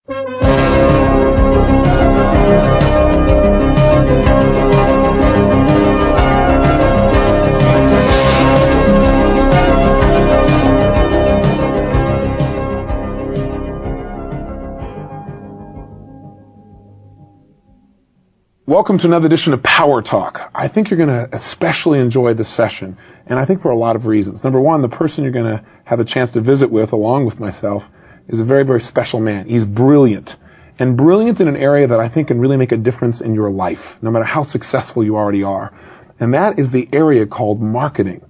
Welcome to another edition of Power Talk. I think you're going to especially enjoy this session, and I think for a lot of reasons. Number one, the person you're going to have a chance to visit with, along with myself, is a very, very special man. He's brilliant, and brilliant in an area that I think can really make a difference in your life, no matter how successful you already are. And that is the area called marketing.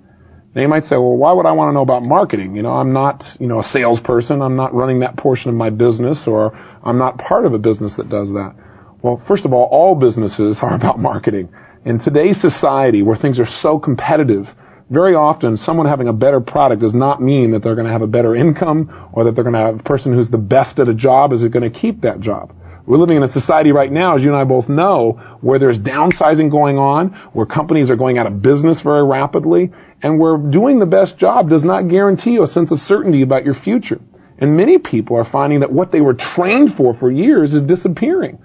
Now you might say, well, why would I want to know about marketing? I'm not, a salesperson. I'm not running that portion of my business, or I'm not part of a business that does that. Well, first of all businesses are about marketing. In today's society, where things are so competitive, very often someone having a better product does not mean that they're going to have a better income, or that they're going to have a person who's the best at a job is going to keep that job. We're living in a society right now, as you and I both know, where there's downsizing going on, where companies are going out of business very rapidly, and where doing the best job does not guarantee you a sense of certainty about your future. And many people are finding that what they were trained for years is disappearing.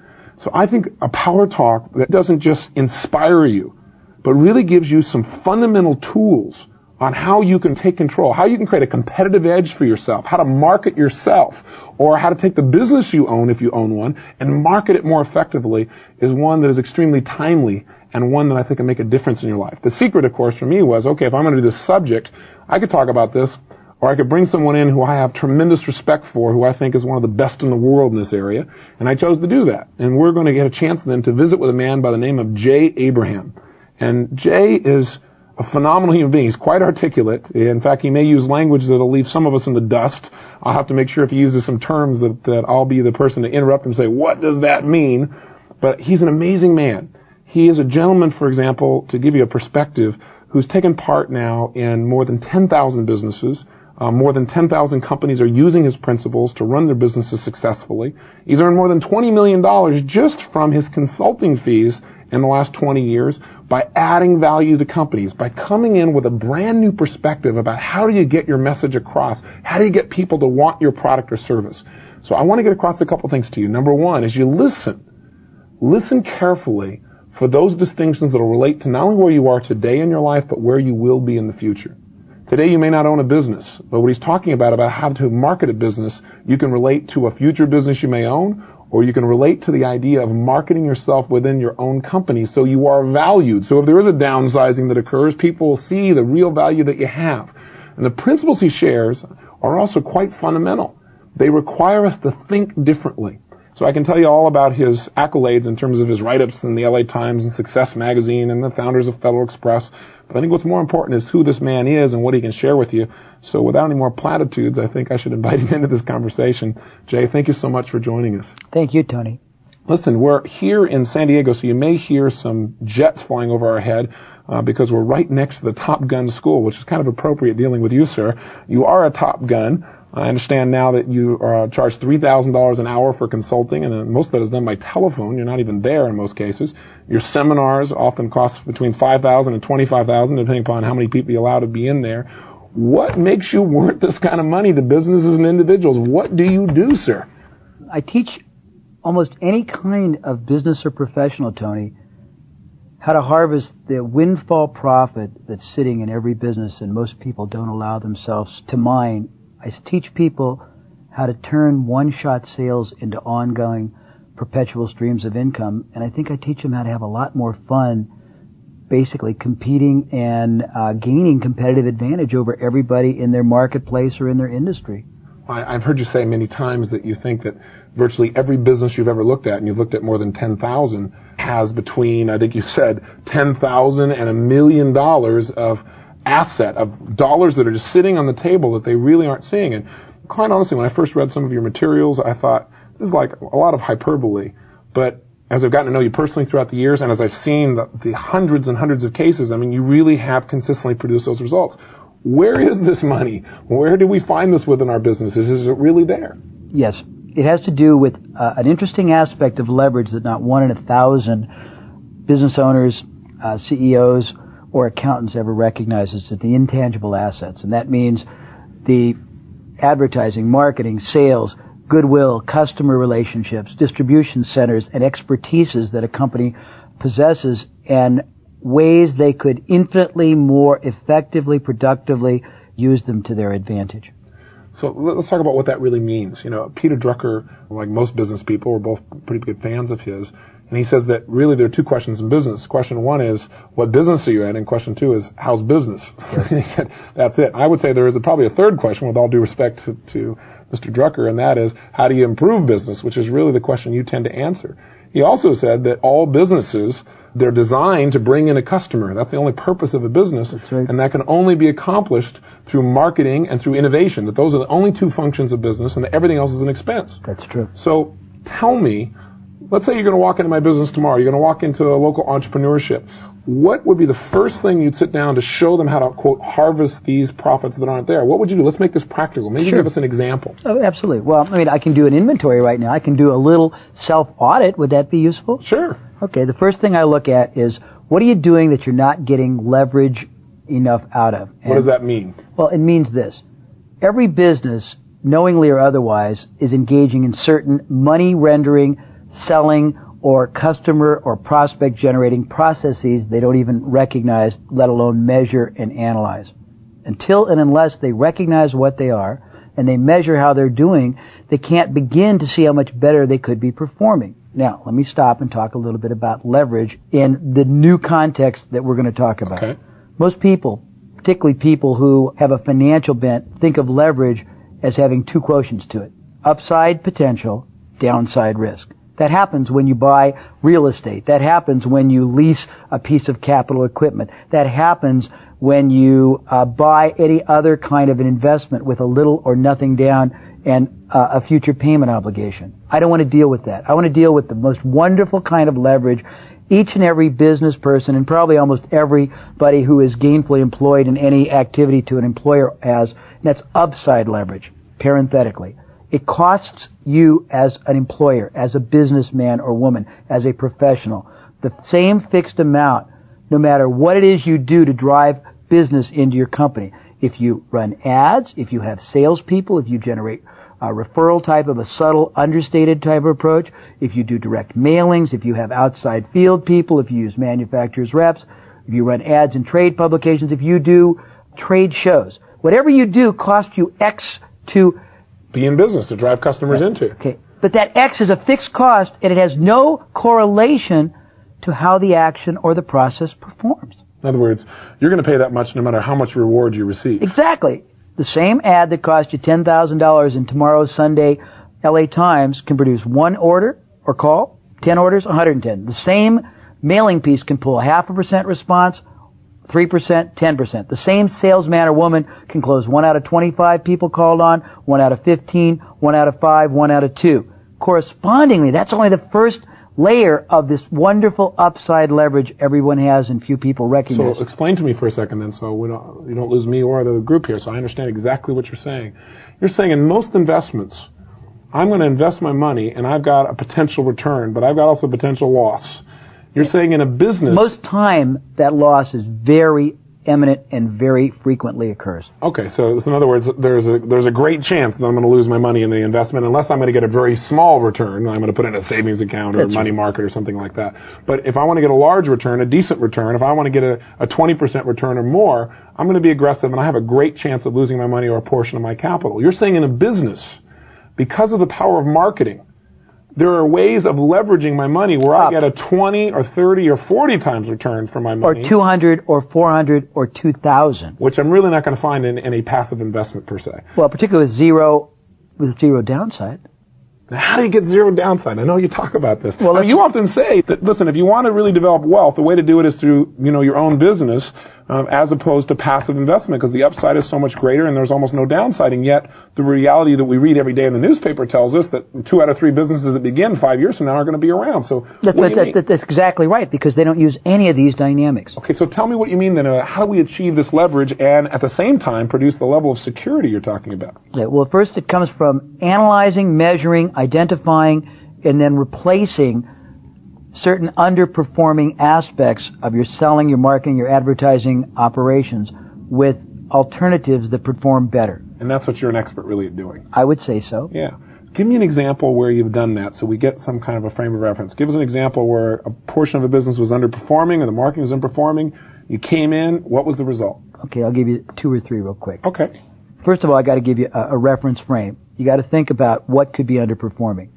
So I think a power talk that doesn't just inspire you, but really gives you some fundamental tools on how you can take control, how you can create a competitive edge for yourself, how to market yourself, or how to take the business you own, if you own one, and market it more effectively, is one that is extremely timely and one that I think can make a difference in your life. The secret, of course, for me was, okay, if I'm going to do this subject, I could talk about this, or I could bring someone in who I have tremendous respect for, who I think is one of the best in the world in this area, and I chose to do that. And we're going to get a chance then to visit with a man by the name of Jay Abraham. And Jay is a phenomenal human being. He's quite articulate. In fact, he may use language that'll leave some of us in the dust. I'll have to make sure if he uses some terms that I'll be the person to interrupt and say, what does that mean? But he's an amazing man. He is a gentleman, for example, to give you a perspective, who's taken part now in more than 10,000 businesses. More than 10,000 companies are using his principles to run their businesses successfully. He's earned more than $20 million just from his consulting fees in the last 20 years by adding value to companies, by coming in with a brand new perspective about how do you get your message across, how do you get people to want your product or service. So I want to get across a couple things to you. Number one is you listen carefully for those distinctions that will relate to not only where you are today in your life, but where you will be in the future. Today you may not own a business, but what he's talking about how to market a business, you can relate to a future business you may own, or you can relate to the idea of marketing yourself within your own company so you are valued. So if there is a downsizing that occurs, people will see the real value that you have. And the principles he shares are also quite fundamental. They require us to think differently. So I can tell you all about his accolades in terms of his write-ups in the LA Times and Success Magazine and the founders of Federal Express. But I think what's more important is who this man is and what he can share with you. So without any more platitudes, I think I should invite him into this conversation. Jay, thank you so much for joining us. Thank you, Tony. Listen, we're here in San Diego, so you may hear some jets flying over our head because we're right next to the Top Gun school, which is kind of appropriate dealing with you, sir. You are a Top Gun. I understand now that you charge $3,000 an hour for consulting, and most of that is done by telephone. You're not even there in most cases. Your seminars often cost between $5,000 and $25,000, depending upon how many people you allow to be in there. What makes you worth this kind of money to businesses and individuals? What do you do, sir? I teach almost any kind of business or professional, Tony, how to harvest the windfall profit that's sitting in every business, and most people don't allow themselves to mine. I teach people how to turn one-shot sales into ongoing, perpetual streams of income, and I think I teach them how to have a lot more fun basically competing and gaining competitive advantage over everybody in their marketplace or in their industry. I've heard you say many times that you think that virtually every business you've ever looked at, and you've looked at more than 10,000, has between, I think you said, 10,000 and $1 million of asset, of dollars that are just sitting on the table that they really aren't seeing. And quite honestly, when I first read some of your materials, I thought, this is like a lot of hyperbole. But as I've gotten to know you personally throughout the years, and as I've seen the hundreds and hundreds of cases, I mean, you really have consistently produced those results. Where is this money? Where do we find this within our businesses? Is it really there? Yes. It has to do with an interesting aspect of leverage that not 1 in 1,000 business owners, CEOs, or accountants ever recognize. It's the intangible assets. And that means the advertising, marketing, sales, goodwill, customer relationships, distribution centers, and expertises that a company possesses, and ways they could infinitely more effectively, productively use them to their advantage. So let's talk about what that really means. You know, Peter Drucker, like most business people, we're both pretty good fans of his, and he says that really there are two questions in business. Question one is, what business are you in? And question two is, how's business? And he said, that's it. I would say there is probably a third question, with all due respect to Mr. Drucker, and that is, how do you improve business, which is really the question you tend to answer. He also said that all businesses, they're designed to bring in a customer. That's the only purpose of a business. That's right. And that can only be accomplished through marketing and through innovation. That those are the only two functions of business, and that everything else is an expense. That's true. So tell me, let's say you're going to walk into my business tomorrow. You're going to walk into a local entrepreneurship. What would be the first thing you'd sit down to show them how to, quote, harvest these profits that aren't there? What would you do? Let's make this practical. Maybe Sure. give us an example. Oh, absolutely. Well, I mean, I can do an inventory right now. I can do a little self-audit. Would that be useful? Sure. Okay, the first thing I look at is, what are you doing that you're not getting leverage enough out of? What does that mean? Well, it means this. Every business, knowingly or otherwise, is engaging in certain money-rendering, selling, or customer or prospect generating processes they don't even recognize, let alone measure and analyze. Until and unless they recognize what they are and they measure how they're doing, they can't begin to see how much better they could be performing. Now, let me stop and talk a little bit about leverage in the new context that we're going to talk about. Okay. Most people, particularly people who have a financial bent, think of leverage as having two quotients to it: upside potential, downside risk. That happens when you buy real estate. That happens when you lease a piece of capital equipment. That happens when you buy any other kind of an investment with a little or nothing down and a future payment obligation. I don't want to deal with that. I want to deal with the most wonderful kind of leverage each and every business person, and probably almost everybody who is gainfully employed in any activity to an employer has, and that's upside leverage, parenthetically. It costs you as an employer, as a businessman or woman, as a professional, the same fixed amount, no matter what it is you do to drive business into your company. If you run ads, if you have salespeople, if you generate a referral type of a subtle, understated type of approach, if you do direct mailings, if you have outside field people, if you use manufacturers' reps, if you run ads in trade publications, if you do trade shows, whatever you do costs you X to Be in business, to drive customers into. Okay. But that X is a fixed cost, and it has no correlation to how the action or the process performs. In other words, you're going to pay that much no matter how much reward you receive. Exactly. The same ad that cost you $10,000 in tomorrow's Sunday LA Times can produce one order or call, 10 orders, 110. The same mailing piece can pull 0.5% response, 3%, 10%. The same salesman or woman can close 1 out of 25 people called on, 1 out of 15, 1 out of 5, 1 out of 2. Correspondingly, that's only the first layer of this wonderful upside leverage everyone has and few people recognize. So explain to me for a second then, so you don't lose me or the group here, so I understand exactly what you're saying. You're saying in most investments, I'm going to invest my money and I've got a potential return, but I've got also potential loss. You're saying in a business... Most time, that loss is very imminent and very frequently occurs. Okay, so in other words, there's a great chance that I'm going to lose my money in the investment unless I'm going to get a very small return. I'm going to put it in a savings account or a money market or something like that. But if I want to get a large return, a decent return, if I want to get a 20% return or more, I'm going to be aggressive and I have a great chance of losing my money or a portion of my capital. You're saying in a business, because of the power of marketing, there are ways of leveraging my money where I get a 20 or 30 or 40 times return for my money. Or 200 or 400 or 2,000. Which I'm really not going to find in a passive investment per se. Well, particularly with zero downside. Now, how do you get zero downside? I know you talk about this. Well, you often say that, listen, if you want to really develop wealth, the way to do it is through, your own business, as opposed to passive investment, because the upside is so much greater and there's almost no downside. And yet, the reality that we read every day in the newspaper tells us that 2 out of 3 businesses that begin 5 years from now are going to be around. So, that's exactly right, because they don't use any of these dynamics. Okay, so tell me what you mean then. How do we achieve this leverage and at the same time produce the level of security you're talking about? Okay, well, first it comes from analyzing, measuring, identifying, and then replacing certain underperforming aspects of your selling, your marketing, your advertising operations with alternatives that perform better. And that's what you're an expert really at doing. I would say so. Yeah. Give me an example where you've done that so we get some kind of a frame of reference. Give us an example where a portion of a business was underperforming or the marketing was underperforming. You came in. What was the result? Okay, I'll give you 2 or 3 real quick. Okay. First of all, I got to give you a reference frame. You got to think about what could be underperforming.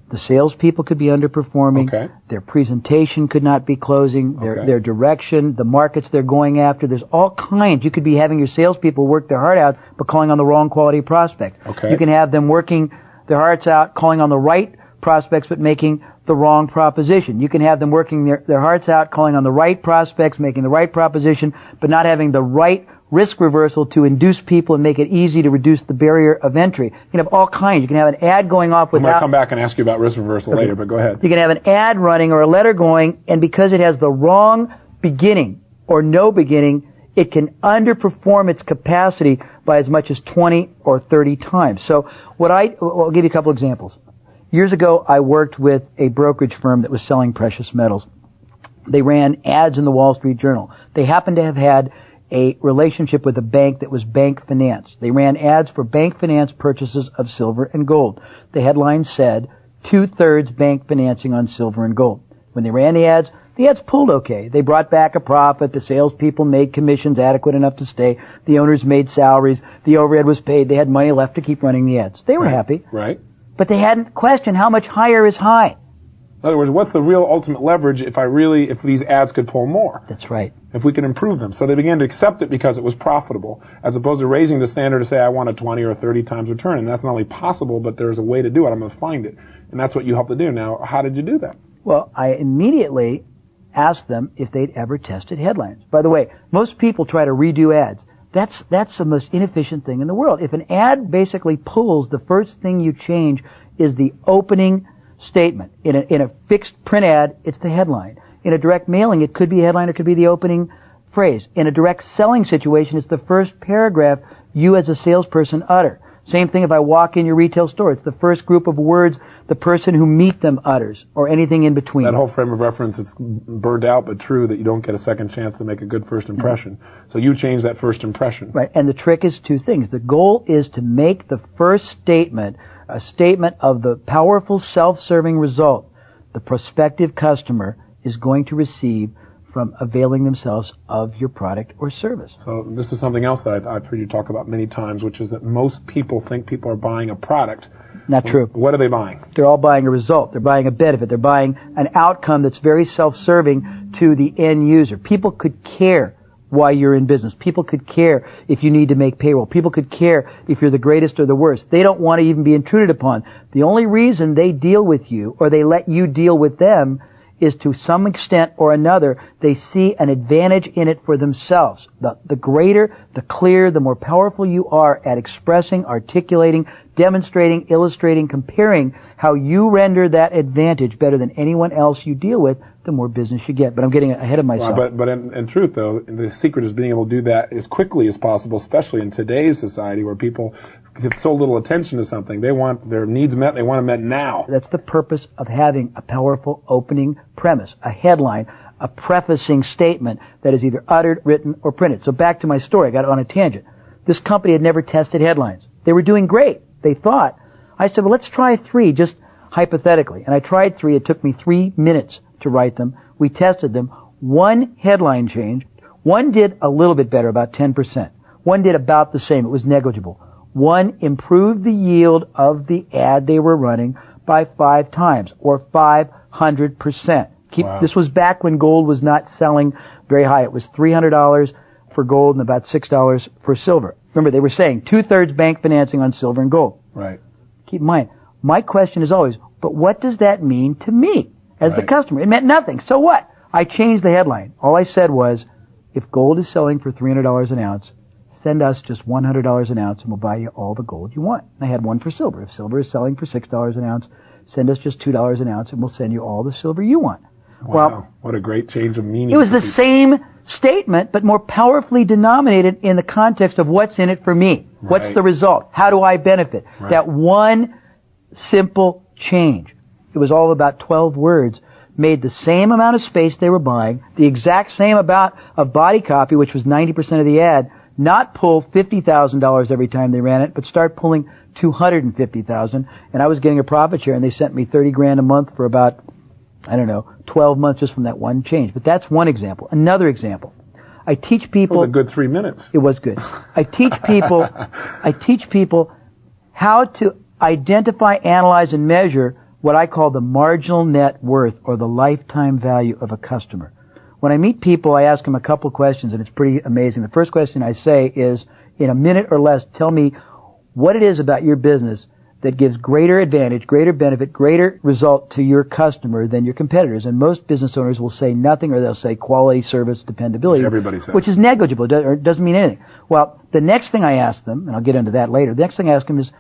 The salespeople could be underperforming. Okay. Their presentation could not be closing. Okay. Their direction, the markets they're going after. There's all kinds. You could be having your salespeople work their heart out, but calling on the wrong quality prospect. Okay. You can have them working their hearts out, calling on the right prospects, but making the wrong proposition. You can have them working their hearts out, calling on the right prospects, making the right proposition, but not having the right risk reversal to induce people and make it easy to reduce the barrier of entry. You can have all kinds. You can have an ad going off without... I'm going to come back and ask you about risk reversal later, but go ahead. You can have an ad running or a letter going, and because it has the wrong beginning or no beginning, it can underperform its capacity by as much as 20 or 30 times. So I'll give you a couple examples. Years ago, I worked with a brokerage firm that was selling precious metals. They ran ads in the Wall Street Journal. They happened to have had a relationship with a bank that was bank finance. They ran ads for bank finance purchases of silver and gold. The headline said, 2/3 bank financing on silver and gold. When they ran the ads pulled okay. They brought back a profit. The salespeople made commissions adequate enough to stay. The owners made salaries. The overhead was paid. They had money left to keep running the ads. They were happy. Right. But they hadn't questioned how much higher is high. In other words, what's the real ultimate leverage if these ads could pull more? That's right. If we could improve them. So they began to accept it because it was profitable, as opposed to raising the standard to say, I want a 20 or 30 times return. And that's not only possible, but there's a way to do it. I'm going to find it. And that's what you helped to do. Now, how did you do that? Well, I immediately asked them if they'd ever tested headlines. By the way, most people try to redo ads. That's the most inefficient thing in the world. If an ad basically pulls, the first thing you change is the opening statement. In a fixed print ad, it's the headline. In a direct mailing, it could be a headline, it could be the opening phrase. In a direct selling situation, it's the first paragraph you as a salesperson utter. Same thing if I walk in your retail store. It's the first group of words the person who meet them utters, or anything in between. That whole frame of reference is burned out, but true, that you don't get a second chance to make a good first impression. Mm-hmm. So you change that first impression. Right, and the trick is 2 things. The goal is to make the first statement a statement of the powerful self-serving result the prospective customer is going to receive from availing themselves of your product or service. So this is something else that I've heard you talk about many times, which is that most people think people are buying a product. Not true. What are they buying? They're all buying a result. They're buying a benefit. They're buying an outcome that's very self-serving to the end user. People could care why you're in business. People could care if you need to make payroll. People could care if you're the greatest or the worst. They don't want to even be intruded upon. The only reason they deal with you or they let you deal with them is to some extent or another, they see an advantage in it for themselves. The greater, the clearer, the more powerful you are at expressing, articulating, demonstrating, illustrating, comparing how you render that advantage better than anyone else you deal with, the more business you get. But I'm getting ahead of myself. But in truth, though, the secret is being able to do that as quickly as possible, especially in today's society where people give so little attention to something. They want their needs met. They want them met now. That's the purpose of having a powerful opening premise, a headline, a prefacing statement that is either uttered, written, or printed. So back to my story. I got on a tangent. This company had never tested headlines. They were doing great, they thought. I said, well, let's try 3, just hypothetically. And I tried 3. It took me 3 minutes to write them. We tested them. 1 headline changed. 1 did a little bit better, about 10%. 1 did about the same. It was negligible. 1 improved the yield of the ad they were running by 5 times, or 500%. Wow. This was back when gold was not selling very high. It was $300 for gold and about $6 for silver. Remember, they were saying 2/3 bank financing on silver and gold. Right. Keep in mind, my question is always, but what does that mean to me as the customer? It meant nothing. So what? I changed the headline. All I said was, if gold is selling for $300 an ounce, send us just $100 an ounce and we'll buy you all the gold you want. And I had 1 for silver. If silver is selling for $6 an ounce, send us just $2 an ounce and we'll send you all the silver you want. Wow. Well, what a great change of meaning. It was the same statement, but more powerfully denominated in the context of what's in it for me. Right. What's the result? How do I benefit? Right. That one simple change. It was all about 12 words. Made the same amount of space they were buying, the exact same amount of body copy, which was 90% of the ad, not pull $50,000 every time they ran it, but start pulling $250,000. And I was getting a profit share, and they sent me $30,000 a month for about, 12 months just from that one change. But that's one example. Another example. I teach people. It was a good 3 minutes. It was good. I teach people how to identify, analyze, and measure what I call the marginal net worth or the lifetime value of a customer. When I meet people, I ask them a couple questions, and it's pretty amazing. The first question I say is, in a minute or less, tell me what it is about your business that gives greater advantage, greater benefit, greater result to your customer than your competitors. And most business owners will say nothing, or they'll say quality, service, dependability, everybody says, which is negligible, or doesn't mean anything. Well, the next thing I ask them, and I'll get into that later, the next thing I ask them is,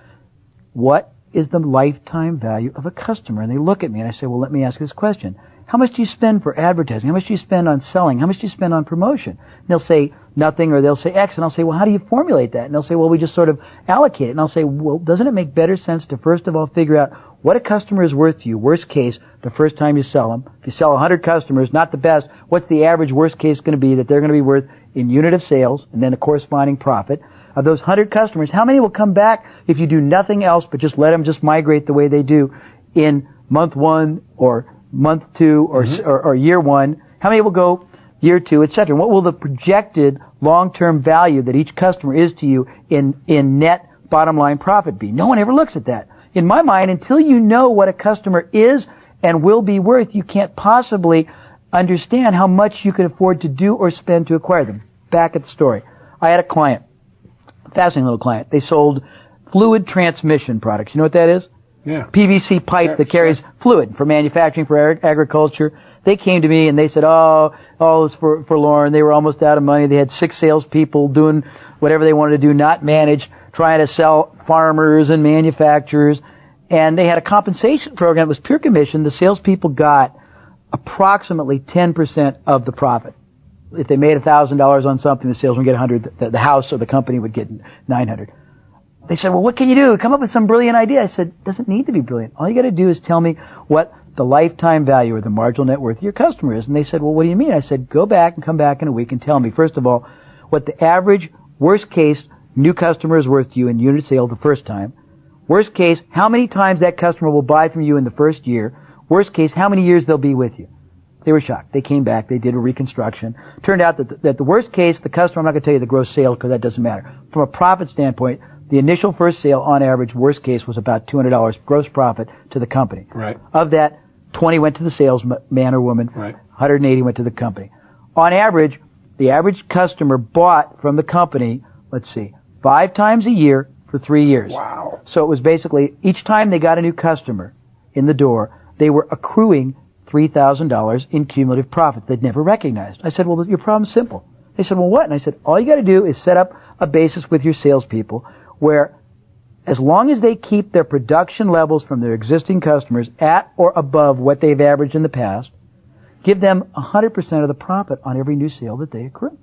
what is the lifetime value of a customer? And they look at me, and I say, well, let me ask you this question. How much do you spend for advertising? How much do you spend on selling? How much do you spend on promotion? And they'll say nothing, or they'll say X, and I'll say, well, how do you formulate that? And they'll say, well, we just sort of allocate it. And I'll say, well, doesn't it make better sense to first of all figure out what a customer is worth to you, worst case, the first time you sell them? If you sell 100 customers, not the best, what's the average worst case going to be that they're going to be worth in unit of sales, and then a corresponding profit? Of those 100 customers, how many will come back if you do nothing else but just let them just migrate the way they do in month 1 or month 2 or year 1? How many will go year 2, etc.? What will the projected long-term value that each customer is to you in net bottom line profit be? No one ever looks at that. In my mind, until you know what a customer is and will be worth, you can't possibly understand how much you could afford to do or spend to acquire them. Back at the story. I had a client. Fascinating little client. They sold fluid transmission products. You know what that is? Yeah. PVC pipe that carries fluid for manufacturing, for agriculture. They came to me and they said, oh, it's forlorn. They were almost out of money. They had 6 salespeople doing whatever they wanted to do, not manage, trying to sell farmers and manufacturers. And they had a compensation program that was pure commission. The salespeople got approximately 10% of the profit. If they made $1,000 on something, the salesman would get $100. The house or the company would get $900. They said, well, what can you do? Come up with some brilliant idea. I said, it doesn't need to be brilliant. All you got to do is tell me what the lifetime value or the marginal net worth of your customer is. And they said, well, what do you mean? I said, go back and come back in a week and tell me, first of all, what the average, worst case, new customer is worth to you in unit sale the first time. Worst case, how many times that customer will buy from you in the first year. Worst case, how many years they'll be with you. They were shocked. They came back. They did a reconstruction. Turned out that the worst case, the customer, I'm not going to tell you the gross sale because that doesn't matter. From a profit standpoint, the initial first sale, on average, worst case, was about $200 gross profit to the company. Right. Of that, 20 went to the salesman or woman. Right. 180 went to the company. On average, the average customer bought from the company, 5 times a year for 3 years. Wow. So it was basically, each time they got a new customer in the door, they were accruing $3,000 in cumulative profit they'd never recognized. I said, well, your problem's simple. They said, well, what? And I said, all you got to do is set up a basis with your salespeople where as long as they keep their production levels from their existing customers at or above what they've averaged in the past, give them 100% of the profit on every new sale that they accrue.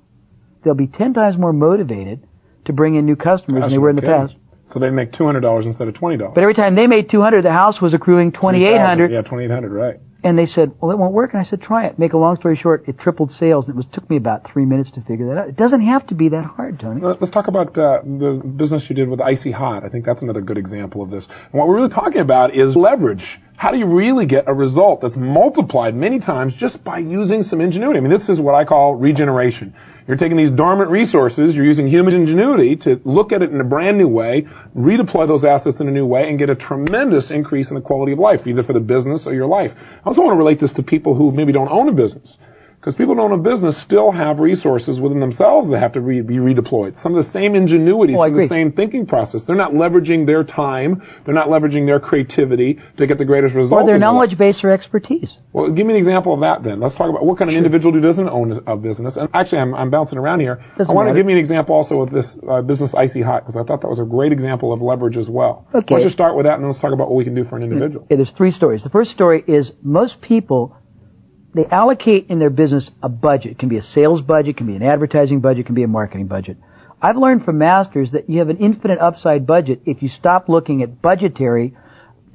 They'll be 10 times more motivated to bring in new customers than they were in the past. So they make $200 instead of $20. But every time they made $200, the house was accruing $2,800. Yeah, $2,800, right. And they said, well, it won't work. And I said, try it. Make a long story short, it tripled sales. And took me about 3 minutes to figure that out. It doesn't have to be that hard, Tony. Let's talk about the business you did with Icy Hot. I think that's another good example of this. And what we're really talking about is leverage. How do you really get a result that's multiplied many times just by using some ingenuity? I mean, this is what I call regeneration. You're taking these dormant resources, you're using human ingenuity to look at it in a brand new way, redeploy those assets in a new way, and get a tremendous increase in the quality of life, either for the business or your life. I also want to relate this to people who maybe don't own a business. Because people who don't own a business still have resources within themselves that have to be redeployed. Some of the same ingenuity, some of the same thinking process. They're not leveraging their time. They're not leveraging their creativity to get the greatest result. Or their knowledge base or expertise. Well, give me an example of that then. Let's talk about what kind of individual who doesn't own a business. And actually, I'm bouncing around here. I want to give me an example also of this business Icy Hot, because I thought that was a great example of leverage as well. Okay. Why don't you start with that, and then let's talk about what we can do for an individual. Okay, there's 3 stories. The first story is most people, they allocate in their business a budget. It can be a sales budget, it can be an advertising budget, it can be a marketing budget. I've learned from masters that you have an infinite upside budget if you stop looking at budgetary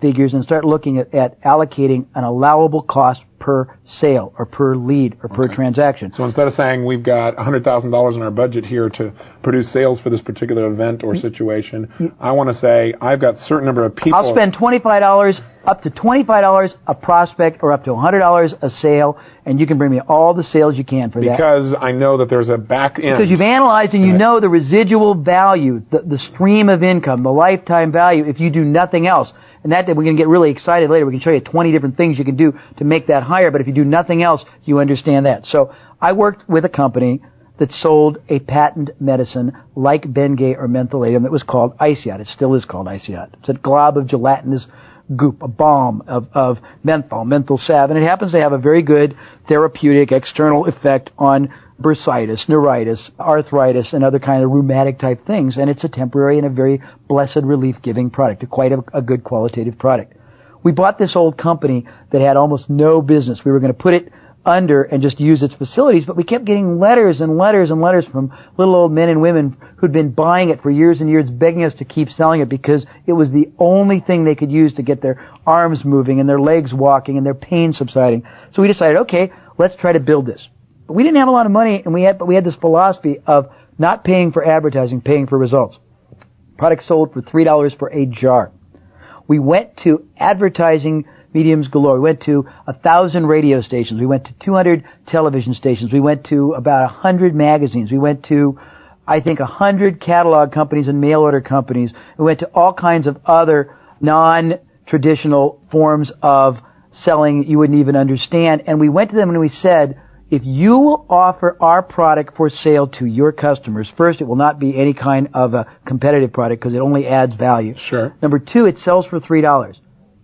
figures and start looking at allocating an allowable cost per per sale or per lead or per transaction. So instead of saying we've got $100,000 in our budget here to produce sales for this particular event or situation, I want to say I've got a certain number of people. I'll spend $25, up to $25 a prospect or up to $100 a sale, and you can bring me all the sales you can for that. Because I know that there's a back end. Because you've analyzed and you know the residual value, the stream of income, the lifetime value if you do nothing else. And that we're going to get really excited later. We can show you 20 different things you can do to make that higher, but if you do nothing else, you understand that. So I worked with a company that sold a patent medicine like Bengay or mentholatum that was called Iceot. It still is called Iceot. It's a glob of gelatinous goop, a balm of menthol salve, and it happens to have a very good therapeutic external effect on bursitis, neuritis, arthritis, and other kind of rheumatic type things, and it's a temporary and a very blessed relief-giving product, quite a good qualitative product. We bought this old company that had almost no business. We were going to put it under and just use its facilities, but we kept getting letters and letters and letters from little old men and women who'd been buying it for years and years, begging us to keep selling it because it was the only thing they could use to get their arms moving and their legs walking and their pain subsiding. So we decided, okay, let's try to build this. But we didn't have a lot of money, and we had this philosophy of not paying for advertising, paying for results. Product sold for $3 for a jar. We went to advertising mediums galore. We went to 1,000 radio stations. We went to 200 television stations. We went to about 100 magazines. We went to, I think, 100 catalog companies and mail order companies. We went to all kinds of other non-traditional forms of selling you wouldn't even understand. And we went to them and we said, if you will offer our product for sale to your customers, first, it will not be any kind of a competitive product because it only adds value. Sure. Number two, it sells for $3.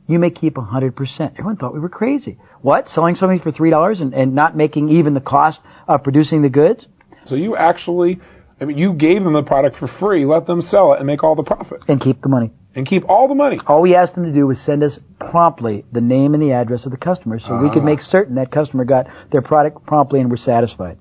You may keep 100%. Everyone thought we were crazy. What? Selling something for $3 and not making even the cost of producing the goods? So you actually, you gave them the product for free, let them sell it and make all the profit. And keep the money. And keep all the money. All we asked them to do was send us promptly the name and the address of the customer so we could make certain that customer got their product promptly and were satisfied.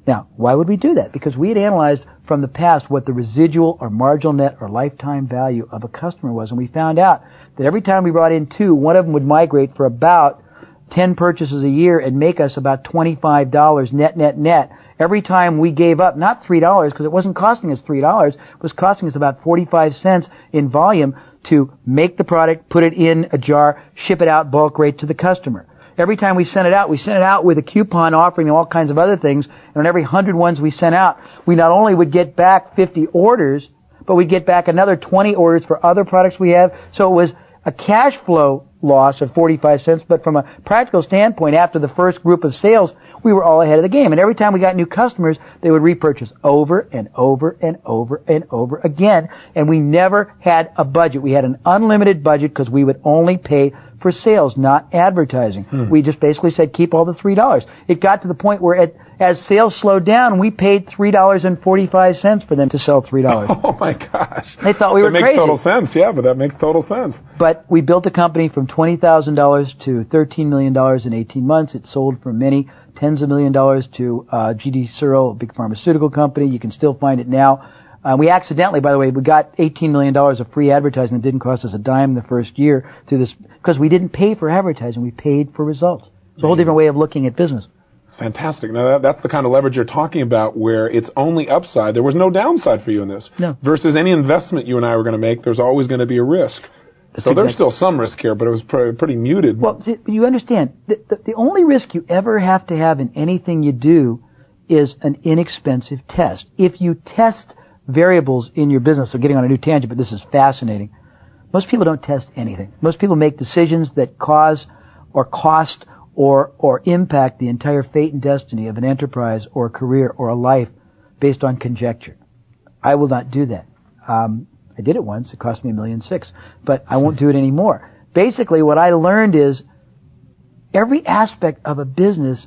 Now, why would we do that? Because we had analyzed from the past what the residual or marginal net or lifetime value of a customer was, and we found out that every time we brought in two, one of them would migrate for about 10 purchases a year and make us about $25 net. Every time we gave up, not $3, because it wasn't costing us $3, it was costing us about 45 cents in volume to make the product, put it in a jar, ship it out bulk rate to the customer. Every time we sent it out with a coupon offering all kinds of other things, and on every 100 ones we sent out, we not only would get back 50 orders, but we'd get back another 20 orders for other products we have. So it was a cash flow loss of 45 cents, but from a practical standpoint, after the first group of sales, we were all ahead of the game. And every time we got new customers, they would repurchase over and over and over and over again. And we never had a budget. We had an unlimited budget because we would only pay for sales, not advertising. We just basically said, keep all the $3. It got to the point where as sales slowed down, we paid $3.45 for them to sell $3. Oh my gosh. They thought we were crazy. That makes total sense, yeah, but that makes total sense. But we built a company from $20,000 to $13 million in 18 months. It sold for many tens of million dollars to G.D. Searle, a big pharmaceutical company. You can still find it now. We accidentally, by the way, we got $18 million of free advertising that didn't cost us a dime the first year through this, because we didn't pay for advertising, we paid for results. It's a whole different way of looking at business. Fantastic. Now, that's the kind of leverage you're talking about where it's only upside. There was no downside for you in this. No. Versus any investment you and I were going to make, there's always going to be a risk. So there's still some risk here, but it was pretty muted. Well, see, you understand, the only risk you ever have to have in anything you do is an inexpensive test. If you test variables in your business, so getting on a new tangent, but this is fascinating. Most people don't test anything. Most people make decisions that cause or cost or impact the entire fate and destiny of an enterprise or a career or a life based on conjecture. I will not do that. I did it once. It cost me $1.6 million, but I won't do it anymore. Basically, what I learned is every aspect of a business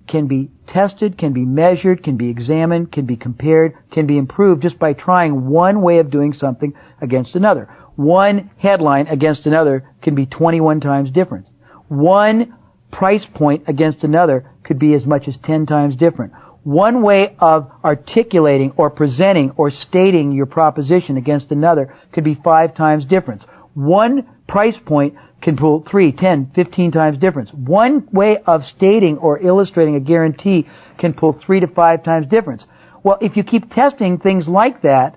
can be tested, can be measured, can be examined, can be compared, can be improved just by trying one way of doing something against another. One headline against another can be 21 times different. One price point against another could be as much as 10 times different. One way of articulating or presenting or stating your proposition against another could be 5 times different. One price point can pull 3, 10, 15 times difference. One way of stating or illustrating a guarantee can pull 3 to 5 times difference. Well, if you keep testing things like that,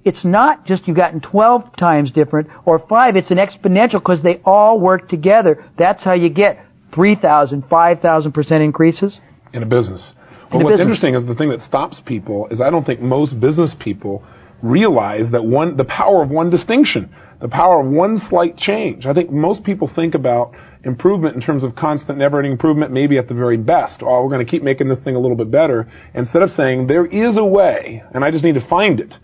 it's not just you've gotten 12 times different or 5, it's an exponential because they all work together. That's how you get 3,000, 5,000% increases. In a business. Well, what's interesting is the thing that stops people is I don't think most business people realize that the power of one distinction, the power of one slight change. I think most people think about improvement in terms of constant, never-ending improvement, maybe at the very best. Oh, we're going to keep making this thing a little bit better, instead of saying there is a way, and I just need to find it,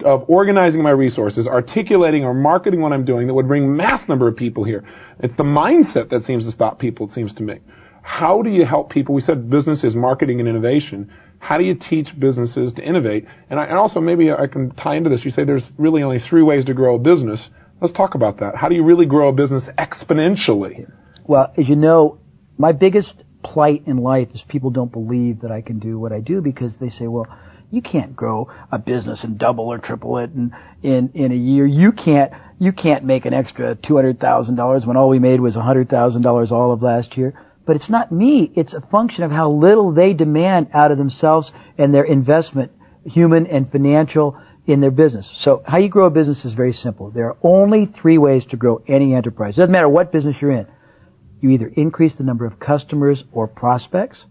of organizing my resources, articulating or marketing what I'm doing that would bring mass number of people here. It's the mindset that seems to stop people, it seems to me. How do you help people? We said business is marketing and innovation. How do you teach businesses to innovate? And also maybe I can tie into this. You say there's really only 3 ways to grow a business. Let's talk about that. How do you really grow a business exponentially? Well, as you know, my biggest plight in life is people don't believe that I can do what I do because they say, well, you can't grow a business and double or triple it in a year. You can't make an extra $200,000 when all we made was $100,000 all of last year. But it's not me. It's a function of how little they demand out of themselves and their investment, human and financial, in their business. So how you grow a business is very simple. There are only 3 ways to grow any enterprise. It doesn't matter what business you're in. You either increase the number of customers or prospects,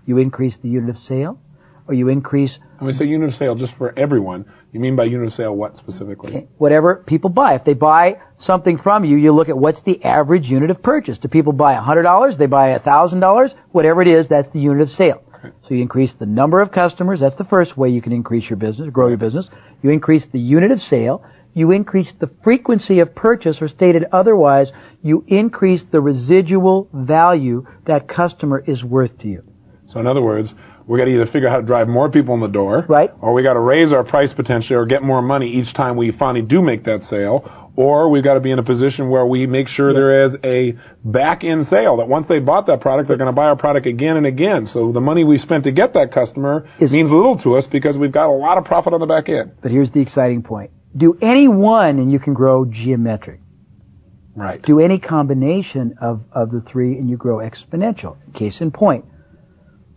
you increase the unit of sale, or you increase... When we say unit of sale, just for everyone, you mean by unit of sale what specifically? Okay. Whatever people buy. If they buy something from you, you look at what's the average unit of purchase. Do people buy $100? They buy $1,000? Whatever it is, that's the unit of sale. Okay. So you increase the number of customers. That's the first way you can increase your business, grow your business. You increase the unit of sale. You increase the frequency of purchase, or stated otherwise, you increase the residual value that customer is worth to you. So in other words, we got to either figure out how to drive more people in the door, right, or we got to raise our price potentially or get more money each time we finally do make that sale, or we've got to be in a position where we make sure there is a back-end sale, that once they bought that product, they're going to buy our product again and again. So the money we spent to get that customer means little to us because we've got a lot of profit on the back end. But here's the exciting point. Do any one and you can grow geometric. Right. Do any combination of the 3 and you grow exponential. Case in point.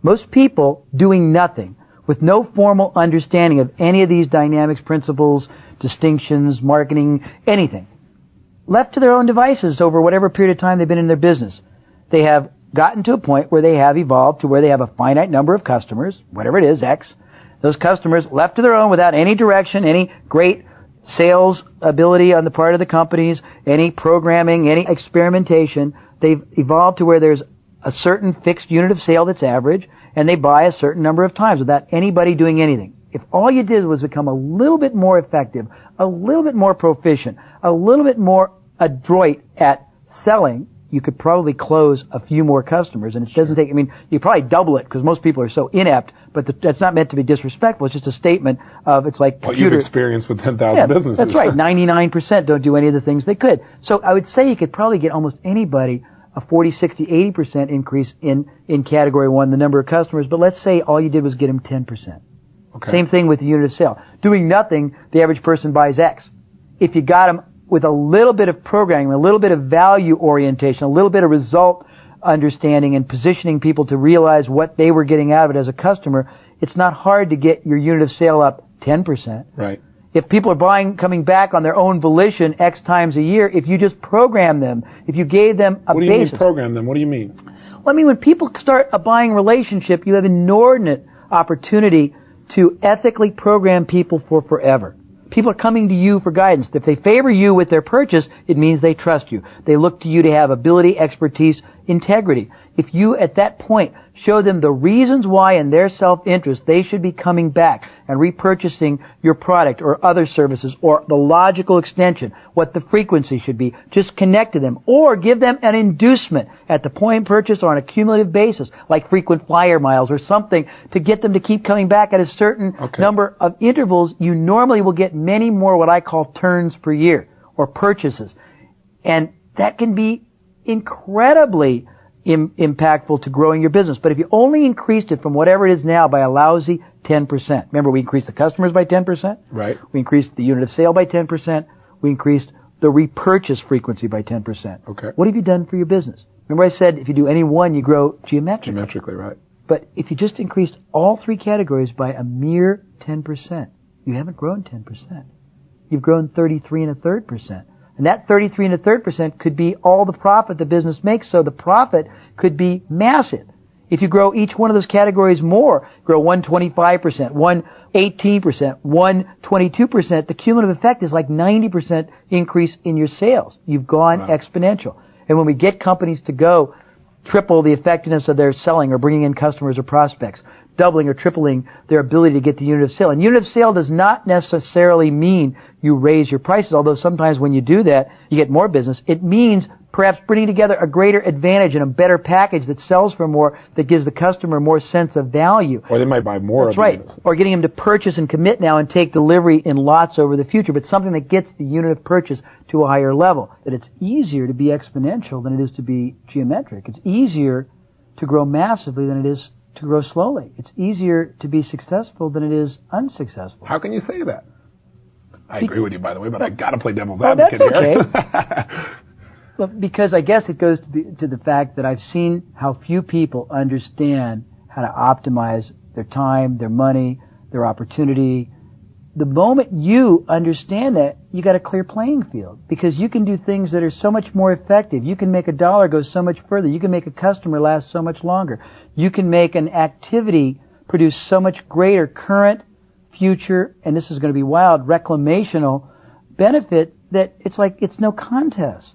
Most people doing nothing with no formal understanding of any of these dynamics, principles, distinctions, marketing, anything, left to their own devices over whatever period of time they've been in their business, they have gotten to a point where they have evolved to where they have a finite number of customers, whatever it is, X. Those customers left to their own without any direction, any great sales ability on the part of the companies, any programming, any experimentation. They've evolved to where there's a certain fixed unit of sale that's average, and they buy a certain number of times without anybody doing anything. If all you did was become a little bit more effective, a little bit more proficient, a little bit more adroit at selling, you could probably close a few more customers. And it doesn't take, you probably double it because most people are so inept, but that's not meant to be disrespectful. It's just a statement of, it's like what you've experienced with 10,000 businesses. That's right. 99% don't do any of the things they could. So I would say you could probably get almost anybody a 40, 60, 80% increase in category 1, the number of customers, but let's say all you did was get them 10%. Okay. Same thing with the unit of sale. Doing nothing, the average person buys X. If you got them with a little bit of programming, a little bit of value orientation, a little bit of result understanding and positioning people to realize what they were getting out of it as a customer, it's not hard to get your unit of sale up 10%. Right. If people are coming back on their own volition X times a year, if you just program them, if you gave them a basis. What do you mean program them? What do you mean? Well, when people start a buying relationship, you have inordinate opportunity to ethically program people for forever. People are coming to you for guidance. If they favor you with their purchase, it means they trust you. They look to you to have ability, expertise, integrity. If you, at that point, show them the reasons why in their self-interest they should be coming back and repurchasing your product or other services, or the logical extension, what the frequency should be, just connect to them. Or give them an inducement at the point of purchase or on a cumulative basis, like frequent flyer miles or something, to get them to keep coming back at a certain number of intervals. You normally will get many more what I call turns per year, or purchases. And that can be incredibly impactful to growing your business. But if you only increased it from whatever it is now by a lousy 10%, remember we increased the customers by 10%? Right. We increased the unit of sale by 10%. We increased the repurchase frequency by 10%. Okay. What have you done for your business? Remember I said if you do any one, you grow geometrically. Geometrically, right. But if you just increased all three categories by a mere 10%, you haven't grown 10%. You've grown 33.33%. And that 33.33% could be all the profit the business makes, so the profit could be massive. If you grow each one of those categories more, grow 125%, 118%, 122%, the cumulative effect is like 90% increase in your sales. You've gone exponential. And when we get companies to go triple the effectiveness of their selling or bringing in customers or prospects, doubling or tripling their ability to get the unit of sale. And unit of sale does not necessarily mean you raise your prices, although sometimes when you do that, you get more business. It means perhaps bringing together a greater advantage and a better package that sells for more, that gives the customer more sense of value. Or they might buy more. That's right. Or getting them to purchase and commit now and take delivery in lots over the future, but something that gets the unit of purchase to a higher level. That it's easier to be exponential than it is to be geometric. It's easier to grow massively than it is to grow slowly. It's easier to be successful than it is unsuccessful. How can you say that? I agree with you, by the way, but I got to play devil's advocate that's here. Okay. Well, because I guess it goes to the fact that I've seen how few people understand how to optimize their time, their money, their opportunity. The moment you understand that, you got a clear playing field because you can do things that are so much more effective. You can make a dollar go so much further. You can make a customer last so much longer. You can make an activity produce so much greater current, future, and this is going to be wild, reclamational benefit that it's like it's no contest.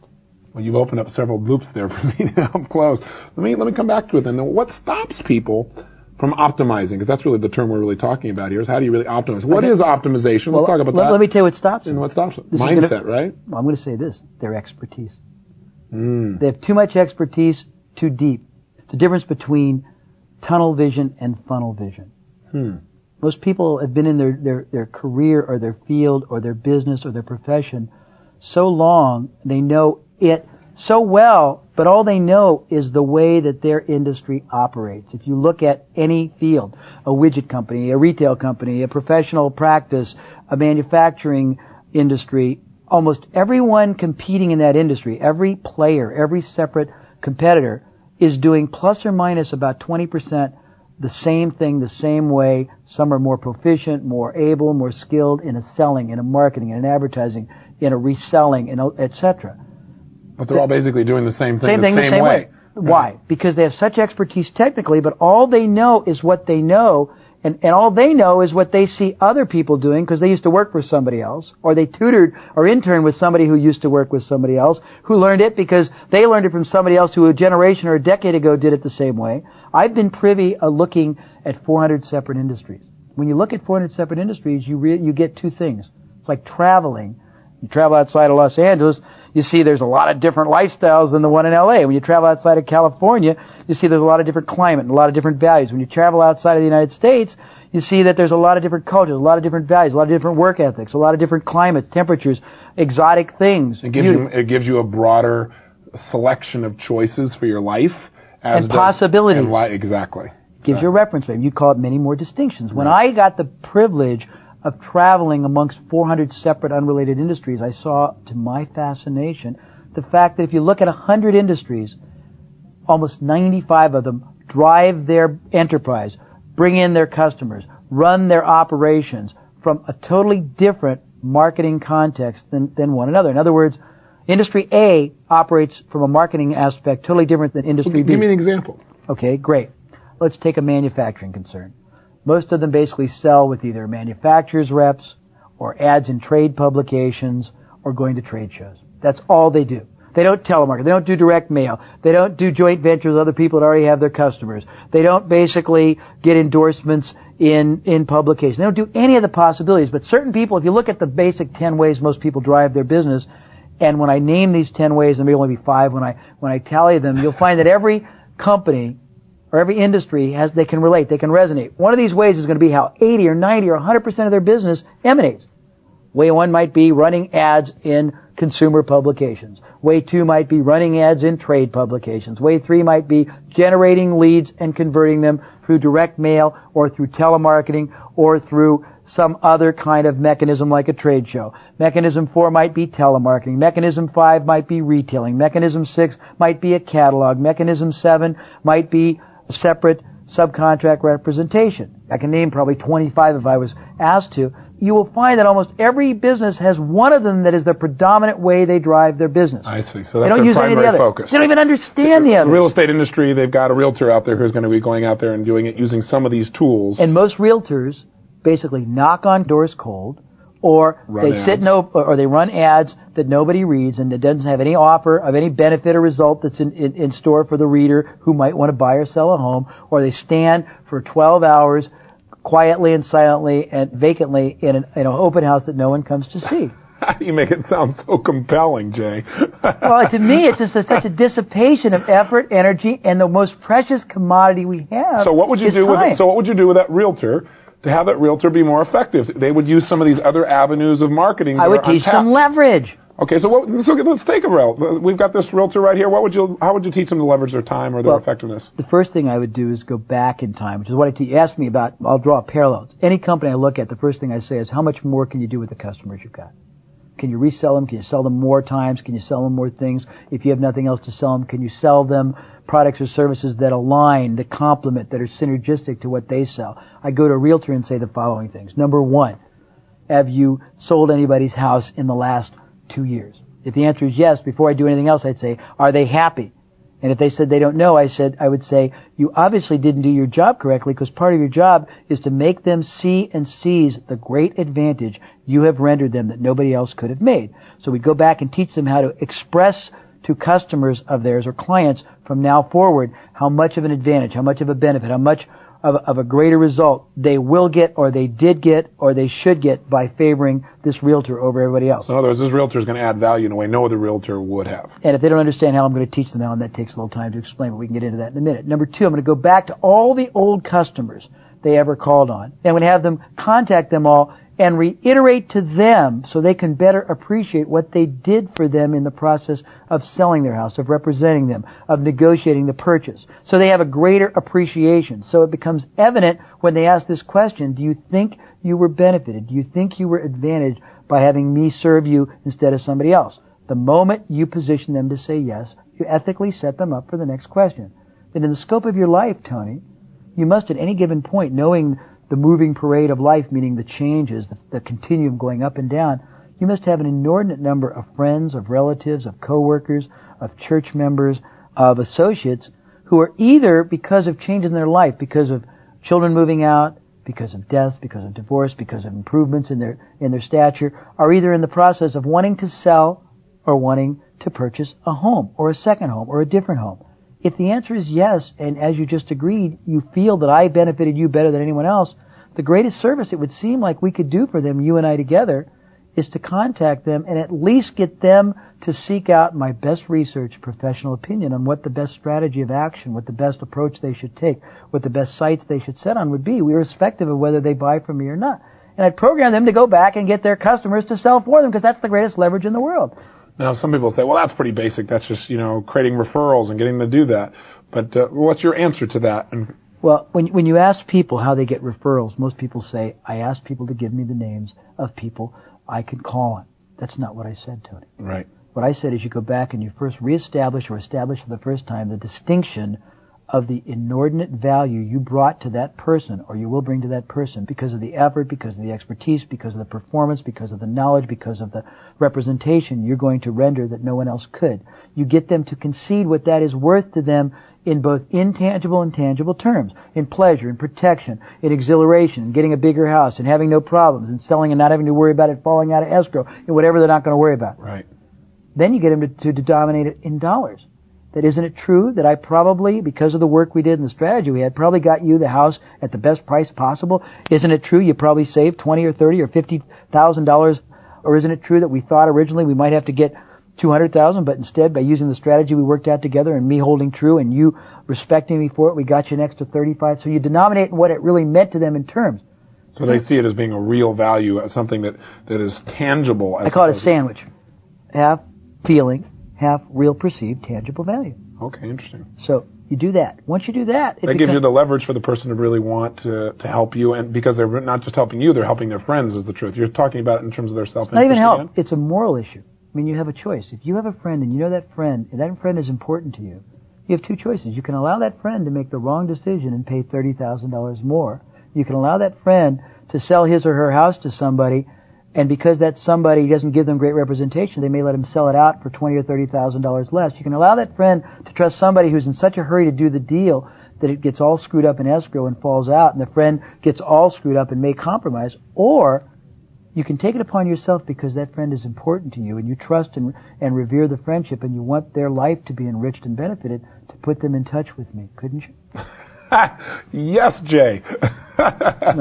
Well, you've opened up several loops there for me to help close. Let me come back to it then. Now, what stops people from optimizing? Because that's really the term we're really talking about here. Is how do you really optimize? What is optimization? Let's talk about that. Let me tell you what stops them. And what stops them? Mindset, right? Well, I'm going to say this: their expertise. They have too much expertise, too deep. It's the difference between tunnel vision and funnel vision. Most people have been in their career or their field or their business or their profession so long, they know it so well, but all they know is the way that their industry operates. If you look at any field, a widget company, a retail company, a professional practice, a manufacturing industry, almost everyone competing in that industry, every player, every separate competitor is doing plus or minus about 20% the same thing the same way. Some are more proficient, more able, more skilled in a selling, in a marketing, in an advertising, in a reselling, etc. But they're all basically doing the same thing the same way. Why? Because they have such expertise technically, but all they know is what they know, and all they know is what they see other people doing because they used to work for somebody else, or they tutored or interned with somebody who used to work with somebody else, who learned it because they learned it from somebody else who a generation or a decade ago did it the same way. I've been privy of looking at 400 separate industries. When you look at 400 separate industries, you get two things. It's like traveling. You travel outside of Los Angeles, you see there's a lot of different lifestyles than the one in LA. When you travel outside of California, you see there's a lot of different climate and a lot of different values. When you travel outside of the United States, you see that there's a lot of different cultures, a lot of different values, a lot of different work ethics, a lot of different climates, temperatures, exotic things. It gives you a broader selection of choices for your life. And possibilities. Exactly. Gives you a reference frame. You call it many more distinctions. When I got the privilege of traveling amongst 400 separate unrelated industries, I saw, to my fascination, the fact that if you look at 100 industries, almost 95 of them drive their enterprise, bring in their customers, run their operations from a totally different marketing context than one another. In other words, industry A operates from a marketing aspect totally different than industry B. Give me an example. Okay, great. Let's take a manufacturing concern. Most of them basically sell with either manufacturers' reps or ads in trade publications or going to trade shows. That's all they do. They don't telemarket. They don't do direct mail. They don't do joint ventures with other people that already have their customers. They don't basically get endorsements in publications. They don't do any of the possibilities. But certain people, if you look at the basic 10 ways most people drive their business, and when I name these 10 ways, and maybe only be 5 when I tally them, you'll find that every company or every industry they can relate, they can resonate. One of these ways is going to be how 80 or 90 or 100% of their business emanates. Way 1 might be running ads in consumer publications. Way 2 might be running ads in trade publications. Way 3 might be generating leads and converting them through direct mail or through telemarketing or through some other kind of mechanism like a trade show. Mechanism 4 might be telemarketing. Mechanism 5 might be retailing. Mechanism 6 might be a catalog. Mechanism 7 might be a separate subcontract representation. I can name probably 25 if I was asked to. You will find that almost every business has one of them that is the predominant way they drive their business. I see. So that's their primary focus. They don't even understand the other. The real estate industry, they've got a realtor out there who's going to be going out there and doing it using some of these tools. And most realtors basically knock on doors cold, or they run ads that nobody reads and it doesn't have any offer of any benefit or result that's in store for the reader who might want to buy or sell a home, or they stand for 12 hours quietly and silently and vacantly in an open house that no one comes to see. You make it sound so compelling, Jay. Well, to me, it's just such a dissipation of effort, energy, and the most precious commodity we have. So what would you do with that realtor to have that realtor be more effective? They would use some of these other avenues of marketing. I would teach them leverage. Okay, so let's take a realtor. We've got this realtor right here. How would you teach them to leverage their time or their effectiveness? The first thing I would do is go back in time, which is what I teach. You asked me about. I'll draw parallels. Any company I look at, the first thing I say is, how much more can you do with the customers you've got? Can you resell them? Can you sell them more times? Can you sell them more things? If you have nothing else to sell them, can you sell them products or services that align, that complement, that are synergistic to what they sell? I go to a realtor and say the following things. Number 1, have you sold anybody's house in the last 2 years? If the answer is yes, before I do anything else, I'd say, are they happy? And if they said they don't know, I would say, you obviously didn't do your job correctly, because part of your job is to make them see and seize the great advantage you have rendered them that nobody else could have made. So we'd go back and teach them how to express to customers of theirs or clients from now forward how much of an advantage, how much of a benefit, how much of a greater result they will get, or they did get, or they should get by favoring this realtor over everybody else. So in other words, this realtor is going to add value in a way no other realtor would have. And if they don't understand how, I'm going to teach them how, and that takes a little time to explain, but we can get into that in a minute. Number 2, I'm going to go back to all the old customers they ever called on. And I'm going to have them contact them all and reiterate to them so they can better appreciate what they did for them in the process of selling their house, of representing them, of negotiating the purchase. So they have a greater appreciation. So it becomes evident when they ask this question, do you think you were benefited? Do you think you were advantaged by having me serve you instead of somebody else? The moment you position them to say yes, you ethically set them up for the next question. And in the scope of your life, Tony, you must at any given point, knowing the moving parade of life, meaning the changes, the continuum going up and down, you must have an inordinate number of friends, of relatives, of coworkers, of church members, of associates who are either, because of changes in their life, because of children moving out, because of death, because of divorce, because of improvements in their stature, are either in the process of wanting to sell or wanting to purchase a home or a second home or a different home. If the answer is yes, and as you just agreed, you feel that I benefited you better than anyone else, the greatest service it would seem like we could do for them, you and I together, is to contact them and at least get them to seek out my best research, professional opinion on what the best strategy of action, what the best approach they should take, what the best sites they should set on would be, irrespective of whether they buy from me or not. And I'd program them to go back and get their customers to sell for them, because that's the greatest leverage in the world. Now, some people say, well, that's pretty basic. That's just, creating referrals and getting them to do that. But what's your answer to that? Well, when you ask people how they get referrals, most people say, I ask people to give me the names of people I can call on. That's not what I said, Tony. Right. What I said is you go back and you first reestablish or establish for the first time the distinction of the inordinate value you brought to that person, or you will bring to that person, because of the effort, because of the expertise, because of the performance, because of the knowledge, because of the representation you're going to render that no one else could. You get them to concede what that is worth to them in both intangible and tangible terms, in pleasure, in protection, in exhilaration, in getting a bigger house, and having no problems, and selling and not having to worry about it falling out of escrow, and whatever they're not going to worry about. Right. Then you get them to denominate it in dollars. That isn't it true that I probably, because of the work we did and the strategy we had, probably got you the house at the best price possible? Isn't it true you probably saved $20 or $30 or $50,000? Or isn't it true that we thought originally we might have to get $200,000, but instead, by using the strategy we worked out together and me holding true and you respecting me for it, we got you an extra $35,000? So you denominate what it really meant to them in terms. So they see it as being a real value, as something that is tangible. I call it a sandwich. Half feeling, half real perceived tangible value. Okay, interesting. So you do that. Once you do that, that gives you the leverage for the person to really want to help you, and because they're not just helping you, they're helping their friends, is the truth. You're talking about it in terms of their self-interest. Not even help. Again? It's a moral issue. I mean, you have a choice. If you have a friend and you know that friend, and that friend is important to you, you have two choices. You can allow that friend to make the wrong decision and pay $30,000 more. You can allow that friend to sell his or her house to somebody, and because that somebody doesn't give them great representation, they may let him sell it out for $20,000 or $30,000 less. You can allow that friend to trust somebody who's in such a hurry to do the deal that it gets all screwed up in escrow and falls out, and the friend gets all screwed up and may compromise. Or you can take it upon yourself because that friend is important to you, and you trust and revere the friendship, and you want their life to be enriched and benefited, to put them in touch with me, couldn't you? Yes, Jay. No,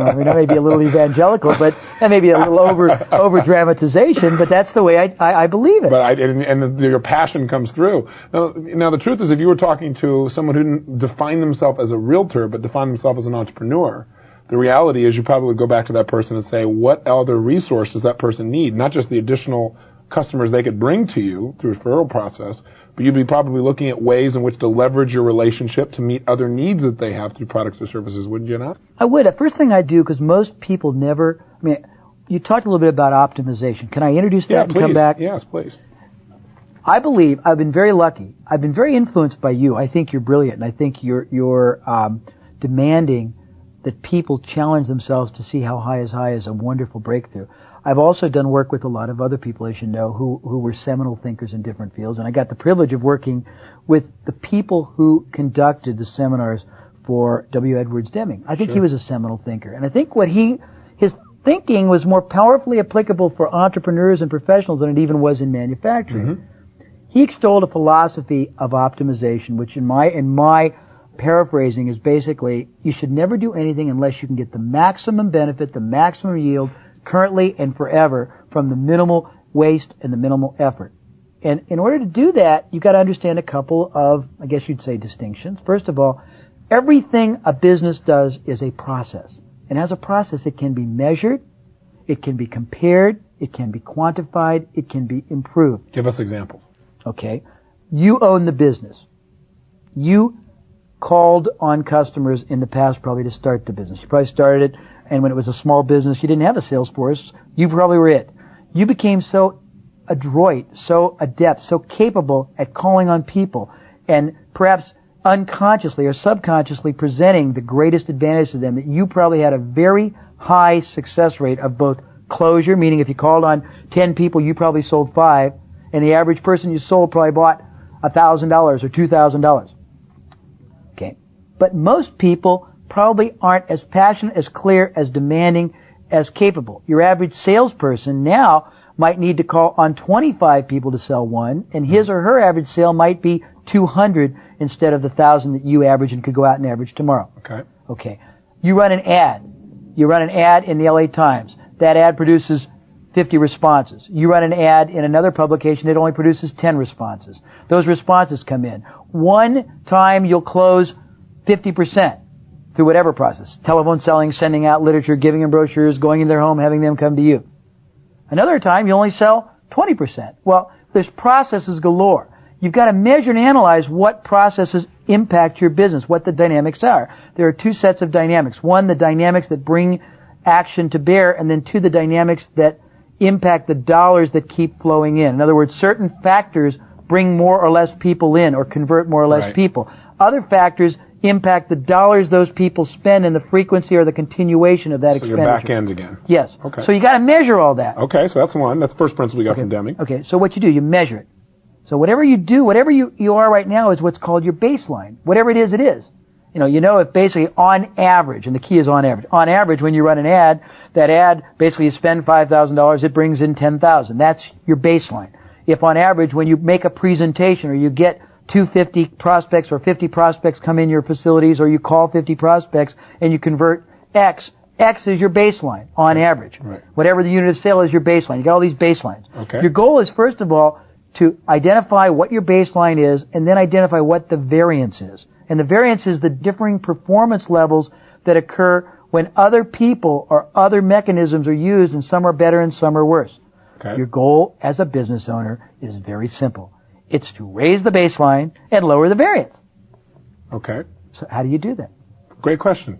I mean, that may be a little evangelical, but that may be a little over dramatization, but that's the way I believe it. But and your passion comes through. Now, the truth is, if you were talking to someone who didn't define themselves as a realtor, but defined themselves as an entrepreneur, the reality is you probably would go back to that person and say, what other resource does that person need? Not just the additional customers they could bring to you through the referral process, but you'd be probably looking at ways in which to leverage your relationship to meet other needs that they have through products or services, wouldn't you not? I would. The first thing I do, because most people never, I mean, you talked a little bit about optimization. Can I introduce that and come back? Yes, please. I believe, I've been very lucky. I've been very influenced by you. I think you're brilliant, and I think you're demanding that people challenge themselves to see how high is a wonderful breakthrough. I've also done work with a lot of other people, as you know, who were seminal thinkers in different fields, and I got the privilege of working with the people who conducted the seminars for W. Edwards Deming. I think he was a seminal thinker, and I think his thinking was more powerfully applicable for entrepreneurs and professionals than it even was in manufacturing. Mm-hmm. He extolled a philosophy of optimization, which in my paraphrasing is basically, you should never do anything unless you can get the maximum benefit, the maximum yield, currently and forever, from the minimal waste and the minimal effort. And in order to do that, you've got to understand a couple of, I guess you'd say, distinctions. First of all, everything a business does is a process. And as a process, it can be measured, it can be compared, it can be quantified, it can be improved. Give us examples. Okay. You own the business. You called on customers in the past probably to start the business. You probably started it, and when it was a small business, you didn't have a sales force. You probably were it. You became so adroit, so adept, so capable at calling on people, and perhaps unconsciously or subconsciously presenting the greatest advantage to them, that you probably had a very high success rate of both closure, meaning if you called on 10 people, you probably sold 5, and the average person you sold probably bought $1,000 or $2,000. Okay. But most people probably aren't as passionate, as clear, as demanding, as capable. Your average salesperson now might need to call on 25 people to sell one, and his or her average sale might be 200 instead of the 1,000 that you average and could go out and average tomorrow. Okay. You run an ad. You run an ad in the LA Times. That ad produces 50 responses. You run an ad in another publication, it only produces 10 responses. Those responses come in. One time you'll close 50% through whatever process. Telephone selling, sending out literature, giving them brochures, going in their home, having them come to you. Another time you only sell 20%. Well, there's processes galore. You've got to measure and analyze what processes impact your business, what the dynamics are. There are two sets of dynamics. One, the dynamics that bring action to bear, and then two, the dynamics that impact the dollars that keep flowing in. In other words, certain factors bring more or less people in or convert more or less people. Other factors impact the dollars those people spend and the frequency or the continuation of that expenditure. So you're back end again. Yes. Okay. So you got to measure all that. Okay, so that's one. That's the first principle we got from Deming. Okay, so what you do, you measure it. So whatever you do, whatever you are right now is what's called your baseline. Whatever it is, it is. You know if basically on average, and the key is on average. On average, when you run an ad, that ad, basically you spend $5,000, it brings in $10,000. That's your baseline. If on average, when you make a presentation or you get 250 prospects or 50 prospects come in your facilities, or you call 50 prospects and you convert X is your baseline on average. Right. Whatever the unit of sale is your baseline. You got all these baselines. Okay. Your goal is, first of all, to identify what your baseline is and then identify what the variance is. And the variance is the differing performance levels that occur when other people or other mechanisms are used and some are better and some are worse. Okay. Your goal as a business owner is very simple. It's to raise the baseline and lower the variance. Okay. So how do you do that? Great question.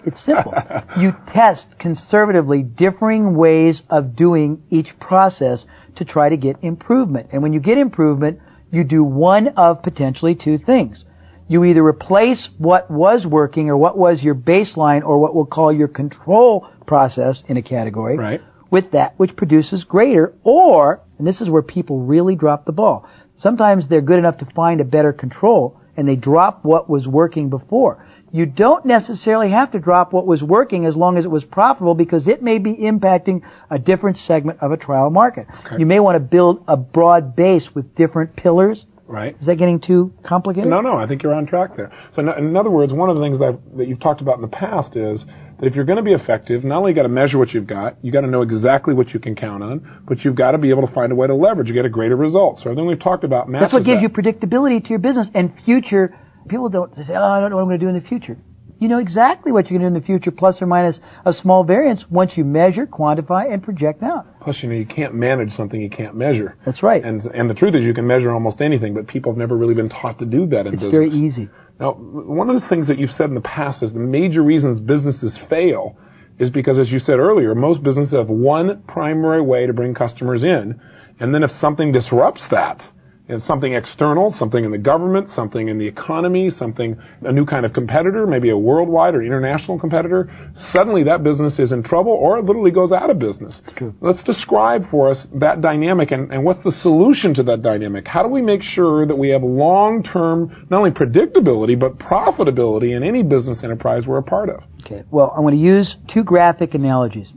It's simple. You test conservatively differing ways of doing each process to try to get improvement. And when you get improvement, you do one of potentially two things. You either replace what was working or what was your baseline or what we'll call your control process in a category Right. with that which produces greater, or, and this is where people really drop the ball, sometimes they're good enough to find a better control and they drop what was working before. You don't necessarily have to drop what was working as long as it was profitable because it may be impacting a different segment of a trial market. Okay. You may want to build a broad base with different pillars. Right. Is that getting too complicated? No, I think you're on track there. So in other words, one of the things that you've talked about in the past is that if you're going to be effective, not only you got to measure what you've got, you got to know exactly what you can count on, but you've got to be able to find a way to leverage to get a greater result. So everything we've talked about matches That's what gives that. you predictability to your business and future. People don't say, I don't know what I'm going to do in the future. You know exactly what you're going to do in the future, plus or minus a small variance, once you measure, quantify, and project out. Plus, you can't manage something you can't measure. That's right. And the truth is you can measure almost anything, but people have never really been taught to do that in business. It's very easy. Now, one of the things that you've said in the past is the major reasons businesses fail is because, as you said earlier, most businesses have one primary way to bring customers in, and then if something disrupts that, it's something external, something in the government, something in the economy, a new kind of competitor, maybe a worldwide or international competitor, suddenly that business is in trouble or it literally goes out of business. True. Let's describe for us that dynamic and what's the solution to that dynamic. How do we make sure that we have long-term, not only predictability, but profitability in any business enterprise we're a part of? Okay. Well, I'm going to use two graphic analogies.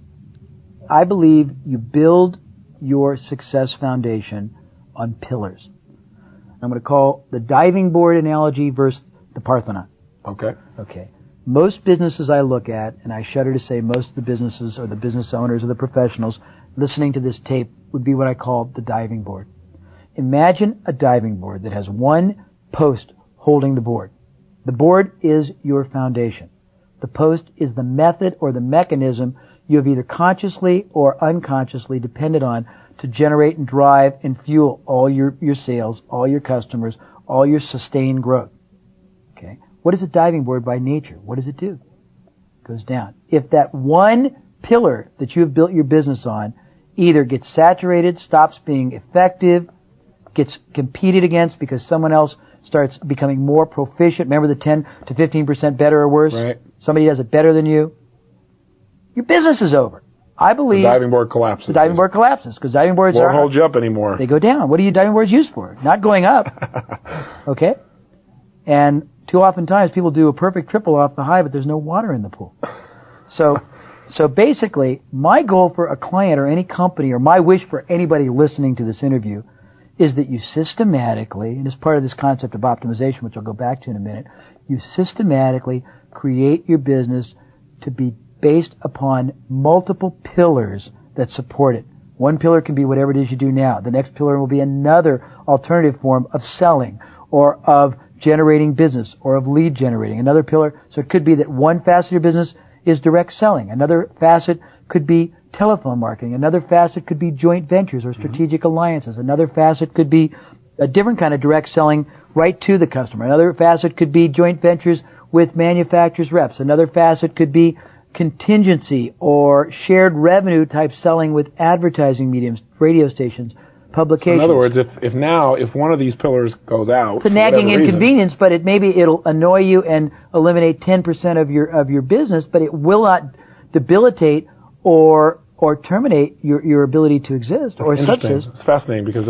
I believe you build your success foundation on pillars. I'm going to call the diving board analogy versus the Parthenon. Okay. Okay. Most businesses I look at, and I shudder to say most of the businesses or the business owners or the professionals listening to this tape would be what I call the diving board. Imagine a diving board that has one post holding the board. The board is your foundation. The post is the method or the mechanism you have either consciously or unconsciously depended on to generate and drive and fuel all your sales, all your customers, all your sustained growth. Okay? What is a diving board by nature? What does it do? It goes down. If that one pillar that you have built your business on either gets saturated, stops being effective, gets competed against because someone else starts becoming more proficient, remember the 10 to 15% better or worse? Right. Somebody does it better than you, your business is over. I believe The diving board collapses. the diving board collapses because diving boards Won't hold you up anymore. they go down. What are you diving boards used for? Not going up. Okay? And too often times people do a perfect triple off the high, but there's no water in the pool. So basically, my goal for a client or any company, or my wish for anybody listening to this interview, is that you systematically, and as part of this concept of optimization, which I'll go back to in a minute, you systematically create your business to be based upon multiple pillars that support it. One pillar can be whatever it is you do now. The next pillar will be another alternative form of selling or of generating business or of lead generating. Another pillar, so it could be that one facet of your business is direct selling. Another facet could be telephone marketing. Another facet could be joint ventures or strategic alliances. Another facet could be a different kind of direct selling right to the customer. Another facet could be joint ventures with manufacturers reps. Another facet could be contingency or shared revenue type selling with advertising mediums, radio stations, publications. In other words, if one of these pillars goes out, it's a nagging inconvenience, but it'll annoy you and eliminate 10% of your business, but it will not debilitate or terminate your ability to exist or subsist. It's fascinating because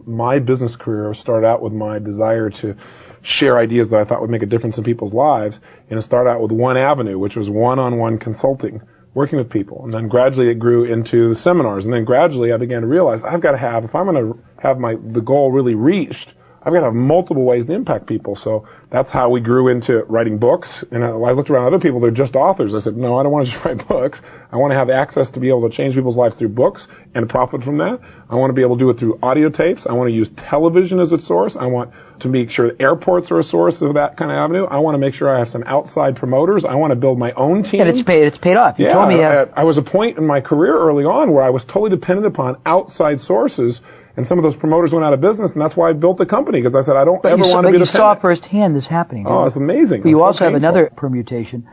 my business career started out with my desire to share ideas that I thought would make a difference in people's lives, and it started out with one avenue, which was one-on-one consulting, working with people, and then gradually it grew into seminars, and then gradually I began to realize if I'm going to have the goal really reached, I've got to have multiple ways to impact people. So that's how we grew into writing books. And I looked around other people, they're just authors. I said, no, I don't want to just write books. I want to have access to be able to change people's lives through books and profit from that. I want to be able to do it through audio tapes. I want to use television as a source. I want to make sure that airports are a source of that kind of avenue. I want to make sure I have some outside promoters. I want to build my own team. And it's paid off. You told me. I was a point in my career early on where I was totally dependent upon outside sources, and some of those promoters went out of business, and that's why I built the company, because I said I don't ever want to be dependent. But you saw firsthand this happening. Oh, it's amazing. But you also have another permutation.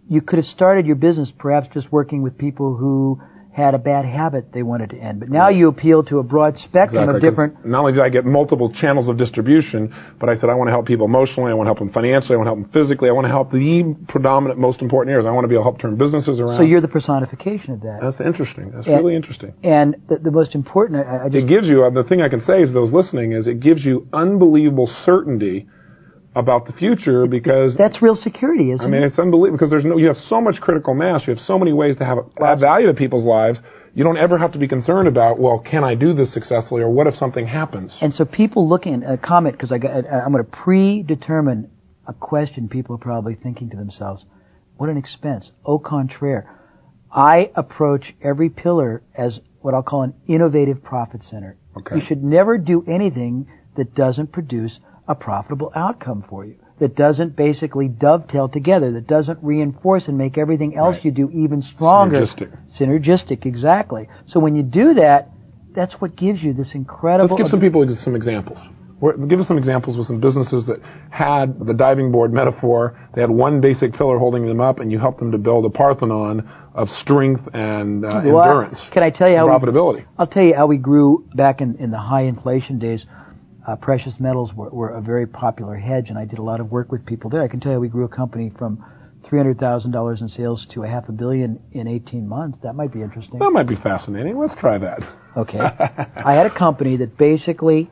You could have started your business perhaps just working with people who had a bad habit they wanted to end. But now you appeal to a broad spectrum of different... Not only did I get multiple channels of distribution, but I said I want to help people emotionally, I want to help them financially, I want to help them physically, I want to help the predominant, most important areas. I want to be able to help turn businesses around. So you're the personification of that. That's interesting. That's really interesting. And the most important... It gives you, the thing I can say to those listening is it gives you unbelievable certainty about the future, because that's real security, isn't it? I mean, it's unbelievable, because you have so much critical mass, you have so many ways to add value to people's lives. You don't ever have to be concerned about, well, can I do this successfully, or what if something happens? And so people looking at a comment, because I'm going to predetermine a question people are probably thinking to themselves, what an expense. Au contraire. I approach every pillar as what I'll call an innovative profit center. Okay. You should never do anything that doesn't produce a profitable outcome for you, that doesn't basically dovetail together, that doesn't reinforce and make everything else you do even stronger. Synergistic, exactly. So when you do that, that's what gives you this incredible... Let's give some people some examples. Give us some examples with some businesses that had the diving board metaphor. They had one basic pillar holding them up, and you helped them to build a Parthenon of strength and endurance. Can I tell you how profitability? I'll tell you how we grew back in the high inflation days. Precious metals were a very popular hedge, and I did a lot of work with people there. I can tell you we grew a company from $300,000 in sales to $500 million in 18 months. That might be interesting. That might be fascinating. Let's try that. Okay. I had a company that basically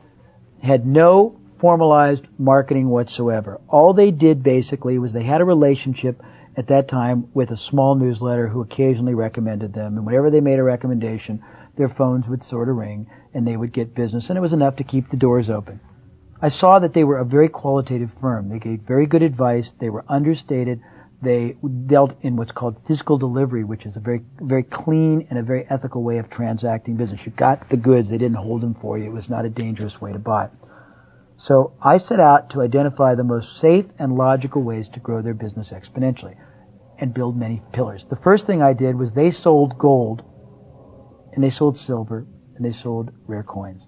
had no formalized marketing whatsoever. All they did basically was they had a relationship at that time with a small newsletter who occasionally recommended them, and whenever they made a recommendation, their phones would sort of ring, and they would get business, and it was enough to keep the doors open. I saw that they were a very qualitative firm. They gave very good advice. They were understated. They dealt in what's called physical delivery, which is a very, very clean and a very ethical way of transacting business. You got the goods. They didn't hold them for you. It was not a dangerous way to buy. So I set out to identify the most safe and logical ways to grow their business exponentially and build many pillars. The first thing I did was they sold gold, and they sold silver, and they sold rare coins.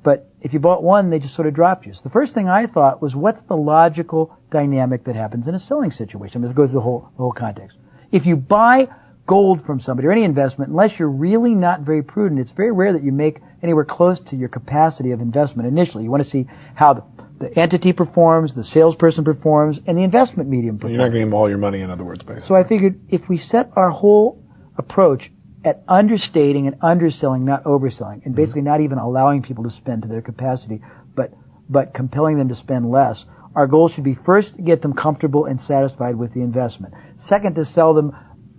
But if you bought one, they just sort of dropped you. So the first thing I thought was, what's the logical dynamic that happens in a selling situation? I'm going to go through the whole context. If you buy gold from somebody or any investment, unless you're really not very prudent, it's very rare that you make anywhere close to your capacity of investment initially. You want to see how the entity performs, the salesperson performs, and the investment medium performs. You're not going to give them all your money, in other words, basically. So I figured if we set our whole approach at understating and underselling, not overselling, and basically not even allowing people to spend to their capacity, but compelling them to spend less, our goal should be first to get them comfortable and satisfied with the investment. Second, to sell them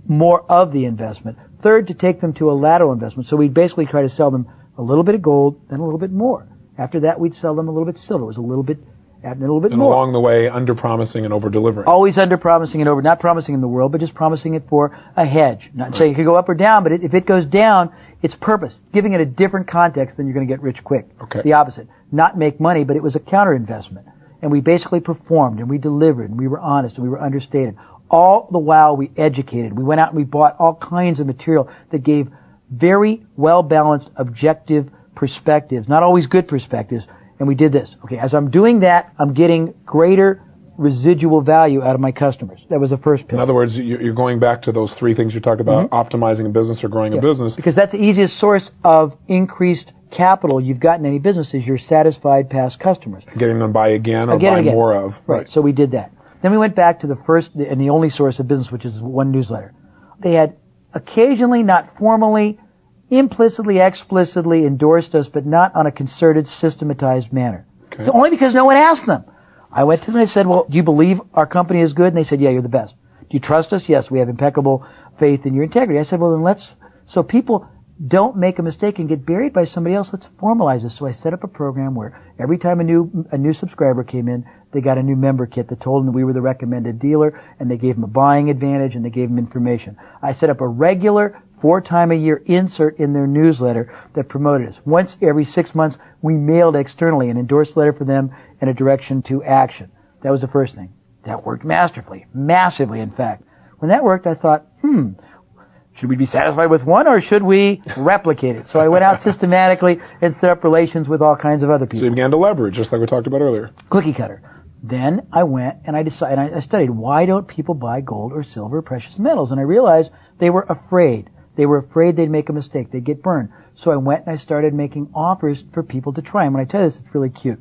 more of the investment. Third, to take them to a lateral investment. So we'd basically try to sell them a little bit of gold, then a little bit more. After that, we'd sell them a little bit of silver. It was a little bit more. And along the way, under-promising and over-delivering. Always under-promising and over, not promising in the world, but just promising it for a hedge. Not saying it could go up or down, but if it goes down, it's purpose. Giving it a different context, then you're going to get rich quick. Okay. The opposite. Not make money, but it was a counter-investment. And we basically performed, and we delivered, and we were honest, and we were understated. All the while we educated. We went out and we bought all kinds of material that gave very well-balanced, objective perspectives, not always good perspectives, and we did this. Okay, as I'm doing that, I'm getting greater residual value out of my customers. That was the first pillar. In other words, you're going back to those three things you talked about, optimizing a business or growing a business. Because that's the easiest source of increased capital you've got in any business is your satisfied past customers. Getting them to buy again or buy more of. Right, so we did that. Then we went back to the first and the only source of business, which is one newsletter. They had occasionally, not formally, implicitly, explicitly endorsed us, but not on a concerted, systematized manner. Okay. Only because no one asked them. I went to them and I said, well, do you believe our company is good? And they said, yeah, you're the best. Do you trust us? Yes, we have impeccable faith in your integrity. I said, well, then so people don't make a mistake and get buried by somebody else. Let's formalize this. So I set up a program where every time a new subscriber came in, they got a new member kit that told them that we were the recommended dealer, and they gave them a buying advantage, and they gave them information. I set up a regular 4-time-a-year insert in their newsletter that promoted us. Once every 6 months, we mailed externally an endorsed letter for them and a direction to action. That was the first thing. That worked masterfully, massively, in fact. When that worked, I thought, should we be satisfied with one or should we replicate it? So I went out systematically and set up relations with all kinds of other people. So you began to leverage, just like we talked about earlier. Cookie cutter. Then I went and I studied, why don't people buy gold or silver or precious metals? And I realized they were afraid. They were afraid they'd make a mistake. They'd get burned. So I went and I started making offers for people to try. And when I tell you this, it's really cute.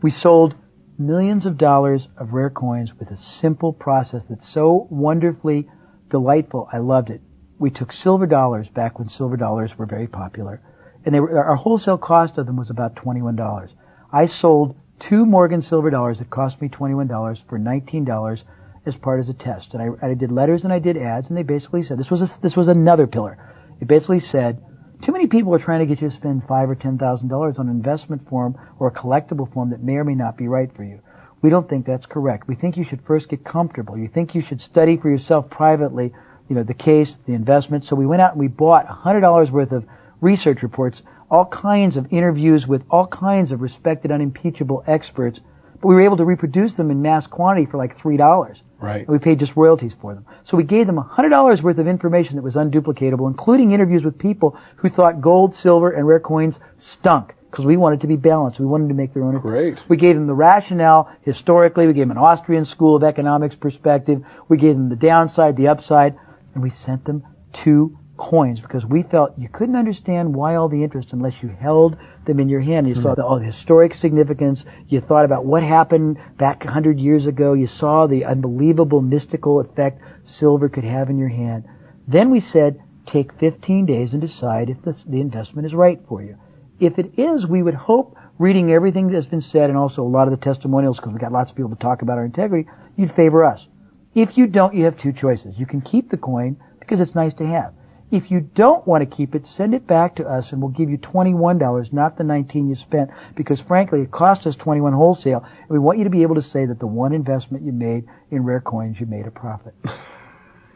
We sold millions of dollars of rare coins with a simple process that's so wonderfully delightful. I loved it. We took silver dollars back when silver dollars were very popular. And our wholesale cost of them was about $21. I sold 2 Morgan silver dollars that cost me $21 for $19 as part of a test. And I did letters and I did ads, and they basically said, this was another pillar. It basically said, too many people are trying to get you to spend $5,000 or $10,000 on an investment form or a collectible form that may or may not be right for you. We don't think that's correct. We think you should first get comfortable. You think you should study for yourself privately, the case, the investment. So we went out and we bought $100 worth of research reports, all kinds of interviews with all kinds of respected, unimpeachable experts, but we were able to reproduce them in mass quantity for like $3. Right. And we paid just royalties for them. So we gave them $100 worth of information that was unduplicatable, including interviews with people who thought gold, silver, and rare coins stunk, because we wanted to be balanced. We wanted to make their own. Great. We gave them the rationale historically. We gave them an Austrian School of Economics perspective. We gave them the downside, the upside, and we sent them 2 coins because we felt you couldn't understand why all the interest unless you held them in your hand. You saw all the historic significance. You thought about what happened back 100 years ago. You saw the unbelievable mystical effect silver could have in your hand. Then we said, take 15 days and decide if the investment is right for you. If it is, we would hope, reading everything that's been said and also a lot of the testimonials, because we've got lots of people to talk about our integrity, you'd favor us. If you don't, you have 2 choices. You can keep the coin because it's nice to have. If you don't want to keep it, send it back to us and we'll give you $21, not the $19 you spent, because frankly it cost us $21 wholesale, and we want you to be able to say that the one investment you made in rare coins, you made a profit.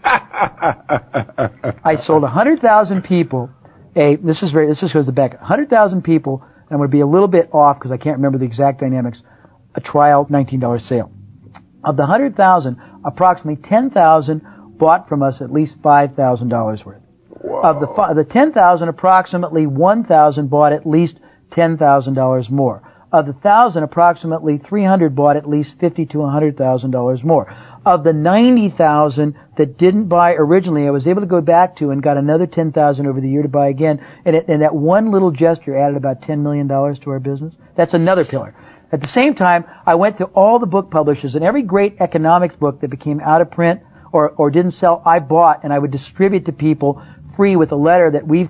I sold 100,000 people. This goes back. 100,000 people, and I'm going to be a little bit off because I can't remember the exact dynamics. A trial $19 sale. Of the 100,000, approximately 10,000 bought from us at least $5,000 worth. Wow. Of the 10,000, approximately 1,000 bought at least $10,000 more. Of the 1,000, approximately 300 bought at least $50,000 to $100,000 more. Of the 90,000 that didn't buy originally, I was able to go back to and got another 10,000 over the year to buy again. And that one little gesture added about $10 million to our business. That's another pillar. At the same time, I went to all the book publishers, and every great economics book that became out of print or didn't sell, I bought, and I would distribute to people free with a letter that we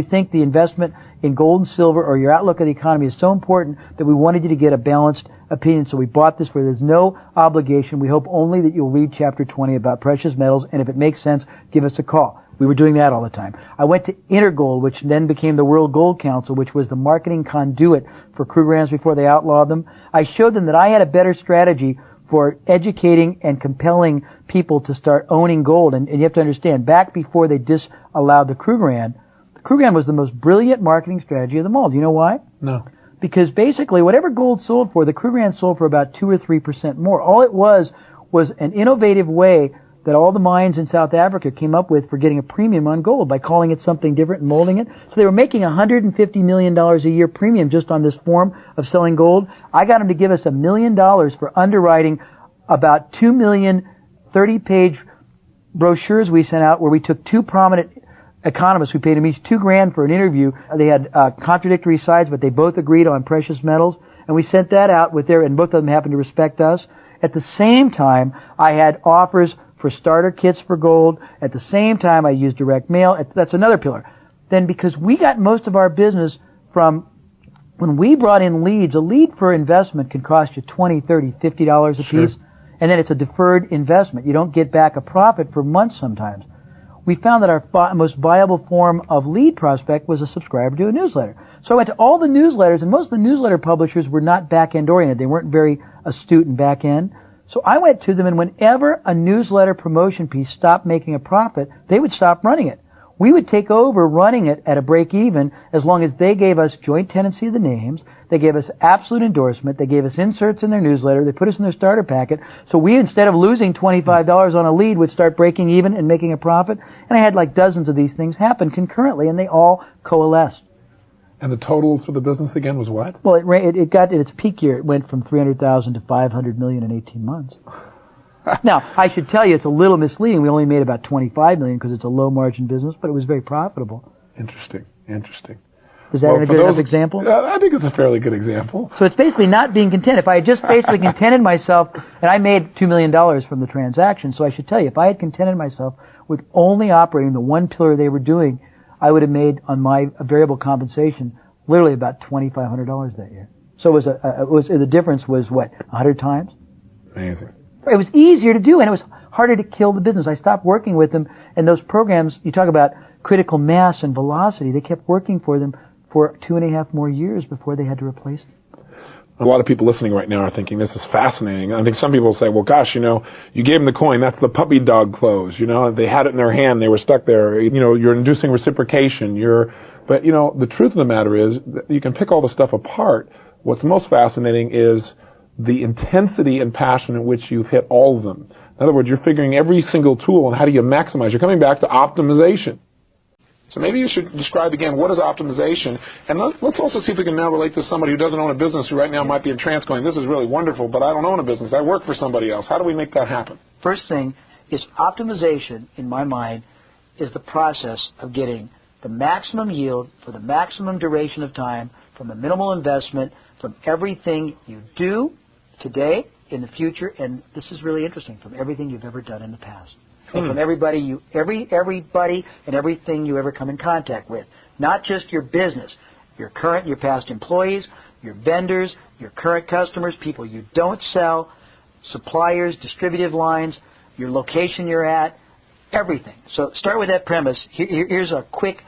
think the investment in gold and silver or your outlook of the economy is so important that we wanted you to get a balanced opinion. So we bought this where there's no obligation. We hope only that you'll read chapter 20 about precious metals, and if it makes sense, give us a call. We were doing that all the time. I went to Intergold, which then became the World Gold Council, which was the marketing conduit for Krugerrands before they outlawed them. I showed them that I had a better strategy for educating and compelling people to start owning gold. And you have to understand, back before they disallowed the Krugerrand was the most brilliant marketing strategy of them all. Do you know why? No. Because basically, whatever gold sold for, the Krugerrand sold for about 2 or 3% more. All it was an innovative way that all the mines in South Africa came up with for getting a premium on gold by calling it something different and molding it. So they were making $150 million a year premium just on this form of selling gold. I got them to give us $1 million for underwriting about 2 million 30-page brochures we sent out where we took 2 prominent economists. We paid them each $2,000 for an interview. They had contradictory sides, but they both agreed on precious metals. And we sent that out and both of them happened to respect us. At the same time, I had offers for starter kits for gold. At the same time, I used direct mail. That's another pillar. Then because we got most of our business from when we brought in leads, a lead for investment can cost you $20, $30, $50 a piece. Sure. And then it's a deferred investment. You don't get back a profit for months sometimes. We found that our most viable form of lead prospect was a subscriber to a newsletter. So I went to all the newsletters, and most of the newsletter publishers were not back-end oriented. They weren't very astute in back-end. So I went to them, and whenever a newsletter promotion piece stopped making a profit, they would stop running it. we would take over running it at a break even as long as they gave us joint tenancy of the names, they gave us absolute endorsement, they gave us inserts in their newsletter, they put us in their starter packet. So we, instead of losing $25 on a lead, would start breaking even and making a profit. And I had like dozens of these things happen concurrently, and they all coalesced. And the total for the business again was what? Well, it got in its peak year. It went from 300,000 to 500 million in 18 months. Now, I should tell you, it's a little misleading. We only made about 25 million because it's a low margin business, but it was very profitable. Interesting. Is that a good enough example? I think it's a fairly good example. So it's basically not being content. If I had just basically contented myself, and I made $2 million from the transaction, so I should tell you, if I had contented myself with only operating the one pillar they were doing, I would have made on my variable compensation literally about $2,500 that year. So the difference was what, 100 times? Amazing. It was easier to do, and it was harder to kill the business. I stopped working with them, and those programs, you talk about critical mass and velocity, they kept working for them for 2.5 more years before they had to replace them. A lot of people listening right now are thinking this is fascinating. I think some people say, well, gosh, you gave them the coin. That's the puppy dog close. They had it in their hand. They were stuck there. You're inducing reciprocation. But the truth of the matter is that you can pick all the stuff apart. What's most fascinating is the intensity and passion in which you've hit all of them. In other words, you're figuring every single tool and how do you maximize. You're coming back to optimization. So maybe you should describe again, what is optimization? And let's also see if we can now relate to somebody who doesn't own a business who right now might be in trance going, this is really wonderful, but I don't own a business. I work for somebody else. How do we make that happen? First thing is optimization, in my mind, is the process of getting the maximum yield for the maximum duration of time from the minimal investment from everything you do today, in the future, and this is really interesting, from everything you've ever done in the past. And from everybody and everything you ever come in contact with. Not just your business, your current and your past employees, your vendors, your current customers, people you don't sell, suppliers, distributive lines, your location you're at, everything. So start with that premise. Here's a quick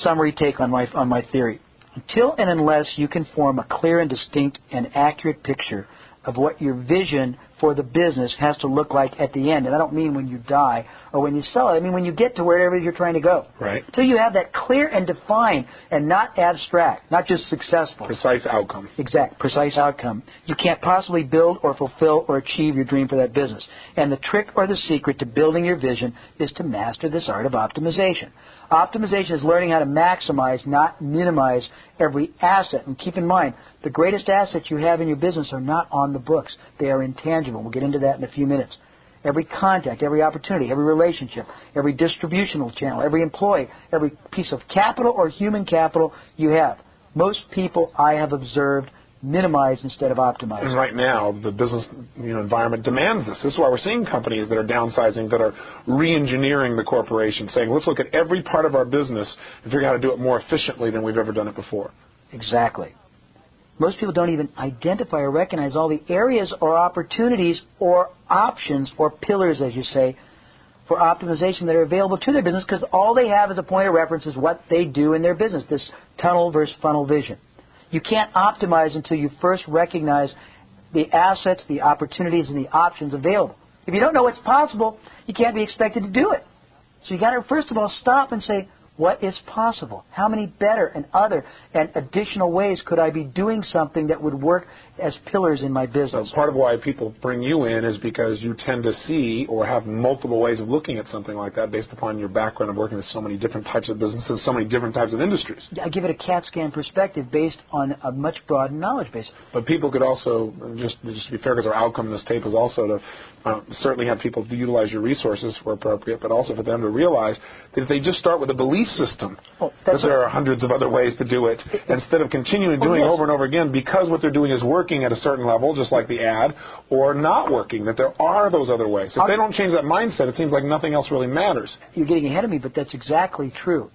summary take on my theory. Until and unless you can form a clear and distinct and accurate picture of what your vision for the business has to look like at the end. And I don't mean when you die or when you sell it. I mean when you get to wherever you're trying to go. Right. Until you have that clear and defined and not abstract, not just successful. Precise outcome. Exact. Precise outcome. You can't possibly build or fulfill or achieve your dream for that business. And the trick or the secret to building your vision is to master this art of optimization. Optimization is learning how to maximize, not minimize, every asset. And keep in mind, the greatest assets you have in your business are not on the books. They are intangible. We'll get into that in a few minutes. Every contact, every opportunity, every relationship, every distributional channel, every employee, every piece of capital or human capital you have. Most people I have observed minimize instead of optimize. And right now, the business environment demands this. This is why we're seeing companies that are downsizing, that are re-engineering the corporation, saying, let's look at every part of our business and figure out how to do it more efficiently than we've ever done it before. Exactly. Most people don't even identify or recognize all the areas or opportunities or options or pillars, as you say, for optimization that are available to their business because all they have as a point of reference is what they do in their business, this tunnel versus funnel vision. You can't optimize until you first recognize the assets, the opportunities, and the options available. If you don't know what's possible, you can't be expected to do it. So you got to first of all stop and say, what is possible? How many better and other and additional ways could I be doing something that would work as pillars in my business? So part of why people bring you in is because you tend to see or have multiple ways of looking at something like that based upon your background of working with so many different types of businesses, so many different types of industries. I give it a CAT scan perspective based on a much broadened knowledge base. But people could also, just to be fair, because our outcome in this tape is also to certainly have people to utilize your resources where appropriate, but also for them to realize that if they just start with a belief system, that there are hundreds of other ways to do it, instead of continuing doing it over and over again because what they're doing is working at a certain level, just like the ad, or not working, that there are those other ways. If they don't change that mindset, it seems like nothing else really matters. You're getting ahead of me, but that's exactly true.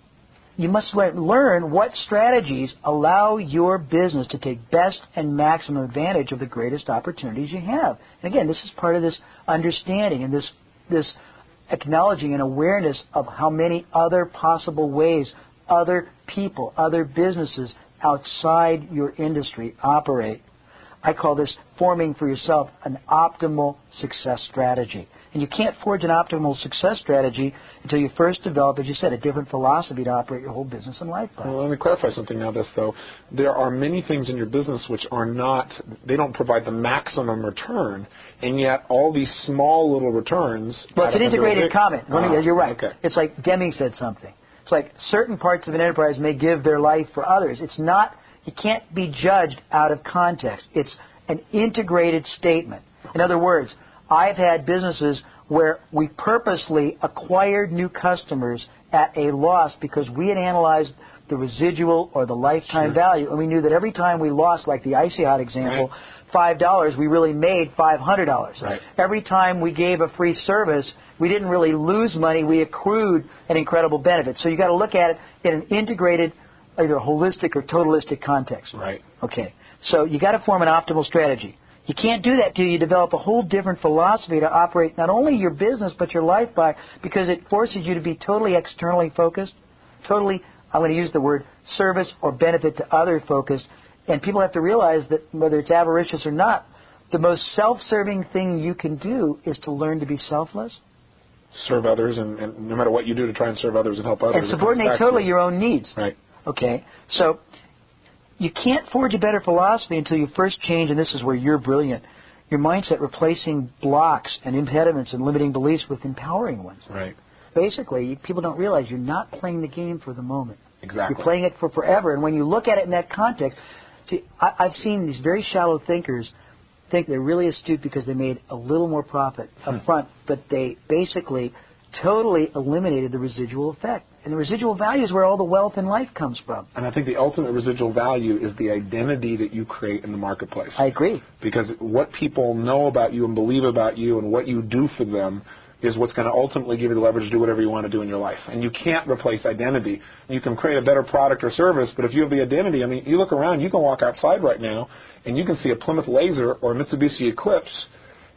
You must learn what strategies allow your business to take best and maximum advantage of the greatest opportunities you have. And again, this is part of this understanding and this acknowledging and awareness of how many other possible ways other people, other businesses outside your industry operate. I call this forming for yourself an optimal success strategy. And you can't forge an optimal success strategy until you first develop, as you said, a different philosophy to operate your whole business and life by. Well, let me clarify something now, though. There are many things in your business which are not, they don't provide the maximum return, and yet all these small little returns. Well, it's an integrated comment. You're right. Okay. It's like Deming said something. It's like certain parts of an enterprise may give their life for others. It's not, you can't be judged out of context. It's an integrated statement. In other words, I've had businesses where we purposely acquired new customers at a loss because we had analyzed the residual or the lifetime value, and we knew that every time we lost, like the Icy Hot example, $5, we really made $500. Right. Every time we gave a free service, we didn't really lose money, we accrued an incredible benefit. So you got to look at it in an integrated, either holistic or totalistic context. Right. Okay. So you got to form an optimal strategy. You can't do that till you develop a whole different philosophy to operate not only your business but your life by, because it forces you to be totally externally focused, totally, I'm going to use the word service or benefit to other focused, and people have to realize that whether it's avaricious or not, the most self-serving thing you can do is to learn to be selfless. Serve others, and no matter what you do to try and serve others and help others. And subordinate totally your own needs. Right. Okay, so you can't forge a better philosophy until you first change, and this is where you're brilliant, your mindset, replacing blocks and impediments and limiting beliefs with empowering ones. Right. Basically, people don't realize you're not playing the game for the moment. Exactly. You're playing it for forever, and when you look at it in that context, see, I've seen these very shallow thinkers think they're really astute because they made a little more profit up front, but they basically totally eliminated the residual effect. And the residual value is where all the wealth in life comes from. And I think the ultimate residual value is the identity that you create in the marketplace. I agree. Because what people know about you and believe about you and what you do for them is what's going to ultimately give you the leverage to do whatever you want to do in your life. And you can't replace identity. You can create a better product or service, but if you have the identity, I mean, you look around, you can walk outside right now, and you can see a Plymouth Laser or a Mitsubishi Eclipse,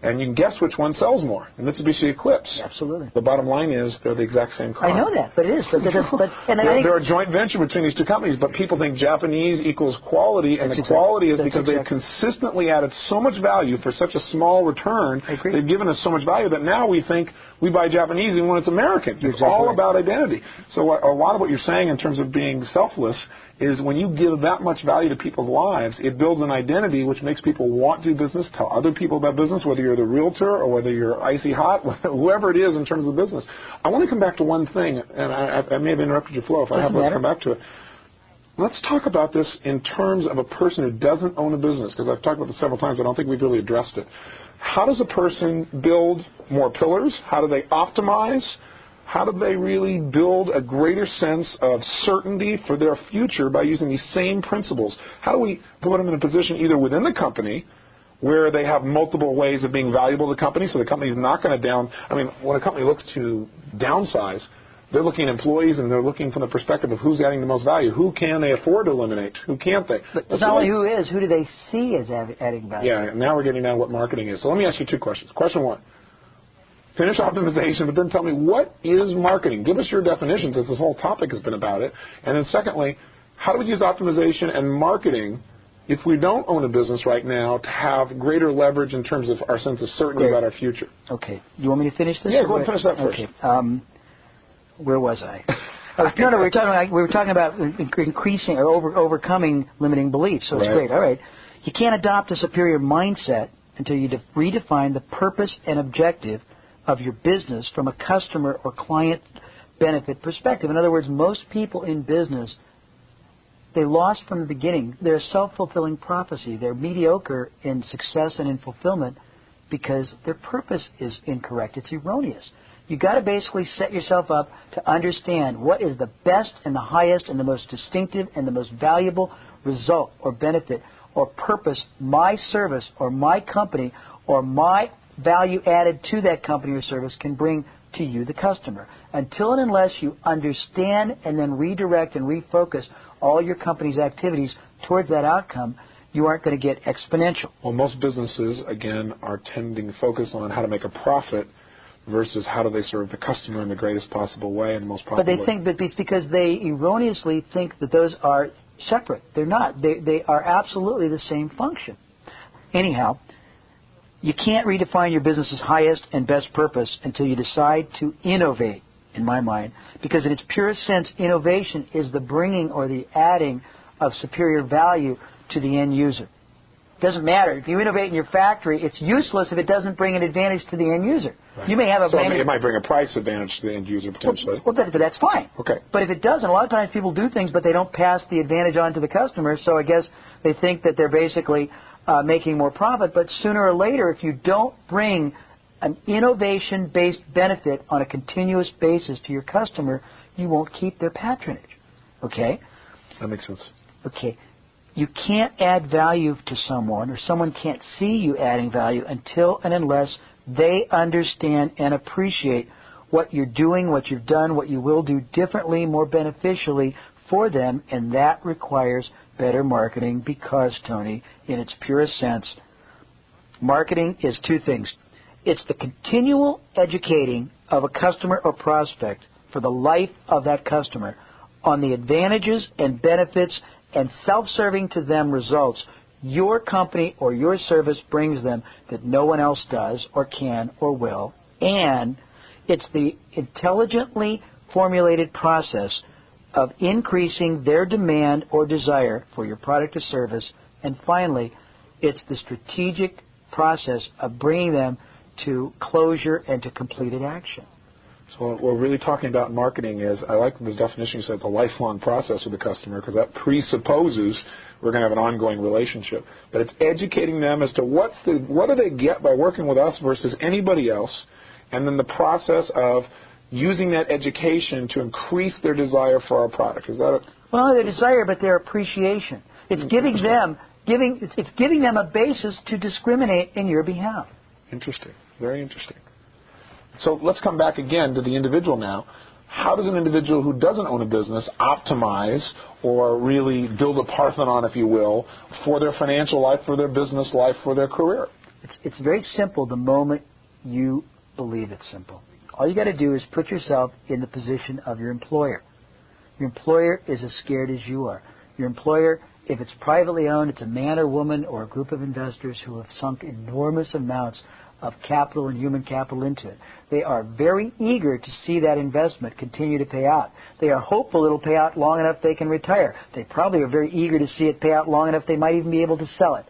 and you can guess which one sells more, the Mitsubishi Eclipse. Absolutely. The bottom line is they're the exact same car. I know that, but it is. They're a joint venture between these two companies, but people think Japanese equals quality, and the quality is because they've consistently added so much value for such a small return. I agree. They've given us so much value that now we think we buy Japanese even when it's American. It's all about identity. So a lot of what you're saying in terms of being selfless is when you give that much value to people's lives, it builds an identity which makes people want to do business, tell other people about business, whether you're the realtor or whether you're Icy Hot, whoever it is in terms of business. I want to come back to one thing, and I may have interrupted your flow. If I have, let's come back to it. Let's talk about this in terms of a person who doesn't own a business, because I've talked about this several times, but I don't think we've really addressed it. How does a person build more pillars? How do they optimize? How do they really build a greater sense of certainty for their future by using these same principles? How do we put them in a position either within the company where they have multiple ways of being valuable to the company, so the company is not going to when a company looks to downsize, they're looking at employees and they're looking from the perspective of who's adding the most value. Who can they afford to eliminate? Who can't they? But it's not only who is, who do they see as adding value? Yeah, now we're getting down to what marketing is. So let me ask you two questions. Question one. Finish optimization, but then tell me, what is marketing? Give us your definition, since this whole topic has been about it. And then secondly, how do we use optimization and marketing if we don't own a business right now to have greater leverage in terms of our sense of certainty about our future? Okay. You want me to finish this? Yeah, go ahead and finish that first. Okay. Where was I? We were talking about increasing or overcoming limiting beliefs, so it's great. All right. You can't adopt a superior mindset until you redefine the purpose and objective of your business from a customer or client benefit perspective. In other words, most people in business, they lost from the beginning. They're a self-fulfilling prophecy. They're mediocre in success and in fulfillment because their purpose is incorrect. It's erroneous. You've got to basically set yourself up to understand what is the best and the highest and the most distinctive and the most valuable result or benefit or purpose my service or my company or my value added to that company or service can bring to you, the customer. Until and unless you understand and then redirect and refocus all your company's activities towards that outcome, you aren't going to get exponential. Well, most businesses, again, are tending to focus on how to make a profit versus how do they serve the customer in the greatest possible way and the most profitable way. But they think that it's because they erroneously think that those are separate. They're not. They are absolutely the same function. Anyhow, you can't redefine your business's highest and best purpose until you decide to innovate, in my mind, because in its purest sense, innovation is the bringing or the adding of superior value to the end user. It doesn't matter. If you innovate in your factory, it's useless if it doesn't bring an advantage to the end user. Right. You may have a so it might bring a price advantage to the end user potentially. Well, but that's fine. Okay. But if it doesn't, a lot of times people do things, but they don't pass the advantage on to the customer, so I guess they think that they're basically making more profit. But sooner or later, if you don't bring an innovation-based benefit on a continuous basis to your customer, you won't keep their patronage. Okay? That makes sense. Okay. You can't add value to someone, or someone can't see you adding value until and unless they understand and appreciate what you're doing, what you've done, what you will do differently, more beneficially for them, and that requires better marketing because, Tony, in its purest sense, marketing is two things. It's the continual educating of a customer or prospect for the life of that customer on the advantages and benefits and self-serving to them results your company or your service brings them that no one else does or can or will. And it's the intelligently formulated process of increasing their demand or desire for your product or service. And finally, it's the strategic process of bringing them to closure and to completed action. So what we're really talking about in marketing is, I like the definition you said, it's a lifelong process with the customer, because that presupposes we're going to have an ongoing relationship. But it's educating them as to what do they get by working with us versus anybody else, and then the process of using that education to increase their desire for our product. Is that it? Well, their desire, but their appreciation. It's giving them a basis to discriminate in your behalf. Interesting. Very interesting. So let's come back again to the individual now. How does an individual who doesn't own a business optimize or really build a Parthenon, if you will, for their financial life, for their business life, for their career? It's very simple the moment you believe it's simple. All you got to do is put yourself in the position of your employer. Your employer is as scared as you are. Your employer, if it's privately owned, it's a man or woman or a group of investors who have sunk enormous amounts of capital and human capital into it. They are very eager to see that investment continue to pay out. They are hopeful it'll pay out long enough they can retire. They probably are very eager to see it pay out long enough they might even be able to sell it.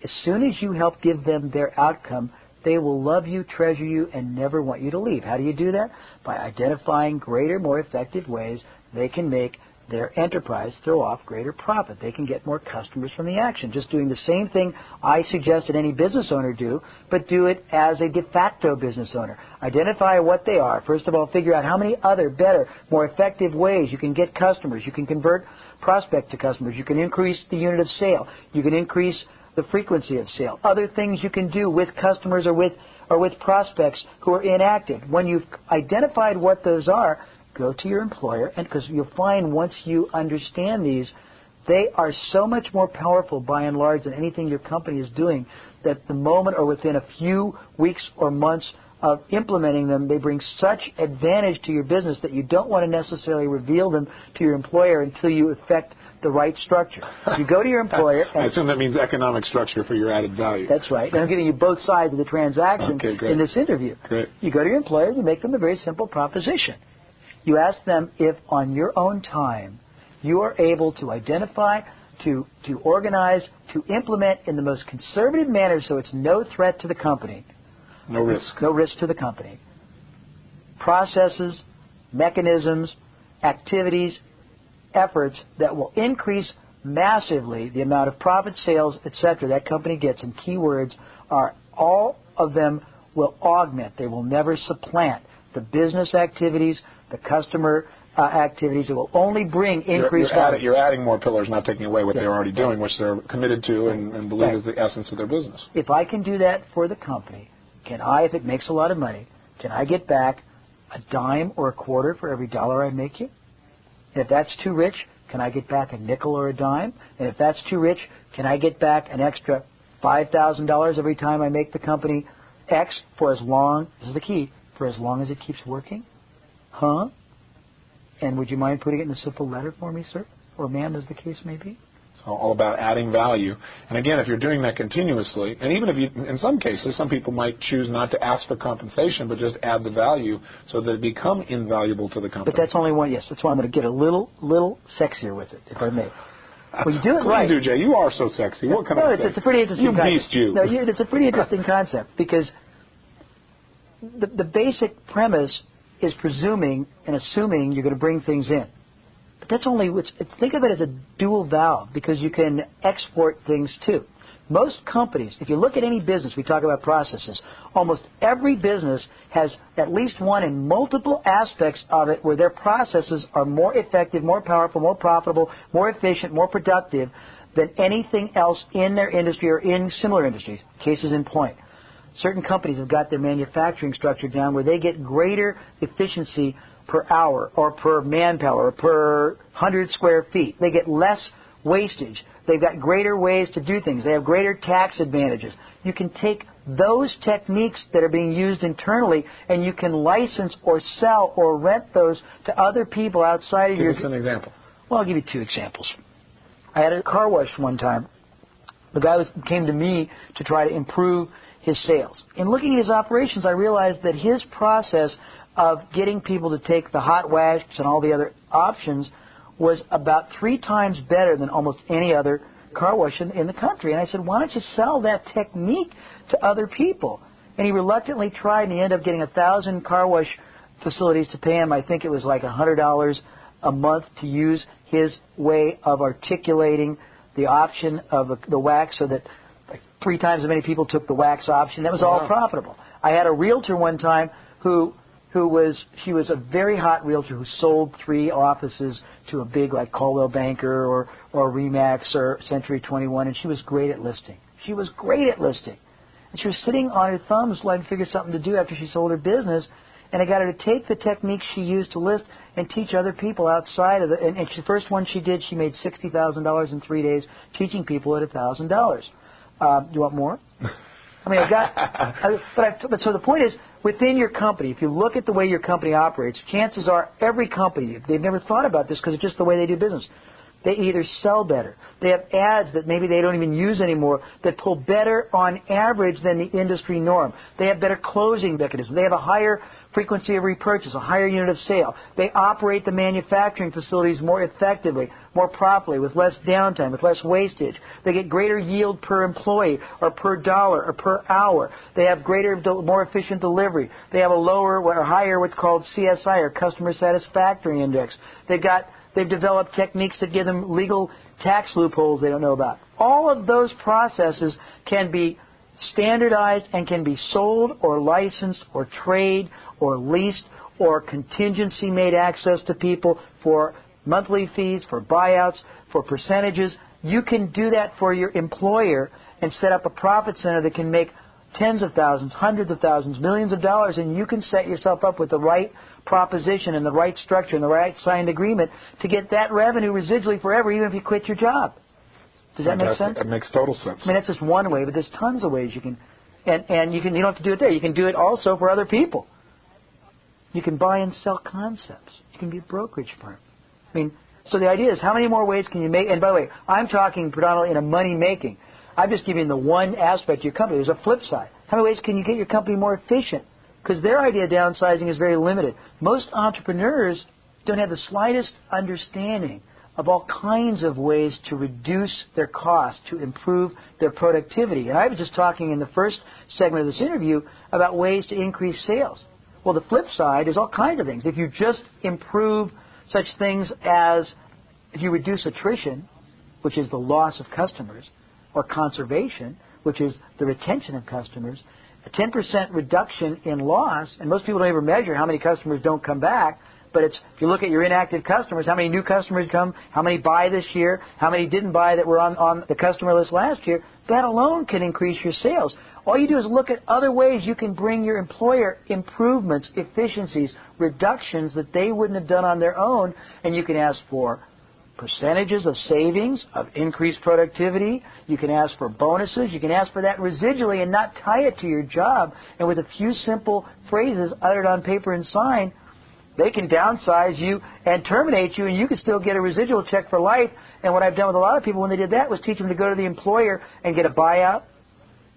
As soon as you help give them their outcome, they will love you, treasure you, and never want you to leave. How do you do that? By identifying greater, more effective ways they can make their enterprise throw off greater profit. They can get more customers from the action. Just doing the same thing I suggest that any business owner do, but do it as a de facto business owner. Identify what they are. First of all, figure out how many other better, more effective ways you can get customers. You can convert prospect to customers. You can increase the unit of sale. You can increase the frequency of sale. Other things you can do with customers or with prospects who are inactive. When you've identified what those are, go to your employer, and because you'll find once you understand these, they are so much more powerful by and large than anything your company is doing, that the moment or within a few weeks or months of implementing them, they bring such advantage to your business that you don't want to necessarily reveal them to your employer until you effect the right structure. You go to your employer. I assume that means economic structure for your added value. That's right. And I'm giving you both sides of the transaction in this interview. Great. You go to your employer, you make them a very simple proposition. You ask them if on your own time you are able to identify, to organize, to implement in the most conservative manner so it's no threat to the company. No risk. No risk to the company. Processes, mechanisms, activities, efforts that will increase massively the amount of profit, sales, etc. that company gets, and keywords are all of them will augment. They will never supplant the business activities, the customer activities. It will only bring increased value. You're adding more pillars, not taking away what they're already doing, which they're committed to and believe is the essence of their business. If I can do that for the company, can I, if it makes a lot of money, can I get back a dime or a quarter for every dollar I make you? And if that's too rich, can I get back a nickel or a dime? And if that's too rich, can I get back an extra $5,000 every time I make the company X for as long, this is the key, for as long as it keeps working? Huh? And would you mind putting it in a simple letter for me, sir? Or ma'am, as the case may be? So all about adding value. And again, if you're doing that continuously, and even if you, in some cases, some people might choose not to ask for compensation, but just add the value so that it become invaluable to the company. But that's only one, yes, that's why I'm going to get a little sexier with it, if I may. Well, you do it right. You do, Jay. You are so sexy. What can I say? It's a pretty interesting concept. You beast, you. No, it's a pretty interesting concept because the basic premise is presuming and assuming you're going to bring things in. But that's only, think of it as a dual valve because you can export things too. Most companies, if you look at any business, we talk about processes, almost every business has at least one and multiple aspects of it where their processes are more effective, more powerful, more profitable, more efficient, more productive than anything else in their industry or in similar industries. Cases in point. Certain companies have got their manufacturing structure down where they get greater efficiency per hour or per manpower or per 100 square feet. They get less wastage. They've got greater ways to do things. They have greater tax advantages. You can take those techniques that are being used internally and you can license or sell or rent those to other people outside of your... Give us an example. Well, I'll give you two examples. I had a car wash one time. The guy came to me to try to improve his sales. In looking at his operations, I realized that his process of getting people to take the hot wax and all the other options was about 3 times better than almost any other car wash in the country. And I said, why don't you sell that technique to other people? And he reluctantly tried, and he ended up getting 1,000 car wash facilities to pay him. I think it was like $100 a month to use his way of articulating the option of the wax so that like 3 times as many people took the wax option. That was all profitable. I had a realtor one time she was a very hot realtor who sold 3 offices to a big like Coldwell Banker or Remax or Century 21, and she was great at listing. She was great at listing. And she was sitting on her thumbs trying to figure something to do after she sold her business, and I got her to take the techniques she used to list and teach other people outside of it. And the first one she did, she made $60,000 in 3 days teaching people at $1,000. Do you want more? I mean, so the point is, within your company, if you look at the way your company operates, chances are every company, they've never thought about this because it's just the way they do business. They either sell better. They have ads that maybe they don't even use anymore that pull better on average than the industry norm. They have better closing mechanisms. They have a higher frequency of repurchase, a higher unit of sale. They operate the manufacturing facilities more effectively, more properly, with less downtime, with less wastage. They get greater yield per employee or per dollar or per hour. They have more efficient delivery. They have a lower or higher what's called CSI or Customer Satisfaction Index. They've developed techniques that give them legal tax loopholes they don't know about. All of those processes can be standardized and can be sold or licensed or trade or leased or contingency made access to people for monthly fees, for buyouts, for percentages. You can do that for your employer and set up a profit center that can make tens of thousands, hundreds of thousands, millions of dollars, and you can set yourself up with the right proposition and the right structure and the right signed agreement to get that revenue residually forever, even if you quit your job. Does that make sense? That makes total sense. I mean, that's just one way, but there's tons of ways you can, and you don't have to do it there. You can do it also for other people. You can buy and sell concepts. You can be a brokerage firm. I mean, so the idea is how many more ways can you make? And by the way, I'm talking predominantly in a money making. I'm just giving the one aspect of your company. There's a flip side. How many ways can you get your company more efficient? Because their idea of downsizing is very limited. Most entrepreneurs don't have the slightest understanding of all kinds of ways to reduce their costs, to improve their productivity. And I was just talking in the first segment of this interview about ways to increase sales. Well, the flip side is all kinds of things. If you just improve such things as if you reduce attrition, which is the loss of customers, or conservation, which is the retention of customers, a 10% reduction in loss, and most people don't ever measure how many customers don't come back, but if you look at your inactive customers, how many new customers come, how many buy this year, how many didn't buy that were on the customer list last year, that alone can increase your sales. All you do is look at other ways you can bring your employer improvements, efficiencies, reductions that they wouldn't have done on their own, and you can ask for percentages of savings, of increased productivity. You can ask for bonuses. You can ask for that residually and not tie it to your job. And with a few simple phrases uttered on paper and signed, They can downsize you and terminate you, and you can still get a residual check for life. And what I've done with a lot of people when they did that was teach them to go to the employer and get a buyout.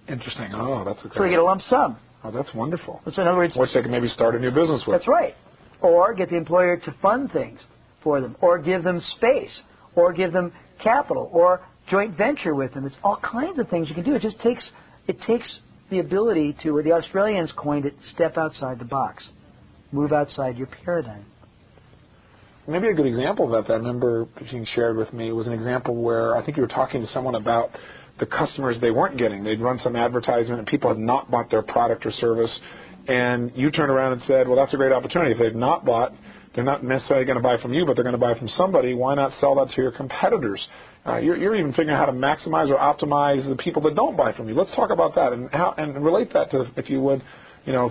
Interesting. Oh, that's exciting. So they get a lump sum. Oh, that's wonderful. So in other words, which they can maybe start a new business with. That's right. Or get the employer to fund things for them, or give them space, or give them capital, or joint venture with them. It's all kinds of things you can do. It just takes the ability to, or the Australians coined it, step outside the box, move outside your paradigm. Maybe a good example of that I remember being shared with me was an example where I think you were talking to someone about the customers they weren't getting. They'd run some advertisement and people had not bought their product or service, and you turned around and said, well, that's a great opportunity. If they've not bought, they're not necessarily going to buy from you, but they're going to buy from somebody. Why not sell that to your competitors? You're even figuring out how to maximize or optimize the people that don't buy from you. Let's talk about that and relate that to, if you would,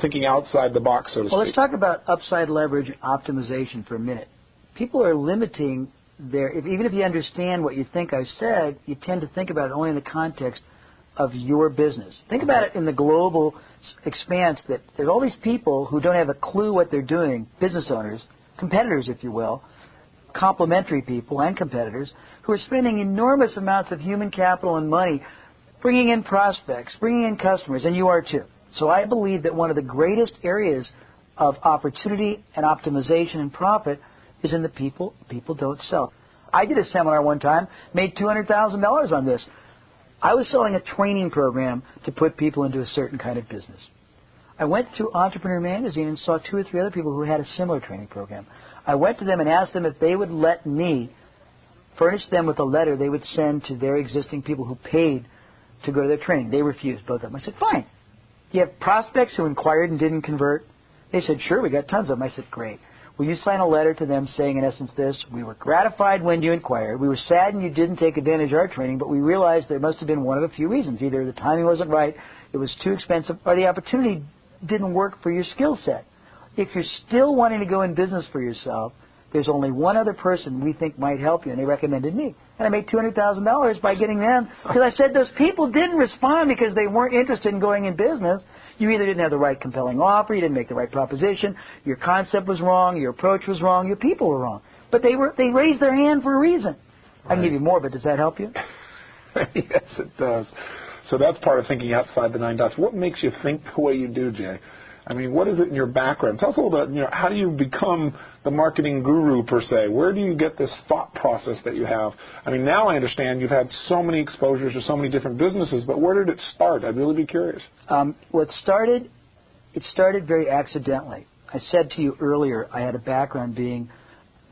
thinking outside the box, so to speak. Well, let's talk about upside leverage and optimization for a minute. People are limiting even if you understand what you think I said, you tend to think about it only in the context of your business. Think about it in the global expanse that there's all these people who don't have a clue what they're doing, business owners, competitors, if you will, complementary people and competitors, who are spending enormous amounts of human capital and money bringing in prospects, bringing in customers, and you are too. So I believe that one of the greatest areas of opportunity and optimization and profit is in the people. People don't sell. I did a seminar one time, made $200,000 on this. I was selling a training program to put people into a certain kind of business. I went to Entrepreneur Magazine and saw 2 or 3 other people who had a similar training program. I went to them and asked them if they would let me furnish them with a letter they would send to their existing people who paid to go to their training. They refused, both of them. I said, fine. Do you have prospects who inquired and didn't convert? They said, sure, we got tons of them. I said, great. Will you sign a letter to them saying, in essence, this: we were gratified when you inquired. We were saddened you didn't take advantage of our training, but we realized there must have been one of a few reasons. Either the timing wasn't right, it was too expensive, or the opportunity didn't work for your skill set. If you're still wanting to go in business for yourself, there's only one other person we think might help you, and they recommended me. And I made $200,000 by getting them, because I said those people didn't respond because they weren't interested in going in business. You either didn't have the right compelling offer, you didn't make the right proposition, your concept was wrong, your approach was wrong, your people were wrong. But they raised their hand for a reason. Right. I can give you more, but does that help you? Yes, it does. So that's part of thinking outside the 9 dots. What makes you think the way you do, Jay? I mean, what is it in your background? Tell us a little bit, how do you become the marketing guru, per se? Where do you get this thought process that you have? I mean, now I understand you've had so many exposures to so many different businesses, but where did it start? I'd really be curious. It started very accidentally. I said to you earlier, I had a background being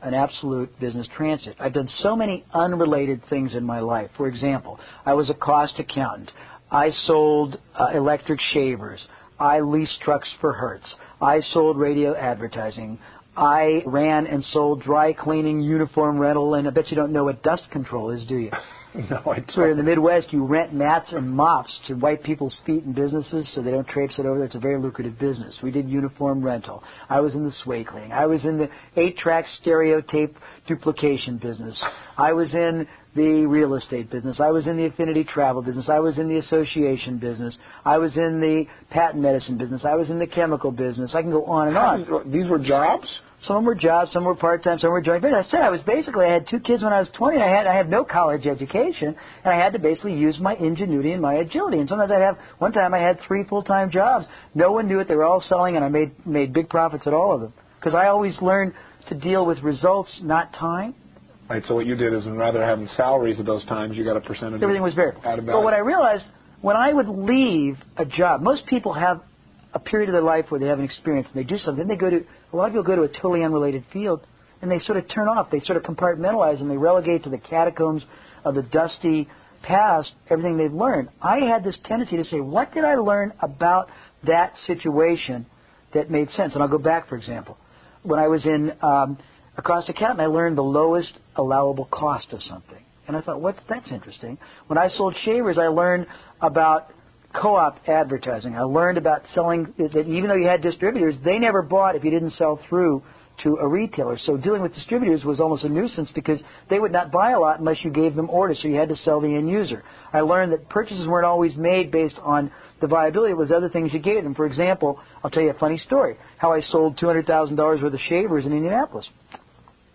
an absolute business transit. I've done so many unrelated things in my life. For example, I was a cost accountant. I sold electric shavers. I leased trucks for Hertz. I sold radio advertising. I ran and sold dry cleaning, uniform rental, and I bet you don't know what dust control is, do you? No, I don't. So in the Midwest, you rent mats and mops to wipe people's feet in businesses so they don't traipse it over there. It's a very lucrative business. We did uniform rental. I was in the sway cleaning. I was in the 8-track stereo tape duplication business. I was in the real estate business. I was in the affinity travel business. I was in the association business. I was in the patent medicine business. I was in the chemical business. I can go on and on. These were jobs? Some were jobs, some were part-time, some were joint venture. I said I had 2 kids when I was 20. I had no college education, and I had to basically use my ingenuity and my agility. And sometimes one time I had 3 full-time jobs. No one knew it. They were all selling, and I made big profits at all of them. Because I always learned to deal with results, not time. Right, so what you did is rather than having salaries at those times, you got a percentage. Everything was variable. But what I realized, when I would leave a job, most people have a period of their life where they have an experience and they do something. Then a lot of people go to a totally unrelated field and they sort of turn off. They sort of compartmentalize and they relegate to the catacombs of the dusty past everything they've learned. I had this tendency to say, what did I learn about that situation that made sense? And I'll go back, for example. When I was in a cost accountant, I learned the lowest allowable cost of something. And I thought, that's interesting. When I sold shavers, I learned about co-op advertising. I learned about selling, that even though you had distributors, they never bought if you didn't sell through to a retailer. So dealing with distributors was almost a nuisance because they would not buy a lot unless you gave them orders, so you had to sell the end user. I learned that purchases weren't always made based on the viability. It was other things you gave them. For example, I'll tell you a funny story, how I sold $200,000 worth of shavers in Indianapolis.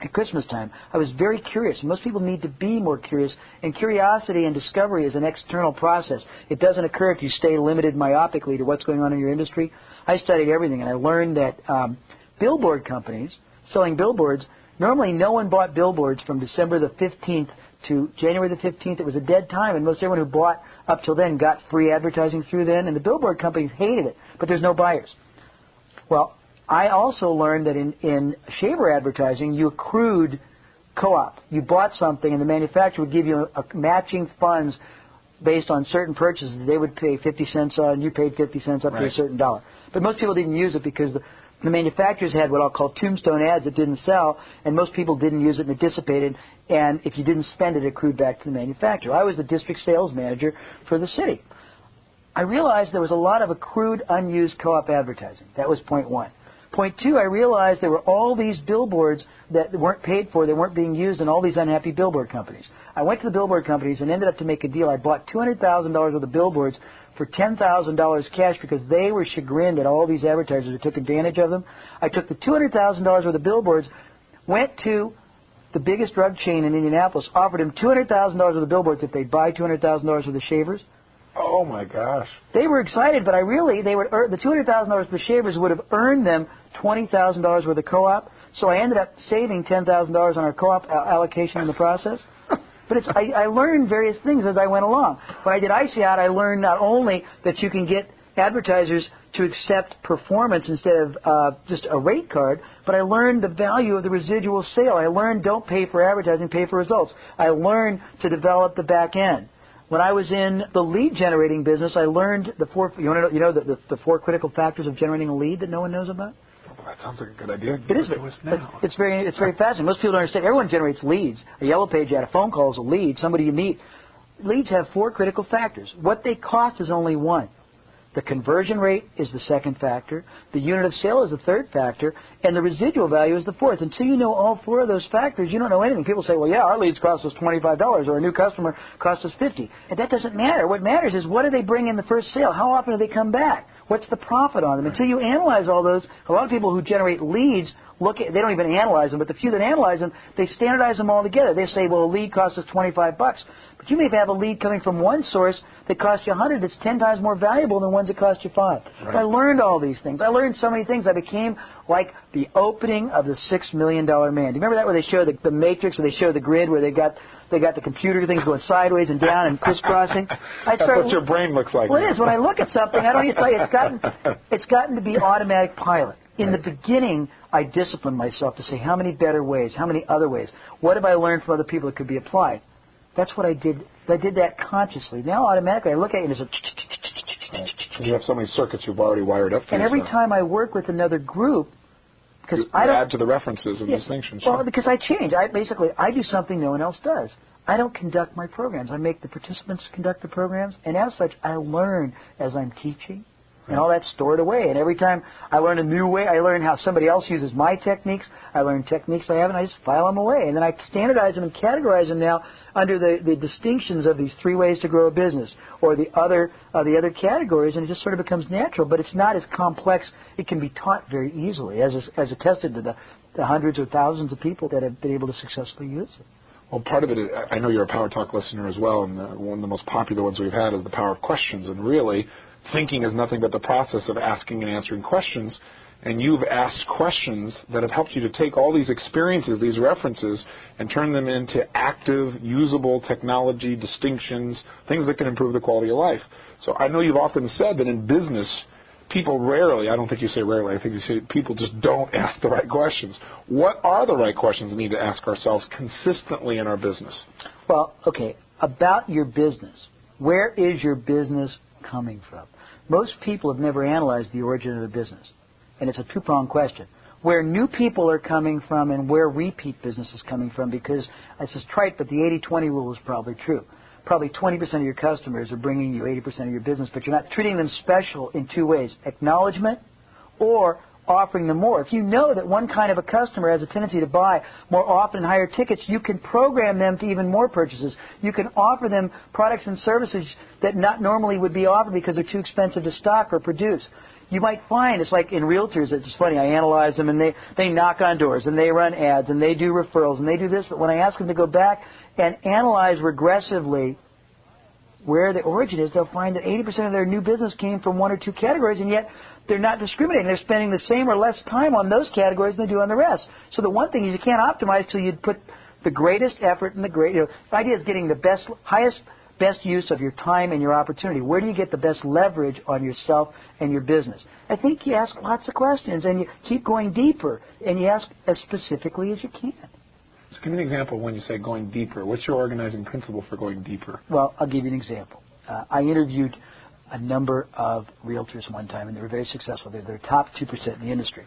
At Christmas time, I was very curious. Most people need to be more curious, and curiosity and discovery is an external process. It doesn't occur if you stay limited myopically to what's going on in your industry. I studied everything, and I learned that billboard companies selling billboards, normally no one bought billboards from December the 15th to January the 15th. It was a dead time, and most everyone who bought up till then got free advertising through then, and the billboard companies hated it, but there's no buyers. Well, I also learned that in shaver advertising, you accrued co-op. You bought something, and the manufacturer would give you a matching funds based on certain purchases. They would pay 50 cents on, you paid 50 cents up to a certain dollar. But most people didn't use it because the manufacturers had what I'll call tombstone ads that didn't sell, and most people didn't use it, and it dissipated, and if you didn't spend it, it accrued back to the manufacturer. I was the district sales manager for the city. I realized there was a lot of accrued, unused co-op advertising. That was point one. Point two, I realized there were all these billboards that weren't paid for, they weren't being used, and all these unhappy billboard companies. I went to the billboard companies and ended up to make a deal. I bought $200,000 worth of billboards for $10,000 cash because they were chagrined at all these advertisers who took advantage of them. I took the $200,000 worth of billboards, went to the biggest drug chain in Indianapolis, offered them $200,000 worth of billboards if they'd buy $200,000 worth of shavers. Oh my gosh! They were excited, but they would earn the $200,000 worth of shavers would have earned them $20,000 worth of co-op. So I ended up saving $10,000 on our co-op allocation in the process. But I learned various things as I went along. When I did ICEOT, I learned not only that you can get advertisers to accept performance instead of just a rate card, but I learned the value of the residual sale. I learned don't pay for advertising, pay for results. I learned to develop the back end. When I was in the lead generating business, I learned the four four critical factors of generating a lead that no one knows about. Well, that sounds like a good idea. It is. It's very fascinating. Most people don't understand. Everyone generates leads. A yellow page ad, a phone call is a lead. Somebody you meet. Leads have four critical factors. What they cost is only one. The conversion rate is the second factor. The unit of sale is the third factor, and the residual value is the fourth. Until you know all four of those factors, you don't know anything. People say, "Well, yeah, our leads cost us $25, or a new customer cost us $50," and that doesn't matter. What matters is what do they bring in the first sale? How often do they come back? What's the profit on them? Until you analyze all those, a lot of people who generate leads they don't even analyze them, but the few that analyze them, they standardize them all together. They say, well, a lead costs us $25, but you may have a lead coming from one source that costs you $100 that's 10 times more valuable than ones that cost you $5. Right. I learned all these things. I learned so many things. I became like the opening of the $6 Million Man. Do you remember that where they show the matrix, or they show the grid where they got the computer things going sideways and down and crisscrossing? That's what your brain looks like. Well, it is. When I look at something, I don't need to tell you, it's gotten to be automatic pilot. In the beginning, I disciplined myself to say, how many better ways, how many other ways? What have I learned from other people that could be applied? That's what I did. I did that consciously. Now, automatically, I look at it and it's a... You have so many circuits you've already wired up for And every time I work with another group, because I don't... add to the references and distinctions. Well, because I change. I do something no one else does. I don't conduct my programs. I make the participants conduct the programs, and as such, I learn as I'm teaching. And all that's stored away. And every time I learn a new way, I learn how somebody else uses my techniques. I learn techniques I have, and I just file them away. And then I standardize them and categorize them now under the distinctions of these 3 ways to grow a business, or the other categories, and it just sort of becomes natural. But it's not as complex. It can be taught very easily, as attested to the hundreds or thousands of people that have been able to successfully use it. Well, part of it, I know you're a Power Talk listener as well, and one of the most popular ones we've had is the power of questions. And really, thinking is nothing but the process of asking and answering questions, and you've asked questions that have helped you to take all these experiences, these references, and turn them into active, usable technology, distinctions, things that can improve the quality of life. So I know you've often said that in business, people rarely, I don't think you say rarely, I think you say people just don't ask the right questions. What are the right questions we need to ask ourselves consistently in our business? Well, okay, about your business. Where is your business coming from? Most people have never analyzed the origin of the business, and it's a two-pronged question. Where new people are coming from and where repeat business is coming from, because it's just trite, but the 80-20 rule is probably true. Probably 20% of your customers are bringing you 80% of your business, but you're not treating them special in 2 ways: acknowledgement or offering them more. If you know that one kind of a customer has a tendency to buy more often and higher tickets, you can program them to even more purchases. You can offer them products and services that not normally would be offered because they're too expensive to stock or produce. You might find, it's like in realtors, it's funny, I analyze them and they knock on doors and they run ads and they do referrals and they do this, but when I ask them to go back and analyze regressively where the origin is, they'll find that 80% of their new business came from one or two categories, and yet they're not discriminating. They're spending the same or less time on those categories than they do on the rest. So the one thing is you can't optimize till you put the greatest effort and the idea is getting the best use of your time and your opportunity. Where do you get the best leverage on yourself and your business? I think you ask lots of questions and you keep going deeper and you ask as specifically as you can. So give me an example when you say going deeper. What's your organizing principle for going deeper? Well, I'll give you an example. I interviewed a number of realtors one time, and they were very successful. They're top 2% in the industry.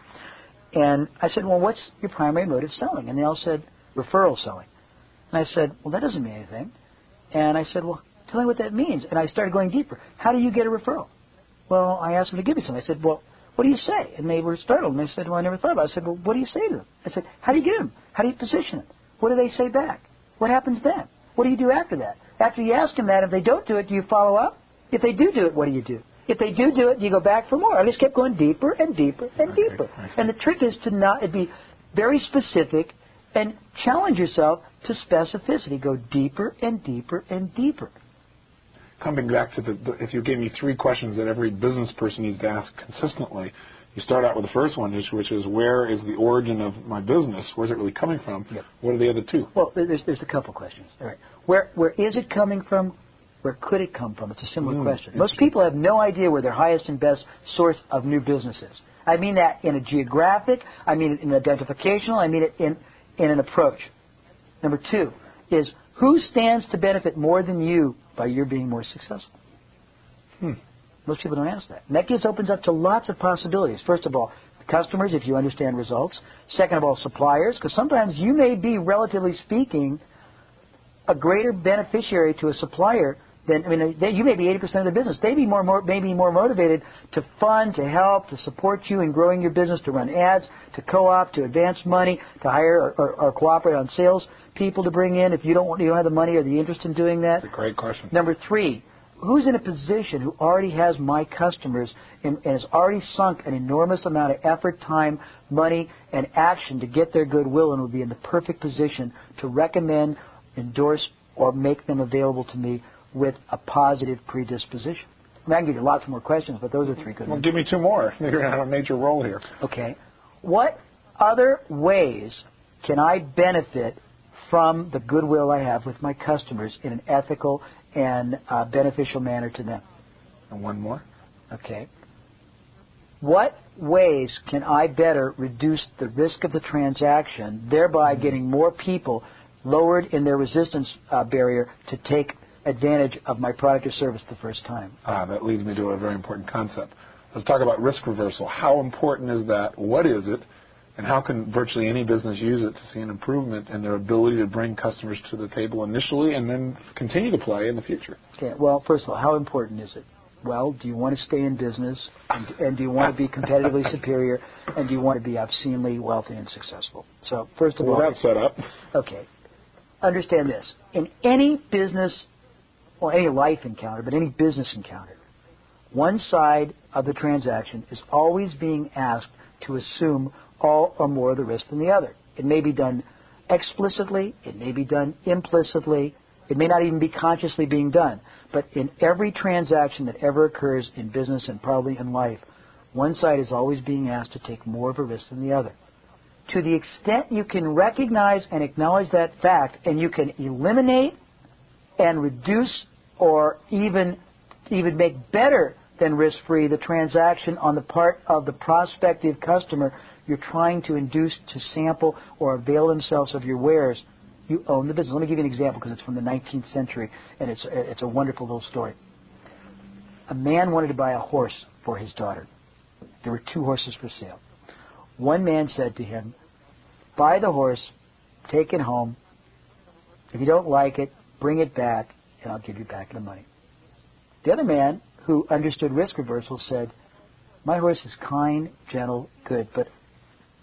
And I said, well, what's your primary mode of selling? And they all said, referral selling. And I said, well, that doesn't mean anything. And I said, well, tell me what that means. And I started going deeper. How do you get a referral? Well, I asked them to give me some. I said, well, what do you say? And they were startled. And they said, well, I never thought about it. I said, well, what do you say to them? I said, how do you get them? How do you position it? What do they say back? What happens then? What do you do after that? After you ask them that, if they don't do it, do you follow up? If they do it, what do you do? If they do it, you go back for more. I just kept going deeper and deeper and deeper. And the trick is to be very specific and challenge yourself to specificity. Go deeper and deeper and deeper. Coming back to if you gave me three questions that every business person needs to ask consistently, you start out with the first one, which is where is the origin of my business? Where's it really coming from? Yep. What are the other two? Well, there's a couple questions. All right. Where is it coming from? Where could it come from? It's a similar question. Most people have no idea where their highest and best source of new business is. I mean that in a geographic, I mean it in identificational, I mean it in an approach. Number two is who stands to benefit more than you by your being more successful? Most people don't ask that. And that opens up to lots of possibilities. First of all, customers, if you understand results. Second of all, suppliers, because sometimes you may be, relatively speaking, a greater beneficiary to a supplier than, you may be 80% of the business. They may be more motivated to fund, to help, to support you in growing your business, to run ads, to co-op, to advance money, to hire or cooperate on sales people to bring in if you don't have the money or the interest in doing that. That's a great question. Number three, who's in a position who already has my customers and has already sunk an enormous amount of effort, time, money, and action to get their goodwill and will be in the perfect position to recommend, endorse, or make them available to me with a positive predisposition? I can give you lots more questions, but those are three good ones. Well, give me two more. You're going to have a major role here. Okay. What other ways can I benefit from the goodwill I have with my customers in an ethical and beneficial manner to them? And one more. Okay. What ways can I better reduce the risk of the transaction, thereby getting more people lowered in their resistance barrier to take advantage of my product or service the first time? That leads me to a very important concept. Let's talk about risk reversal. How important is that? What is it? And how can virtually any business use it to see an improvement in their ability to bring customers to the table initially and then continue to play in the future? Okay. Well, first of all, how important is it? Well, do you want to stay in business, and do you want to be competitively superior, and do you want to be obscenely wealthy and successful? So, first of all... Well, that's set up. Okay. Understand this. In any business, or any life encounter, but any business encounter, one side of the transaction is always being asked to assume all or more of the risk than the other. It may be done explicitly, it may be done implicitly, it may not even be consciously being done. But in every transaction that ever occurs in business and probably in life, one side is always being asked to take more of a risk than the other. To the extent you can recognize and acknowledge that fact, and you can eliminate and reduce or even make better than risk-free the transaction on the part of the prospective customer you're trying to induce to sample or avail themselves of your wares, you own the business. Let me give you an example because it's from the 19th century, and it's a wonderful little story. A man wanted to buy a horse for his daughter. There were 2 horses for sale. One man said to him, buy the horse, take it home. If you don't like it, bring it back, and I'll give you back the money. The other man, who understood risk reversal, said, My horse is kind, gentle, good, but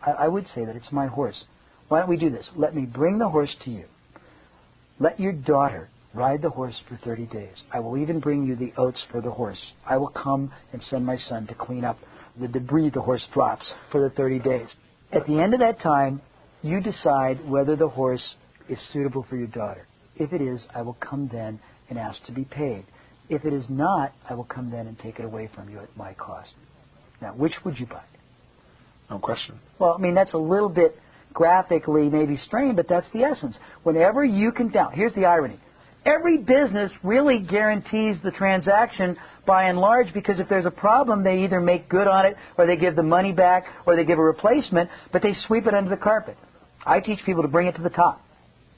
I would say that it's my horse. Why don't we do this? Let me bring the horse to you. Let your daughter ride the horse for 30 days. I will even bring you the oats for the horse. I will come and send my son to clean up the debris the horse drops for the 30 days. At the end of that time, you decide whether the horse is suitable for your daughter. If it is, I will come then and ask to be paid. If it is not, I will come then and take it away from you at my cost. Now, which would you buy? No question. Well, I mean, that's a little bit graphically maybe strained, but that's the essence. Whenever you can down, here's the irony. Every business really guarantees the transaction by and large, because if there's a problem, they either make good on it, or they give the money back, or they give a replacement, but they sweep it under the carpet. I teach people to bring it to the top.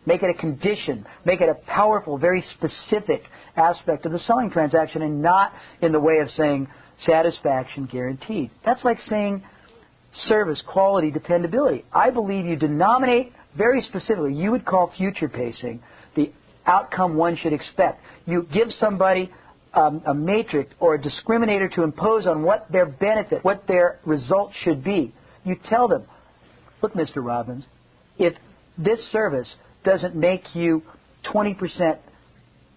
Make it a condition. Make it a powerful, very specific aspect of the selling transaction, and not in the way of saying satisfaction guaranteed. That's like saying service, quality, dependability. I believe you denominate very specifically, you would call future pacing the outcome one should expect. You give somebody a matrix or a discriminator to impose on what their benefit, what their result should be. You tell them, look, Mr. Robbins, if this service doesn't make you 20%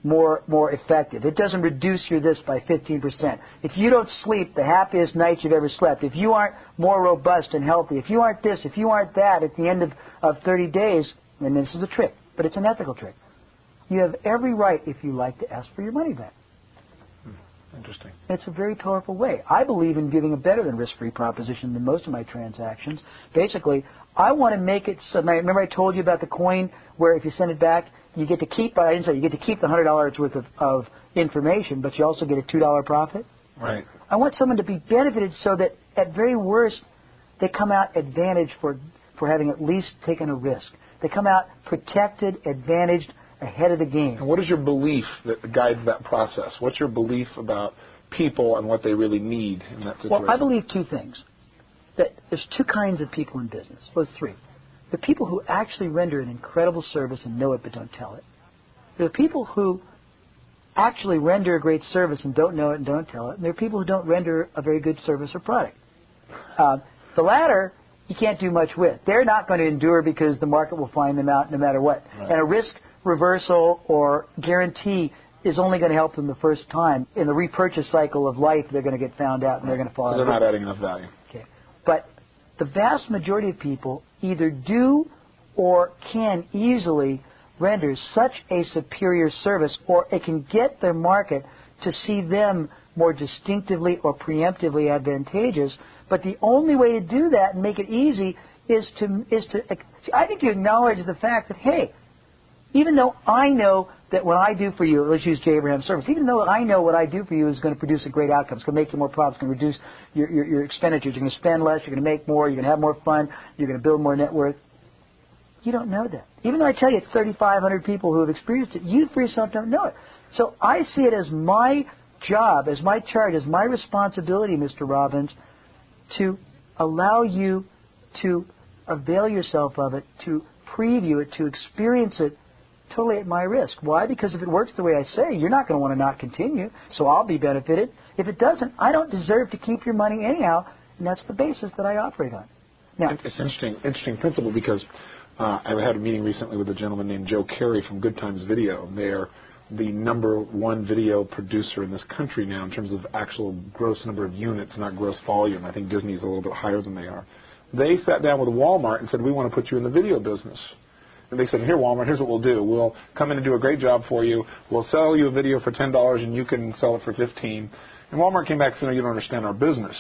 more effective, it doesn't reduce your this by 15%, if you don't sleep the happiest nights you've ever slept, if you aren't more robust and healthy, if you aren't this, if you aren't that at the end of 30 days, and this is a trick, but it's an ethical trick, you have every right, if you like, to ask for your money back. Interesting. It's a very powerful way. I believe in giving a better than risk-free proposition than most of my transactions. Basically, I want to make it so. Remember I told you about the coin where if you send it back, you get to keep, but I didn't say you get to keep the $100 worth of information, but you also get a $2 profit? Right. I want someone to be benefited so that at very worst, they come out advantaged for having at least taken a risk. They come out protected, advantaged, ahead of the game. And what is your belief that guides that process? What's your belief about people and what they really need in that situation? Well, I believe two things. That there's two kinds of people in business. Well, there's three. The people who actually render an incredible service and know it but don't tell it. There are people who actually render a great service and don't know it and don't tell it. And there are people who don't render a very good service or product. The latter, you can't do much with. They're not going to endure because the market will find them out no matter what. Right. And a risk reversal or guarantee is only going to help them the first time. In the repurchase cycle of life, they're going to get found out and they're going to fall out. They're not adding enough value. Okay. But the vast majority of people either do or can easily render such a superior service, or it can get their market to see them more distinctively or preemptively advantageous. But the only way to do that and make it easy is to I think you acknowledge the fact that, hey, even though I know that what I do for you, let's use J. Abraham Service, even though I know what I do for you is going to produce a great outcome, it's going to make you more profits, it's going to reduce your expenditures, you're going to spend less, you're going to make more, you're going to have more fun, you're going to build more net worth. You don't know that. Even though I tell you it's 3,500 people who have experienced it, you for yourself don't know it. So I see it as my job, as my charge, as my responsibility, Mr. Robbins, to allow you to avail yourself of it, to preview it, to experience it totally at my risk. Why? Because if it works the way I say, you're not going to want to not continue, so I'll be benefited. If it doesn't, I don't deserve to keep your money anyhow, and that's the basis that I operate on. Now, it's an interesting principle, because I had a meeting recently with a gentleman named Joe Carey from Good Times Video. They're the #1 video producer in this country now in terms of actual gross number of units, not gross volume. I think Disney's a little bit higher than they are. They sat down with Walmart and said, we want to put you in the video business. And they said, here, Walmart, here's what we'll do. We'll come in and do a great job for you. We'll sell you a video for $10 and you can sell it for $15. And Walmart came back and said, no, you don't understand our business.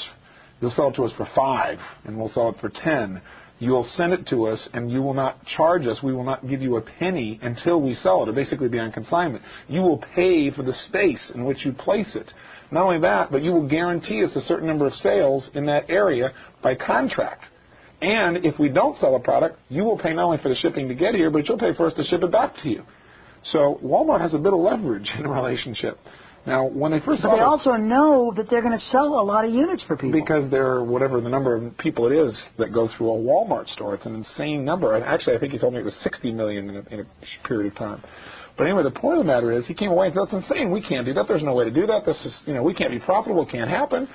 You'll sell it to us for $5 and we'll sell it for $10. You'll send it to us and you will not charge us. We will not give you a penny until we sell it. It'll basically be on consignment. You will pay for the space in which you place it. Not only that, but you will guarantee us a certain number of sales in that area by contract. And if we don't sell a product, you will pay not only for the shipping to get here, but you'll pay for us to ship it back to you. So Walmart has a bit of leverage in a relationship. Now, when they first but they also know that they're going to sell a lot of units for people. Because they're whatever the number of people it is that go through a Walmart store. It's an insane number. And actually, I think he told me it was 60 million in a period of time. But anyway, the point of the matter is he came away and said, that's insane. We can't do that. There's no way to do that. This is, we can't be profitable. It can't happen.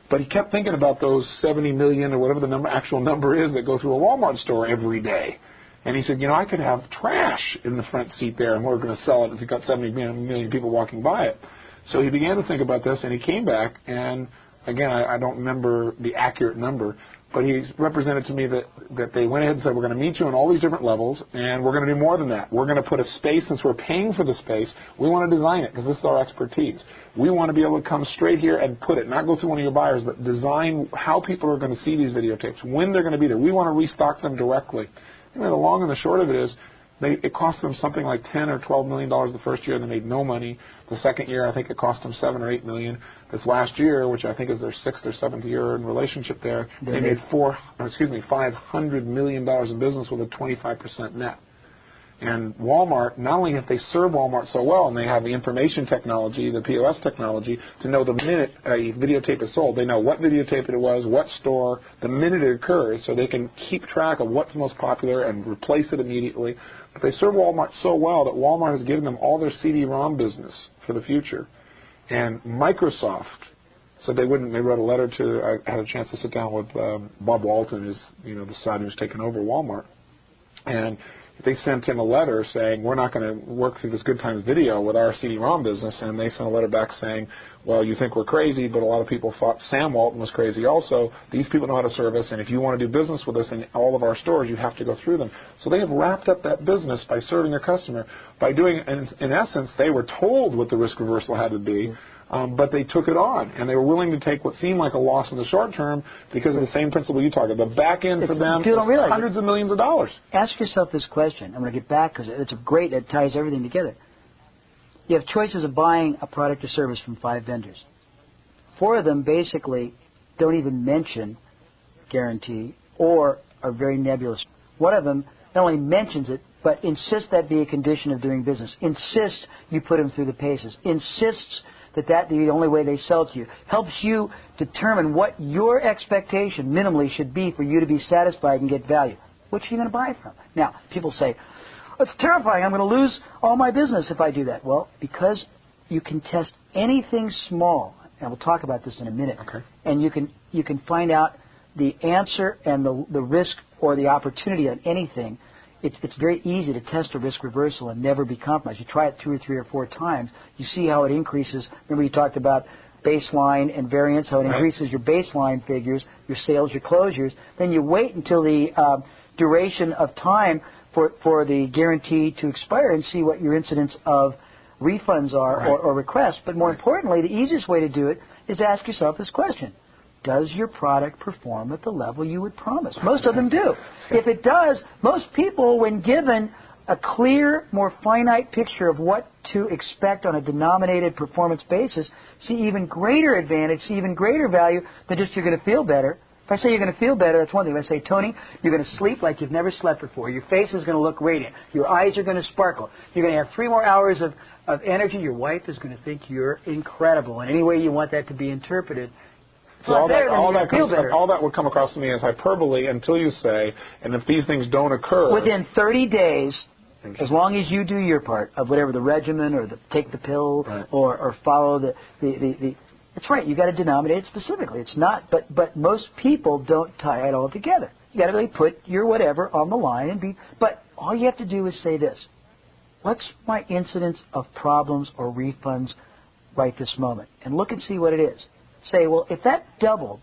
But he kept thinking about those 70 million or whatever the actual number is that go through a Walmart store every day. And he said, I could have trash in the front seat there, and we're going to sell it if you've got 70 million people walking by it. So he began to think about this, and he came back, and again, I don't remember the accurate number, but he represented to me that they went ahead and said, we're going to meet you on all these different levels, and we're going to do more than that. We're going to put a space, since we're paying for the space, we want to design it, because this is our expertise. We want to be able to come straight here and put it, not go through one of your buyers, but design how people are going to see these videotapes, when they're going to be there. We want to restock them directly. Anyway, the long and the short of it is, it cost them something like $10 or $12 million the first year, and they made no money. The second year, I think it cost them $7 or $8 million. This last year, which I think is their 6th or 7th year in relationship there, they made $500 million in business with a 25% net. And Walmart, not only have they served Walmart so well, and they have the information technology, the POS technology, to know the minute a videotape is sold. They know what videotape it was, what store, the minute it occurs, so they can keep track of what's most popular and replace it immediately. But they serve Walmart so well that Walmart has given them all their CD-ROM business for the future. And Microsoft said they wouldn't. They wrote a letter to, I had a chance to sit down with Bob Walton, who's, the son who's taken over Walmart. And they sent him a letter saying, we're not going to work through this Good Times video with our CD-ROM business. And they sent a letter back saying, well, you think we're crazy, but a lot of people thought Sam Walton was crazy also. These people know how to serve us, and if you want to do business with us in all of our stores, you have to go through them. So they have wrapped up that business by serving their customer, by doing, in essence, they were told what the risk reversal had to be. But they took it on, and they were willing to take what seemed like a loss in the short term because of the same principle you talked about. The back end for them is hundreds of millions of dollars. Ask yourself this question. I'm going to get back because it ties everything together. You have choices of buying a product or service from 5 vendors. 4 of them basically don't even mention guarantee or are very nebulous. One of them not only mentions it, but insists that be a condition of doing business. Insists you put them through the paces. Insists that the only way they sell to you. Helps you determine what your expectation minimally should be for you to be satisfied and get value. Which are you going to buy from? Now, people say, it's terrifying. I'm going to lose all my business if I do that. Well, because you can test anything small, and we'll talk about this in a minute, okay, and you can find out the answer and the risk or the opportunity on anything. It's very easy to test a risk reversal and never be compromised. You try it 2 or 3 or 4 times. You see how it increases. Remember you talked about baseline and variance, how it increases your baseline figures, your sales, your closures. Then you wait until the duration of time for the guarantee to expire and see what your incidence of refunds are or requests. But more importantly, the easiest way to do it is ask yourself this question. Does your product perform at the level you would promise? Most of them do. If it does, most people, when given a clear, more finite picture of what to expect on a denominated performance basis, see even greater advantage, see even greater value than just you're going to feel better. If I say you're going to feel better, that's one thing. If I say, Tony, you're going to sleep like you've never slept before. Your face is going to look radiant. Your eyes are going to sparkle. You're going to have 3 more hours of energy. Your wife is going to think you're incredible. And any way you want that to be interpreted, so all that would come across to me as hyperbole until you say, and if these things don't occur... Within 30 days, as long as you do your part of whatever the regimen or take the pill or follow the that's right, you've got to denominate it specifically. It's not, but most people don't tie it all together. You've got to really put your whatever on the line and but all you have to do is say this. What's my incidence of problems or refunds right this moment? And look and see what it is. Say, well, if that doubled,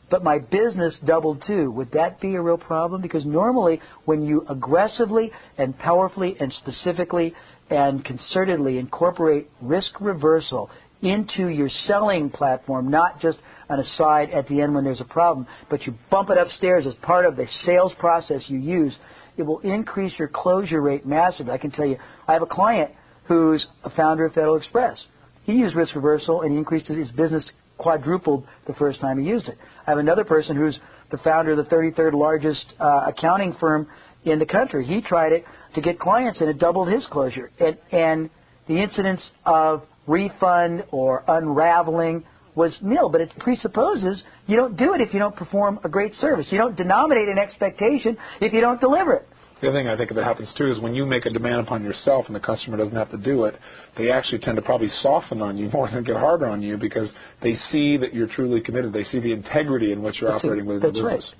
but my business doubled too, would that be a real problem? Because normally when you aggressively and powerfully and specifically and concertedly incorporate risk reversal into your selling platform, not just an aside at the end when there's a problem, but you bump it upstairs as part of the sales process you use, it will increase your closure rate massively. I can tell you, I have a client who's a founder of Federal Express. He used risk reversal and he increased his business quadrupled the first time he used it. I have another person who's the founder of the 33rd largest accounting firm in the country. He tried it to get clients and it doubled his closure. And the incidence of refund or unraveling was nil, but it presupposes you don't do it if you don't perform a great service. You don't denominate an expectation if you don't deliver it. The other thing I think that happens too is when you make a demand upon yourself and the customer doesn't have to do it, they actually tend to probably soften on you more than get harder on you because they see that you're truly committed. They see the integrity in which you're operating within the business.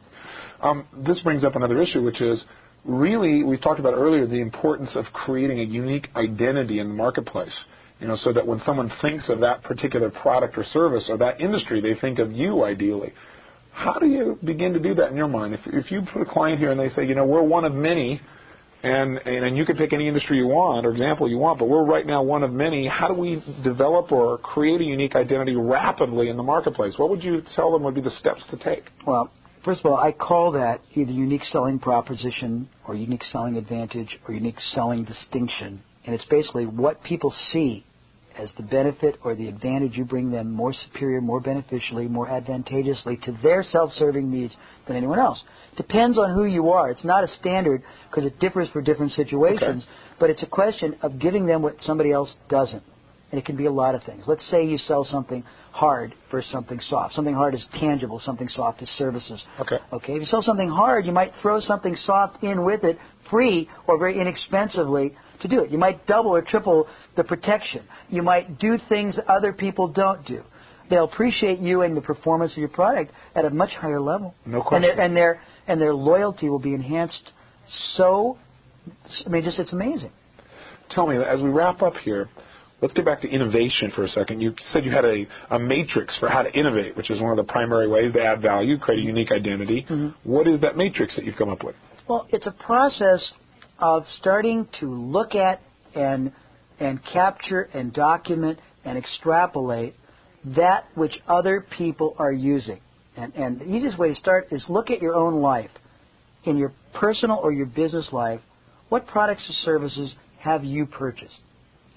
Right. This brings up another issue, which is really, we talked about earlier, the importance of creating a unique identity in the marketplace. So that when someone thinks of that particular product or service or that industry, they think of you ideally. How do you begin to do that in your mind? If you put a client here and they say, we're one of many, and you can pick any industry you want or example you want, but we're right now one of many, how do we develop or create a unique identity rapidly in the marketplace? What would you tell them would be the steps to take? Well, first of all, I call that either unique selling proposition or unique selling advantage or unique selling distinction. And it's basically what people see as the benefit or the advantage you bring them more superior, more beneficially, more advantageously to their self-serving needs than anyone else. Depends on who you are. It's not a standard because it differs for different situations, but it's a question of giving them what somebody else doesn't. And it can be a lot of things. Let's say you sell something hard versus something soft. Something hard is tangible. Something soft is services. Okay. If you sell something hard, you might throw something soft in with it free or very inexpensively to do it. You might double or triple the protection. You might do things other people don't do. They'll appreciate you and the performance of your product at a much higher level. No question. And their loyalty will be enhanced so, it's amazing. Tell me, as we wrap up here, let's get back to innovation for a second. You said you had a matrix for how to innovate, which is one of the primary ways to add value, create a unique identity. Mm-hmm. What is that matrix that you've come up with? Well, it's a process of starting to look at and capture and document and extrapolate that which other people are using. And the easiest way to start is look at your own life. In your personal or your business life, what products or services have you purchased?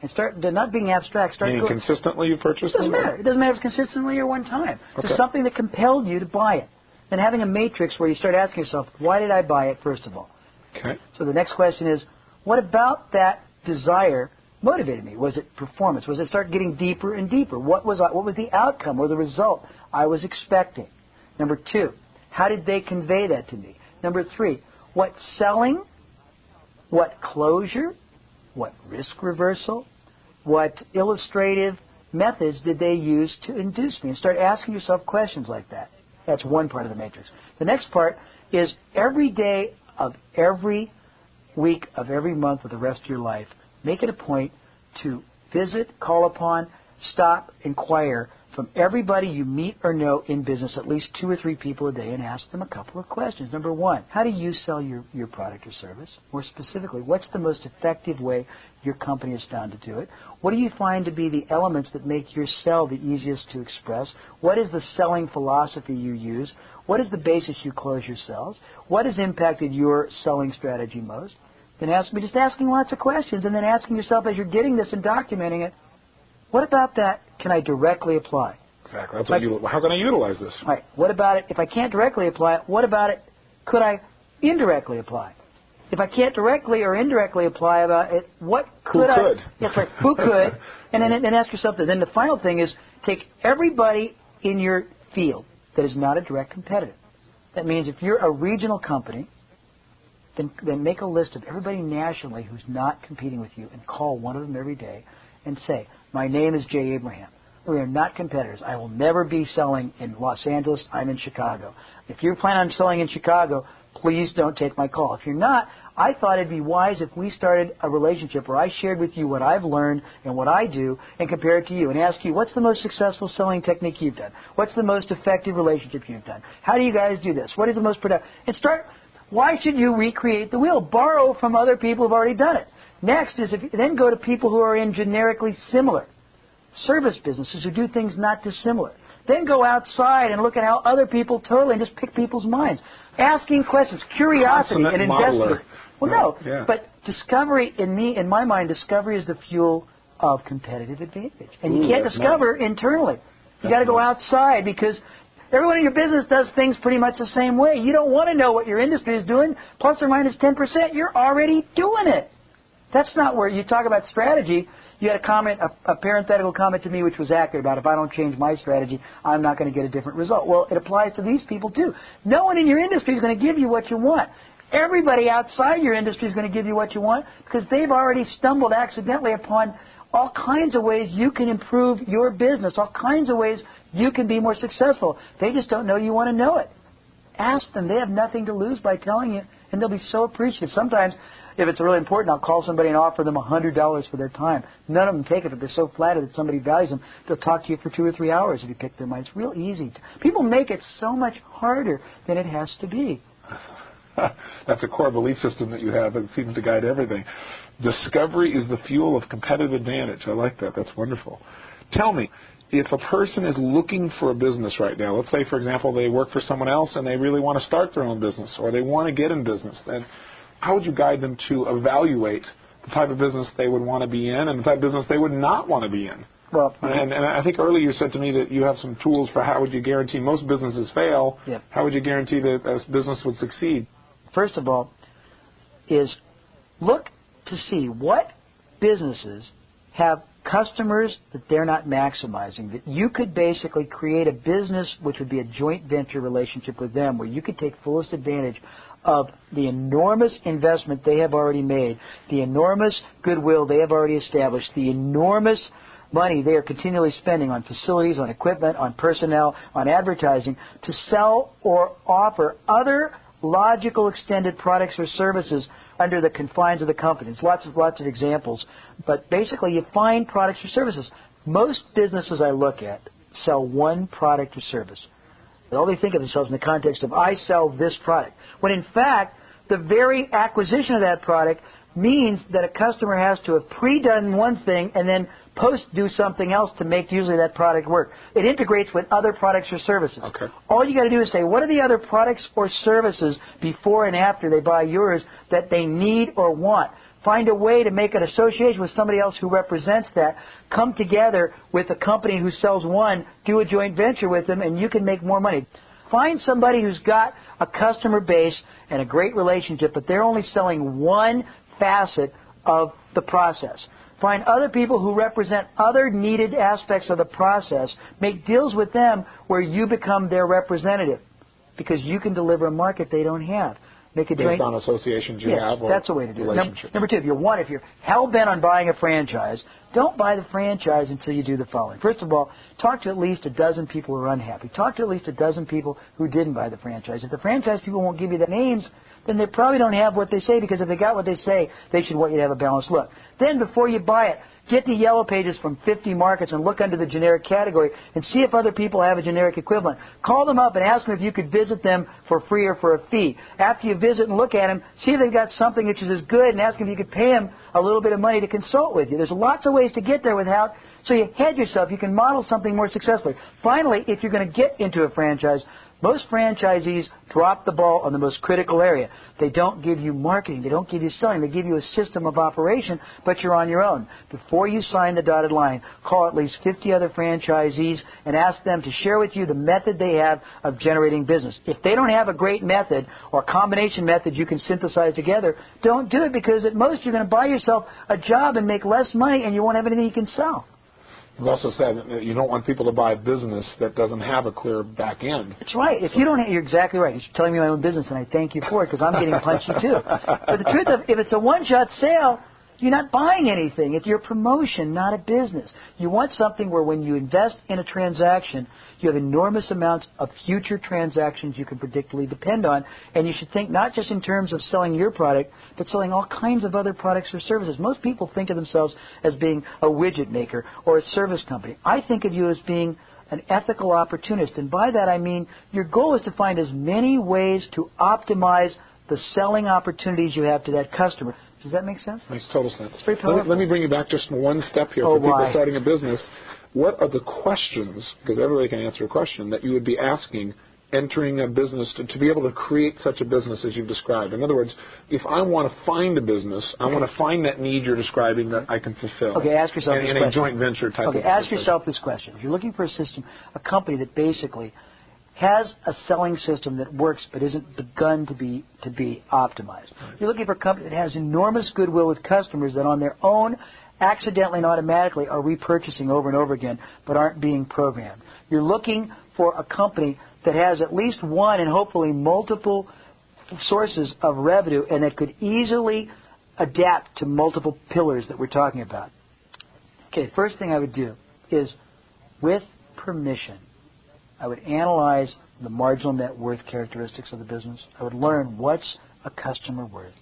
And start not being abstract. Meaning consistently you purchased them? It doesn't matter. It doesn't matter if it's consistently or one time. Okay. There's something that compelled you to buy it. Then having a matrix where you start asking yourself, why did I buy it, first of all? Okay. So the next question is, what about that desire motivated me? Was it performance? Was it start getting deeper and deeper? What was the outcome or the result I was expecting? Number 2, how did they convey that to me? Number 3, what selling, what closure, what risk reversal, what illustrative methods did they use to induce me? And start asking yourself questions like that. That's one part of the matrix. The next part is every day of every week of every month of the rest of your life, make it a point to visit, call upon, stop, inquire from everybody you meet or know in business, at least 2 or 3 people a day, and ask them a couple of questions. Number 1, how do you sell your product or service? More specifically, what's the most effective way your company has found to do it? What do you find to be the elements that make your sell the easiest to express? What is the selling philosophy you use? What is the basis you close your sales? What has impacted your selling strategy most? Then just asking lots of questions, and then asking yourself as you're getting this and documenting it, what about that can I directly apply? Exactly. That's how can I utilize this? Right. What about it? If I can't directly apply it, what about it could I indirectly apply? If I can't directly or indirectly apply about it, what could I? Who could? Yes, right. Who could? And then ask yourself that. Then the final thing is take everybody in your field that is not a direct competitor. That means if you're a regional company, then make a list of everybody nationally who's not competing with you and call one of them every day and say, my name is Jay Abraham. We are not competitors. I will never be selling in Los Angeles. I'm in Chicago. If you plan on selling in Chicago, please don't take my call. If you're not, I thought it'd be wise if we started a relationship where I shared with you what I've learned and what I do and compare it to you and ask you, what's the most successful selling technique you've done? What's the most effective relationship you've done? How do you guys do this? What is the most productive? And why should you recreate the wheel? Borrow from other people who've already done it. Next is then go to people who are in generically similar service businesses who do things not dissimilar. Then go outside and look at how other people totally and just pick people's minds. Asking questions, curiosity, and investment. Well, no, yeah. But discovery, in my mind, discovery is the fuel of competitive advantage. And you can't discover internally. You got to go outside because everyone in your business does things pretty much the same way. You don't want to know what your industry is doing, plus or minus 10%. You're already doing it. That's not where you talk about strategy. You had a comment, a parenthetical comment to me which was accurate about if I don't change my strategy, I'm not going to get a different result. Well, it applies to these people too. No one in your industry is going to give you what you want. Everybody outside your industry is going to give you what you want because they've already stumbled accidentally upon all kinds of ways you can improve your business, all kinds of ways you can be more successful. They just don't know you want to know it. Ask them. They have nothing to lose by telling you, and they'll be so appreciative. Sometimes, if it's really important, I'll call somebody and offer them $100 for their time. None of them take it, but they're so flattered that somebody values them. They'll talk to you for 2 or 3 hours if you pick their mind. It's real easy. People make it so much harder than it has to be. That's a core belief system that you have that seems to guide everything. Discovery is the fuel of competitive advantage. I like that. That's wonderful. Tell me, if a person is looking for a business right now, let's say, for example, they work for someone else and they really want to start their own business or they want to get in business, then how would you guide them to evaluate the type of business they would want to be in and the type of business they would not want to be in? Well, and I think earlier you said to me that you have some tools for how would you guarantee most businesses fail. Yep. How would you guarantee that a business would succeed? First of all, is look to see what businesses have customers that they're not maximizing, that you could basically create a business which would be a joint venture relationship with them where you could take fullest advantage of the enormous investment they have already made, the enormous goodwill they have already established, the enormous money they are continually spending on facilities, on equipment, on personnel, on advertising to sell or offer other logical extended products or services under the confines of the company. There's lots of examples. But basically, you find products or services. Most businesses I look at sell one product or service. They only think of themselves in the context of, I sell this product. When in fact, the very acquisition of that product means that a customer has to have pre-done one thing and then post-do something else to make usually that product work. It integrates with other products or services. Okay. All you got to do is say, what are the other products or services before and after they buy yours that they need or want? Find a way to make an association with somebody else who represents that. Come together with a company who sells one, do a joint venture with them, and you can make more money. Find somebody who's got a customer base and a great relationship, but they're only selling one facet of the process. Find other people who represent other needed aspects of the process. Make deals with them where you become their representative because you can deliver a market they don't have. Make a based on associations you have or that's a way to do it. Relationships. Number two, if you're hell-bent on buying a franchise, don't buy the franchise until you do the following. First of all, talk to at least a dozen people who are unhappy. Talk to at least a dozen people who didn't buy the franchise. If the franchise people won't give you the names, then they probably don't have what they say, because if they got what they say, they should want you to have a balanced look. Then, before you buy it, get the yellow pages from 50 markets and look under the generic category and see if other people have a generic equivalent. Call them up and ask them if you could visit them for free or for a fee. After you visit and look at them, see if they've got something which is as good and ask them if you could pay them a little bit of money to consult with you. There's lots of ways to get there without, so you hedge yourself. You can model something more successfully. Finally, if you're going to get into a franchise, most franchisees drop the ball on the most critical area. They don't give you marketing. They don't give you selling. They give you a system of operation, but you're on your own. Before you sign the dotted line, call at least 50 other franchisees and ask them to share with you the method they have of generating business. If they don't have a great method or combination method you can synthesize together, don't do it, because at most you're going to buy yourself a job and make less money and you won't have anything you can sell. You've also said that you don't want people to buy a business that doesn't have a clear back end. That's right. If you don't, you're exactly right. You're telling me my own business, and I thank you for it, because I'm getting punchy too. But the truth of, if it's a one-shot sale, you're not buying anything. It's your promotion, not a business. You want something where when you invest in a transaction, you have enormous amounts of future transactions you can predictably depend on, and you should think not just in terms of selling your product, but selling all kinds of other products or services. Most people think of themselves as being a widget maker or a service company. I think of you as being an ethical opportunist, and by that I mean your goal is to find as many ways to optimize the selling opportunities you have to that customer. Does that make sense? Makes total sense. It's very powerful. Let me bring you back just one step here for people starting a business. What are the questions, because everybody can answer a question, that you would be asking entering a business to be able to create such a business as you've described? In other words, if I want to find a business, I want to find that need you're describing that I can fulfill. Okay, ask yourself this question. In a joint venture type of Okay, ask yourself this question. If you're looking for a system, a company that basically has a selling system that works but isn't begun to be optimized. You're looking for a company that has enormous goodwill with customers that on their own, accidentally and automatically, are repurchasing over and over again but aren't being programmed. You're looking for a company that has at least one and hopefully multiple sources of revenue and that could easily adapt to multiple pillars that we're talking about. Okay, first thing I would do is, with permission, I would analyze the marginal net worth characteristics of the business. I would learn what's a customer worth.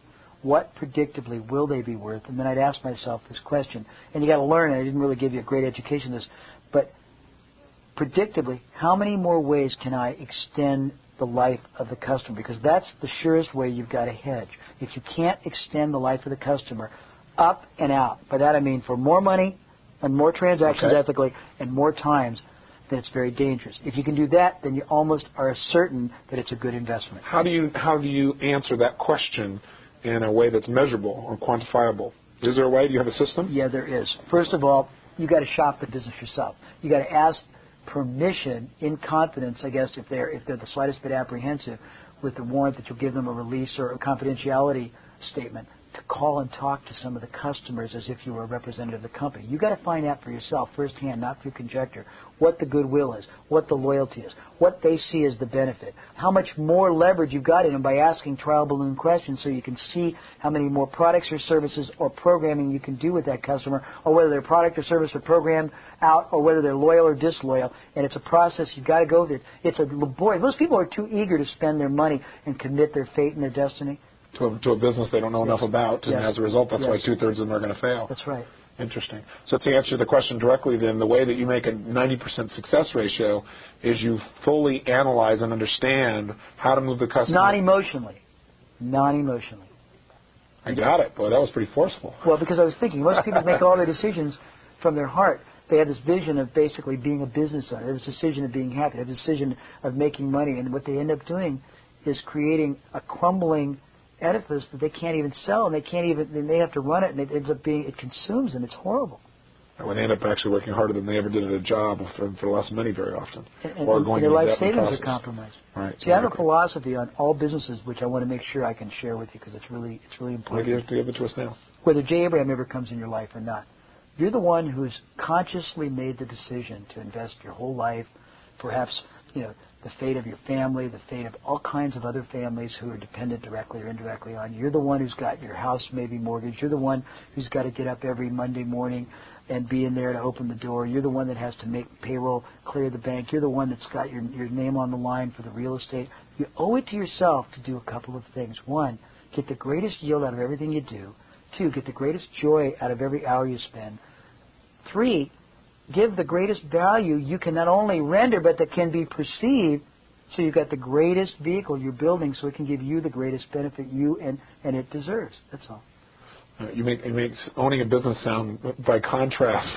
What predictably will they be worth? And then I'd ask myself this question. And you got to learn, and I didn't really give you a great education in this, but predictably, how many more ways can I extend the life of the customer? Because that's the surest way you've got to hedge. If you can't extend the life of the customer up and out, by that I mean for more money and more transactions ethically and more times, then it's very dangerous. If you can do that, then you almost are certain that it's a good investment. How do you answer that question in a way that's measurable or quantifiable? Is there a way? Do you have a system? Yeah, there is. First of all, you got to shop the business yourself. You got to ask permission in confidence, I guess, if they're the slightest bit apprehensive, with the warrant that you'll give them a release or a confidentiality statement, to call and talk to some of the customers as if you were a representative of the company. You got to find out for yourself firsthand, not through conjecture, what the goodwill is, what the loyalty is, what they see as the benefit, how much more leverage you've got in them by asking trial balloon questions, so you can see how many more products or services or programming you can do with that customer, or whether their product or service are programmed out, or whether they're loyal or disloyal. And it's a process you've got to go through. It's a laborious. Most people are too eager to spend their money and commit their fate and their destiny to a business they don't know enough about, and as a result, that's why 2/3 of them are going to fail. That's right. Interesting. So to answer the question directly, then, the way that you make a 90% success ratio is you fully analyze and understand how to move the customer. Non-emotionally. I got it. Boy, that was pretty forceful. Well, because I was thinking, most people make all their decisions from their heart. They have this vision of basically being a business owner, this decision of being happy, a decision of making money, and what they end up doing is creating a crumbling edifice that they can't even sell, and they have to run it, and it ends up it consumes them. It's horrible. When they end up actually working harder than they ever did at a job for less money very often. And their life savings are compromised. Right. See, I have a philosophy on all businesses, which I want to make sure I can share with you, because it's really important. Give it to us now. Whether Jay Abraham ever comes in your life or not, you're the one who's consciously made the decision to invest your whole life, perhaps, the fate of your family, the fate of all kinds of other families who are dependent directly or indirectly on you. You're the one who's got your house maybe mortgaged. You're the one who's got to get up every Monday morning and be in there to open the door. You're the one that has to make payroll, clear the bank. You're the one that's got your name on the line for the real estate. You owe it to yourself to do a couple of things. One, get the greatest yield out of everything you do. Two, get the greatest joy out of every hour you spend. Three, give the greatest value you can not only render, but that can be perceived, so you've got the greatest vehicle you're building, so it can give you the greatest benefit you and it deserves. That's all. You make owning a business sound, by contrast,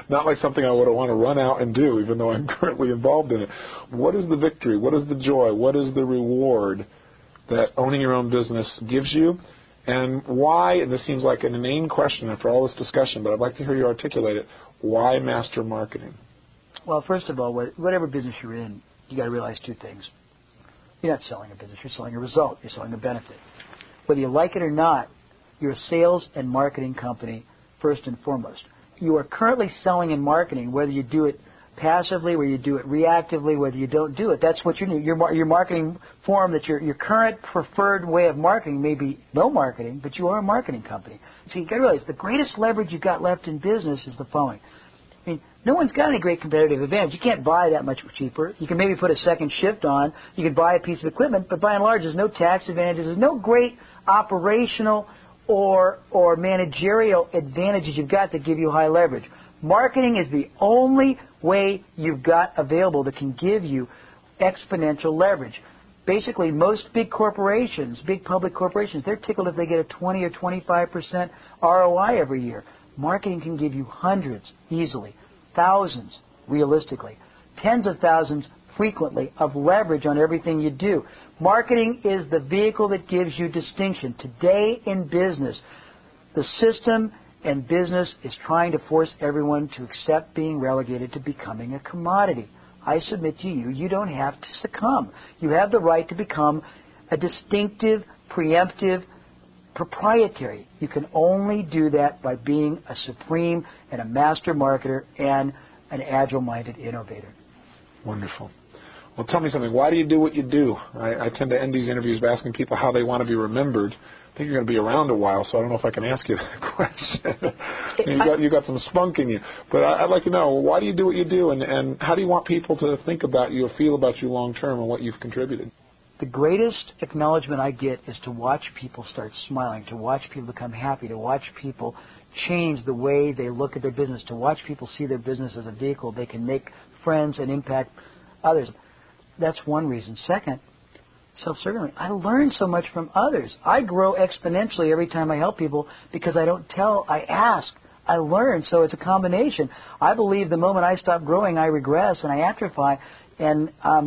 not like something I would want to run out and do, even though I'm currently involved in it. What is the victory? What is the joy? What is the reward that owning your own business gives you? And why, and this seems like an inane question after all this discussion, but I'd like to hear you articulate it, why master marketing? Well, first of all, whatever business you're in, you got to realize two things. You're not selling a business, you're selling a result, you're selling a benefit. Whether you like it or not, you're a sales and marketing company first and foremost. You are currently selling and marketing, whether you do it passively, whether you do it reactively, whether you don't do it. That's what you do. Your marketing form, that your current preferred way of marketing may be no marketing, but you are a marketing company. So you've got to realize the greatest leverage you've got left in business is the following. I mean, no one's got any great competitive advantage. You can't buy that much cheaper. You can maybe put a second shift on. You can buy a piece of equipment, but by and large, there's no tax advantages. There's no great operational or managerial advantages you've got that give you high leverage. Marketing is the only way you've got available that can give you exponential leverage. Basically, most big corporations, big public corporations, they're tickled if they get a 20 or 25% ROI every year. Marketing can give you hundreds easily, thousands realistically, tens of thousands frequently of leverage on everything you do. Marketing is the vehicle that gives you distinction. Today in business, the system and business is trying to force everyone to accept being relegated to becoming a commodity. I submit to you, you don't have to succumb. You have the right to become a distinctive, preemptive, proprietary. You can only do that by being a supreme and a master marketer and an agile-minded innovator. Wonderful. Well, tell me something. Why do you do what you do? I tend to end these interviews by asking people how they want to be remembered. I think you're going to be around a while, so I don't know if I can ask you that question. you got some spunk in you. But I'd like to know, why do you do what you do, and how do you want people to think about you or feel about you long term and what you've contributed? The greatest acknowledgement I get is to watch people start smiling, to watch people become happy, to watch people change the way they look at their business, to watch people see their business as a vehicle they can make friends and impact others. That's one reason. Second, self-servingly, I learn so much from others. I grow exponentially every time I help people because I don't tell, I ask, I learn. So it's a combination. I believe the moment I stop growing, I regress and I atrophy, and I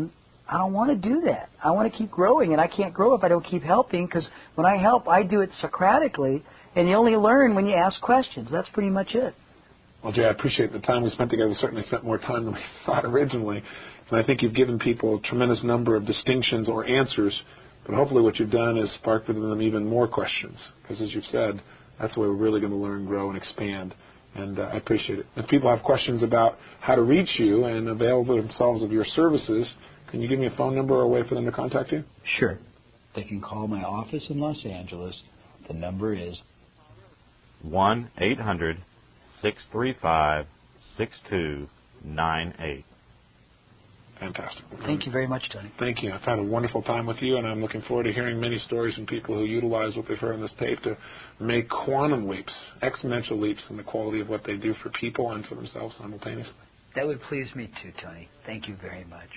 don't want to do that. I want to keep growing, and I can't grow if I don't keep helping, because when I help, I do it Socratically, and you only learn when you ask questions. That's pretty much it. Well, Jay, I appreciate the time we spent together. We certainly spent more time than we thought originally. And I think you've given people a tremendous number of distinctions or answers, but hopefully what you've done is sparked within them even more questions, because as you've said, that's the way we're really going to learn, grow, and expand. And I appreciate it. If people have questions about how to reach you and avail themselves of your services, can you give me a phone number or a way for them to contact you? Sure. They can call my office in Los Angeles. The number is 1-800-635-6298. Fantastic. Thank you very much, Tony. Thank you. I've had a wonderful time with you, and I'm looking forward to hearing many stories from people who utilize what they've heard on this tape to make quantum leaps, exponential leaps in the quality of what they do for people and for themselves simultaneously. That would please me too, Tony. Thank you very much.